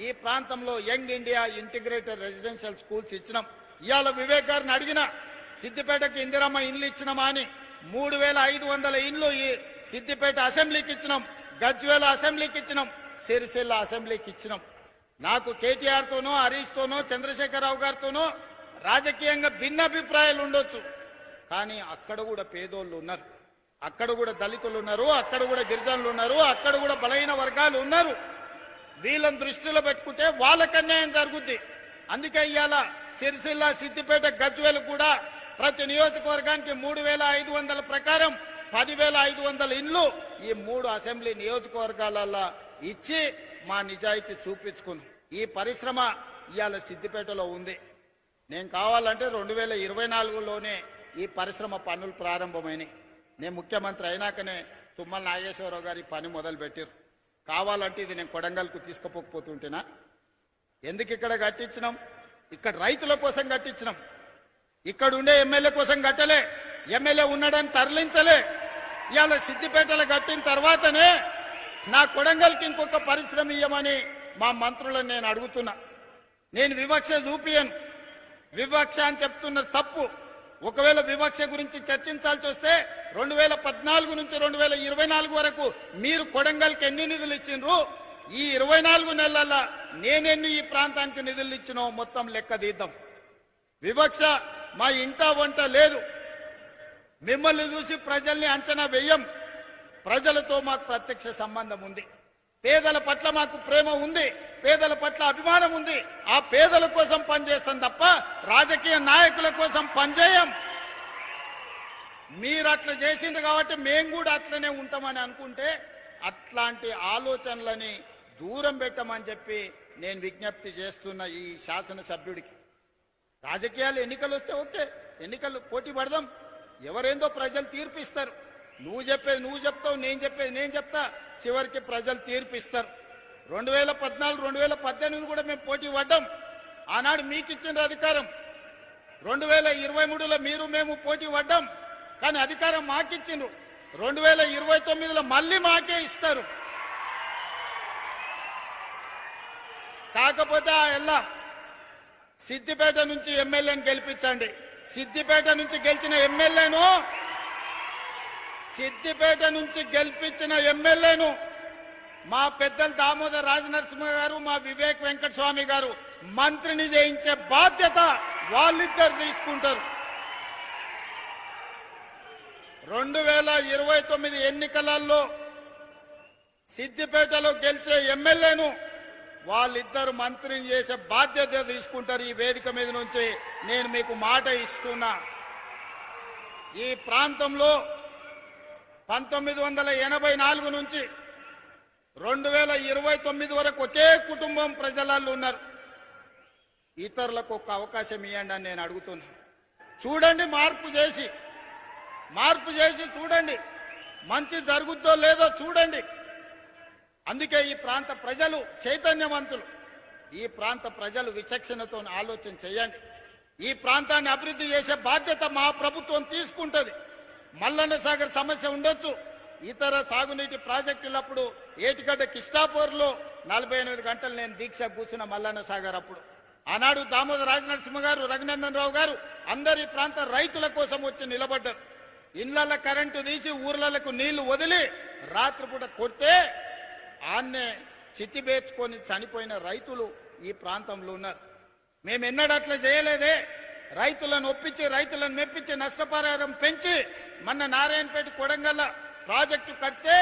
ఈ ప్రాంతంలో young India integrated residential schools ఇచ్చినాం. ఇవాళ వివేక్ గారిని అడిగిన, సిద్దిపేటకి ఇందిరమ్మ ఇండ్లు ఇచ్చినామా అని. 3500 ఇండ్లు ఈ సిద్దిపేట అసెంబ్లీకి ఇచ్చినాం, గజ్వేల్ అసెంబ్లీకి ఇచ్చినాం, సిరిసిల్ల అసెంబ్లీకి ఇచ్చినాం. నాకు కేటీఆర్ తోనో, హరీష్ తోనో, చంద్రశేఖరరావు గారితోనో రాజకీయంగా భిన్నాభిప్రాయాలు ఉండొచ్చు. కానీ అక్కడ కూడా పేదోళ్ళు ఉన్నారు, అక్కడ కూడా దళితులు ఉన్నారు, అక్కడ కూడా గిరిజనులు ఉన్నారు, అక్కడ కూడా బలహీన వర్గాలు ఉన్నారు. వీళ్ళని దృష్టిలో పెట్టుకుంటే వాళ్ళకి అన్యాయం జరుగుద్ది. అందుకే ఇవాళ సిరిసిల్ల, సిద్దిపేట, గజ్వేల్ కూడా ప్రతి నియోజకవర్గానికి 3500 ప్రకారం 10,500 ఇండ్లు ఈ 3 అసెంబ్లీ నియోజకవర్గాలలో ఇచ్చి మా నిజాయితీ చూపించుకున్నాం. ఈ పరిశ్రమ ఇవాళ సిద్దిపేటలో ఉంది. నేను కావాలంటే 2024లోనే ఈ పరిశ్రమ పనులు ప్రారంభమైనాయి. నేను ముఖ్యమంత్రి అయినాకనే తుమ్మల నాగేశ్వరరావు గారి పని మొదలు పెట్టారు. కావాలంటే ఇది నేను కొడంగల్కు తీసుకుపోతుంటేనా? ఎందుకు ఇక్కడ కట్టించినాం? ఇక్కడ రైతుల కోసం కట్టించినాం. ఇక్కడ ఉండే ఎమ్మెల్యే కోసం కట్టలే, ఎమ్మెల్యే ఉన్నాడని తరలించలే. ఇవాళ సిద్దిపేటలో కట్టిన తర్వాతనే నా కొడంగల్కి ఇంకొక పరిశ్రమ ఇయ్యమని మా మంత్రులను నేను అడుగుతున్నా. నేను వివక్ష చూపియను, వివక్ష అని చెప్తున్న తప్పు. ఒకవేళ వివక్ష గురించి చర్చించాల్సి వస్తే 2014 నుంచి 2024 వరకు మీరు కొడంగల్కి ఎన్ని నిధులు ఇచ్చిండ్రు, ఈ 24 నెలల నేనెన్ని ఈ ప్రాంతానికి నిధులు ఇచ్చినో మొత్తం లెక్క తీద్దాం. వివక్ష మా ఇంట వంట లేదు. మిమ్మల్ని చూసి ప్రజల్ని అంచనా వేయం. ప్రజలతో మాకు ప్రత్యక్ష సంబంధం ఉంది. పేదల పట్ల మాకు ప్రేమ ఉంది, పేదల పట్ల అభిమానం ఉంది. ఆ పేదల కోసం పనిచేస్తాం తప్ప రాజకీయ నాయకుల కోసం పనిచేయం. మీరు అట్లా చేసిండ్రు కాబట్టి మేము కూడా అట్లనే ఉంటామని అనుకుంటే అట్లాంటి ఆలోచనలని దూరం పెట్టమని చెప్పి నేను విజ్ఞప్తి చేస్తున్న ఈ శాసనసభ్యుడికి. రాజకీయాలు ఎన్నికలు వస్తే ఓకే, ఎన్నికలు పోటీ పడదాం. ఎవరేందో ప్రజలు తీర్పిస్తారు. నువ్వు చెప్పేది నువ్వు చెప్తావు, నేను చెప్పేది నేను చెప్తా, చివరికి ప్రజలు తీర్పిస్తారు. 2014, 2018 కూడా మేము పోటీ పడ్డాం. ఆనాడు మీకు ఇచ్చిన అధికారం. 2023లో మీరు మేము పోటీ పడ్డాం, కానీ అధికారం మాకిచ్చిండ్రు. 2029లో మళ్ళీ మాకే ఇస్తారు. కాకపోతే ఆ ఎల్లా సిద్దిపేట నుంచి ఎమ్మెల్యేని గెలిపించండి. సిద్దిపేట నుంచి గెలిచిన ఎమ్మెల్యేను మా పెద్దలు దామోదర్ రాజనరసింహ గారు, మా వివేక్ వెంకటస్వామి గారు మంత్రిని చేయించే బాధ్యత వాళ్ళిద్దరు తీసుకుంటారు. 2029 ఎన్నికలలో సిద్దిపేటలో గెలిచే ఎమ్మెల్యేను వాళ్ళిద్దరు మంత్రిని చేసే బాధ్యత తీసుకుంటారు. ఈ వేదిక మీద నుంచి నేను మీకు మాట ఇస్తున్నా. ఈ ప్రాంతంలో 1984 నుంచి 2029 వరకు ఒకే కుటుంబం ప్రజలలో ఉన్నారు. ఇతరులకు ఒక అవకాశం ఇవ్వండి అని నేను అడుగుతున్నా. చూడండి, మార్పు చేసి చూడండి, మంచి జరుగుద్దో లేదో చూడండి. అందుకే ఈ ప్రాంత ప్రజలు చైతన్యవంతులు. ఈ ప్రాంత ప్రజలు విచక్షణతో ఆలోచన చేయండి. ఈ ప్రాంతాన్ని అభివృద్ధి చేసే బాధ్యత మా ప్రభుత్వం తీసుకుంటుంది. మల్లన్న సాగర్ సమస్య ఉండొచ్చు, ఇతర సాగునీటి ప్రాజెక్టులప్పుడు ఏటిగడ్డ కిష్టాపూర్లో 48 గంటలు నేను దీక్ష కూర్చున్న మల్లన్న సాగర్ అప్పుడు. ఆనాడు దామోదర్ రాజనరసింహ గారు, రఘునందన్ రావు గారు అందరు ఈ ప్రాంత రైతుల కోసం వచ్చి నిలబడ్డారు. ఇళ్లలో కరెంటు తీసి ఊర్లకు నీళ్లు వదిలి రాత్రిపూట కొడితే ఆన్నే చిత్తిబేర్చుకొని చనిపోయిన రైతులు ఈ ప్రాంతంలో ఉన్నారు. మేము ఎన్నడట్లా చేయలేదే. రైతులను ఒప్పించి, రైతులను మెప్పించి, నష్టపరిహారం పెంచి మొన్న నారాయణపేట కొడంగల్ ప్రాజెక్టు కడితే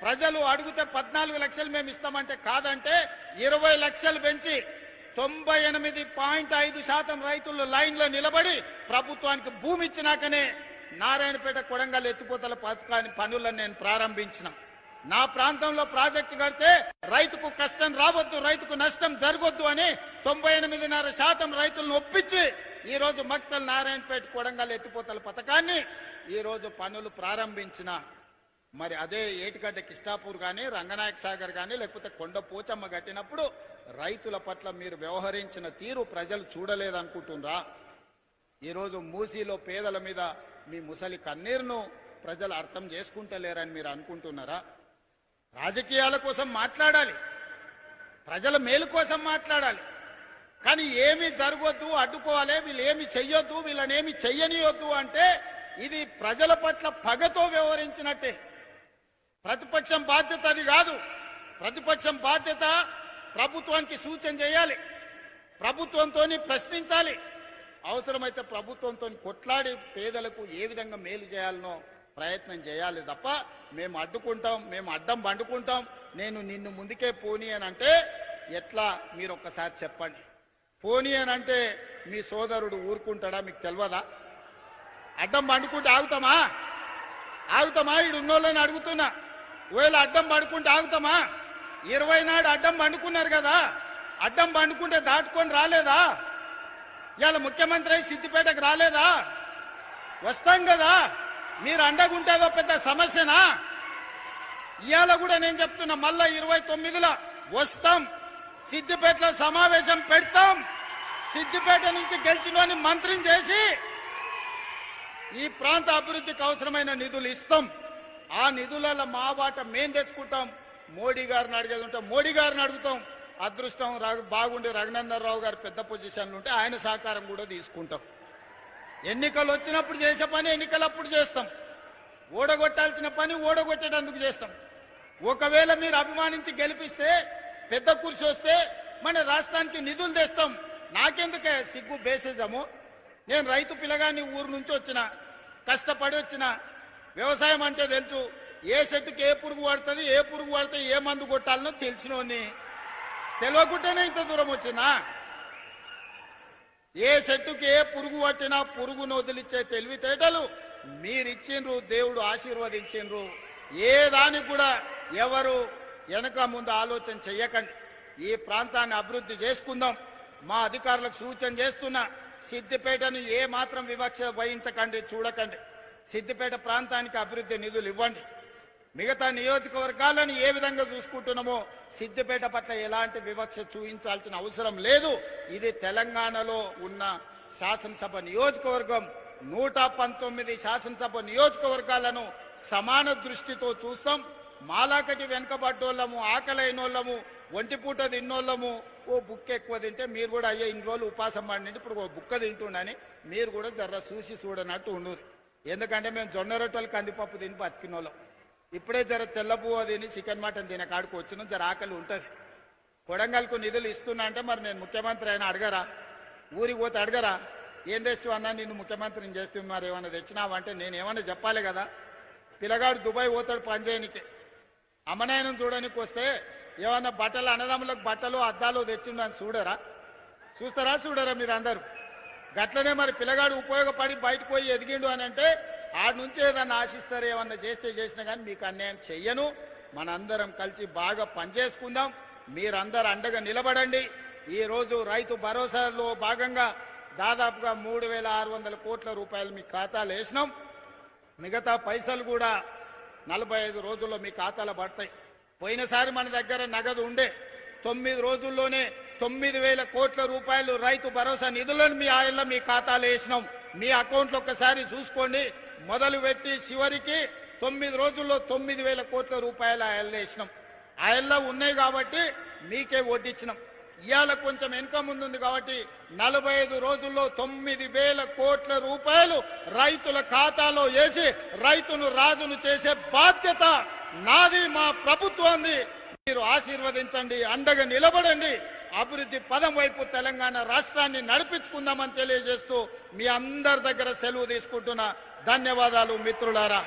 ప్రజలు అడిగితే 14 లక్షలు మేము ఇస్తామంటే కాదంటే 20 లక్షలు పెంచి 98.5% రైతులు లైన్లో నిలబడి ప్రభుత్వానికి భూమి ఇచ్చినాకనే నారాయణపేట కొడంగల్ ఎత్తిపోతల పథకాన్ని పనులను నేను ప్రారంభించిన. నా ప్రాంతంలో ప్రాజెక్టు కడితే రైతుకు కష్టం రావద్దు, రైతుకు నష్టం జరగొద్దు అని 98.5% రైతులను ఒప్పించి ఈ రోజు మక్తల్ నారాయణపేట కొడంగల్ ఎత్తిపోతల పథకాన్ని ఈ రోజు పనులు ప్రారంభించిన. మరి అదే ఏటిగడ్డ కిష్టాపూర్ కానీ, రంగనాయక సాగర్ కానీ, లేకపోతే కొండ పోచమ్మ కట్టినప్పుడు రైతుల పట్ల మీరు వ్యవహరించిన తీరు ప్రజలు చూడలేదనుకుంటున్నారా? ఈరోజు మూసీలో పేదల మీద మీ ముసలి కన్నీరును ప్రజలు అర్థం చేసుకుంటలేరని మీరు అనుకుంటున్నారా? రాజకీయాల కోసం మాట్లాడాలి, ప్రజల మేలు కోసం మాట్లాడాలి, కానీ ఏమీ జరగొద్దు, అడ్డుకోవాలి, వీళ్ళు ఏమి చెయ్యొద్దు, వీళ్ళనేమి చెయ్యనియొద్దు అంటే ఇది ప్రజల పట్ల పగతో వ్యవహరించినట్టే. ప్రతిపక్షం బాధ్యత అది కాదు. ప్రతిపక్షం బాధ్యత ప్రభుత్వానికి సూచన చేయాలి, ప్రభుత్వంతో ప్రశ్నించాలి, అవసరమైతే ప్రభుత్వంతో కొట్లాడి పేదలకు ఏ విధంగా మేలు చేయాలనో ప్రయత్నం చేయాలి తప్ప మేము అడ్డుకుంటాం, మేము అడ్డం బండుకుంటాం, నేను నిన్ను ముందుకే పోనీ అని అంటే ఎట్లా? మీరు ఒక్కసారి చెప్పండి. పోనీ అని అంటే మీ సోదరుడు ఊరుకుంటాడా? మీకు తెలియదా? అడ్డం బండుకుంటే ఆగుతామా? ఈడు ఉన్నోళ్ళని అడుగుతున్నా. ఒకవేళ అడ్డం బండుకుంటే ఆగుతామా? 20 నాడు అడ్డం బండుకున్నారు కదా, అడ్డం బండుకుంటే దాటుకొని రాలేదా? ఇవాళ ముఖ్యమంత్రి సిద్దిపేటకు రాలేదా? వస్తాం కదా. మీరు అండగుంటేదో పెద్ద సమస్యనా? ఇవాళ కూడా నేను చెప్తున్నా, మళ్ళా 29లో వస్తాం, సిద్దిపేటలో సమావేశం పెడతాం, సిద్దిపేట నుంచి గెలిచినోని మంత్రిని చేసి ఈ ప్రాంత అభివృద్ధికి అవసరమైన నిధులు ఇస్తాం. ఆ నిధులలో మా వాట మేం తెచ్చుకుంటాం. మోడీ గారిని అడిగేది ఉంటే మోడీ గారిని అడుగుతాం. అదృష్టం బాగుండి రఘునందన్ రావు గారు పెద్ద పొజిషన్లు ఉంటే ఆయన సహకారం కూడా తీసుకుంటాం. ఎన్నికలు వచ్చినప్పుడు చేసే పని ఎన్నికలప్పుడు చేస్తాం, ఓడగొట్టాల్సిన పని ఓడగొట్టేటందుకు చేస్తాం. ఒకవేళ మీరు అభిమానించి గెలిపిస్తే, పెద్ద కుర్చీ వస్తే మన రాష్ట్రానికి నిధులు తెస్తాం. నాకెందుకే సిగ్గు బేసిజము? నేను రైతు పిల్లగాని ఊరు నుంచి వచ్చిన, కష్టపడి వచ్చిన, వ్యవసాయం అంటే తెలుసు, ఏ చెట్టుకి ఏ పురుగు పడుతుంది, ఏ పురుగు పడితే ఏ మందు కొట్టాలనో తెలిసినోని తెలియకుండానే ఇంత దూరం వచ్చినా. ఏ చెట్టుకి ఏ పురుగు పట్టినా పురుగును వదిలిచ్చే తెలివితేటలు మీరిచ్చిండ్రు, దేవుడు ఆశీర్వదించిండ్రు. ఏ దానికి కూడా ఎవరు వెనక ముందు ఆలోచన చెయ్యకండి. ఈ ప్రాంతాన్ని అభివృద్ధి చేసుకుందాం. మా అధికారులకు సూచన చేస్తున్నా, సిద్దిపేటను ఏ మాత్రం వివక్ష వహించకండి, చూడకండి. సిద్దిపేట ప్రాంతానికి అభివృద్ధి నిధులు ఇవ్వండి. మిగతా నియోజకవర్గాలను ఏ విధంగా చూసుకుంటున్నామో సిద్దిపేట పట్ల ఎలాంటి వివక్ష చూపించాల్సిన అవసరం లేదు. ఇది తెలంగాణలో ఉన్న శాసనసభ నియోజకవర్గం. 119 శాసనసభ నియోజకవర్గాలను సమాన దృష్టితో చూస్తాం. మాలాకటి వెనుకబడ్డోళ్ళము, ఆకలైనోళ్ళము, ఒంటిపూట తిన్నోళ్ళము ఓ బుక్క ఎక్కువ తింటే మీరు కూడా అయ్యే ఇన్ని రోజులు ఉపాసం పడినంటే ఇప్పుడు ఓ బుక్క తింటుండని మీరు కూడా జర్ర చూసి చూడనట్టు ఉండరు. ఎందుకంటే మేము జొన్న రొట్టెలు కందిపప్పు తిని బతికినోళ్ళం. ఇప్పుడే జర తెల్లపువ్వు తిని చికెన్ మటన్ తినే కాడికి వచ్చిన జర ఆకలి ఉంటుంది. కొడంగల్కు నిధులు ఇస్తున్నా అంటే మరి నేను ముఖ్యమంత్రి అయినా అడగరా? ఊరికి పోతే అడగరా? ఏం తెస్తావు అన్నా, నిన్ను ముఖ్యమంత్రిని చేస్తే మరి ఏమన్నా తెచ్చినావంటే నేను ఏమన్నా చెప్పాలి కదా. పిల్లగాడు దుబాయ్ పోతాడు పని చేయనికి, అమ్మనాయనం చూడడానికి వస్తే ఏమన్నా బట్టలు అన్నదమ్ములకు బట్టలు అద్దాలు తెచ్చిండని చూడరా? చూడరా మీరు అందరూ? గట్లనే మరి పిల్లగాడు ఉపయోగపడి బయటకు పోయి ఎదిగిండు అని అంటే ఆడ నుంచి ఏదన్నా ఆశిస్తారు. ఏమన్నా చేసినా కానీ మీకు అన్యాయం చెయ్యను. మనందరం కలిసి బాగా పనిచేసుకుందాం. మీరందరూ అండగా నిలబడండి. ఈ రోజు రైతు భరోసాలో భాగంగా దాదాపుగా 3,600 కోట్ల రూపాయలు మీ ఖాతాలో వేసినాం. మిగతా పైసలు కూడా 45 రోజుల్లో మీ ఖాతాలో పడతాయి. పోయినసారి మన దగ్గర నగదు ఉండే 9 రోజుల్లోనే 9,000 కోట్ల రూపాయలు రైతు భరోసా నిధులను మీ ఆయల్లో మీ ఖాతాలో వేసినాం. మీ అకౌంట్లో ఒక్కసారి చూసుకోండి. మొదలు పెట్టి చివరికి 9 రోజుల్లో 9,000 కోట్ల రూపాయలు ఆయల్లో వేసినాం. ఆయల్లో ఉన్నాయి కాబట్టి మీకే వడ్డిచ్చినాం. ఇవాళ కొంచెం వెనుక ముందుంది కాబట్టి 45 రోజుల్లో 9,000 కోట్ల రూపాయలు రైతుల ఖాతాలో వేసి రైతును రాజును చేసే బాధ్యత నాది, మా ప్రభుత్వాన్ని. మీరు ఆశీర్వదించండి, అండగా నిలబడండి. అభివృద్ధి పదం వైపు తెలంగాణ రాష్ట్రాన్ని నడిపించుకుందామని తెలియజేస్తూ మీ అందరి దగ్గర సెలవు తీసుకుంటున్నా. ధన్యవాదాలు మిత్రులారా.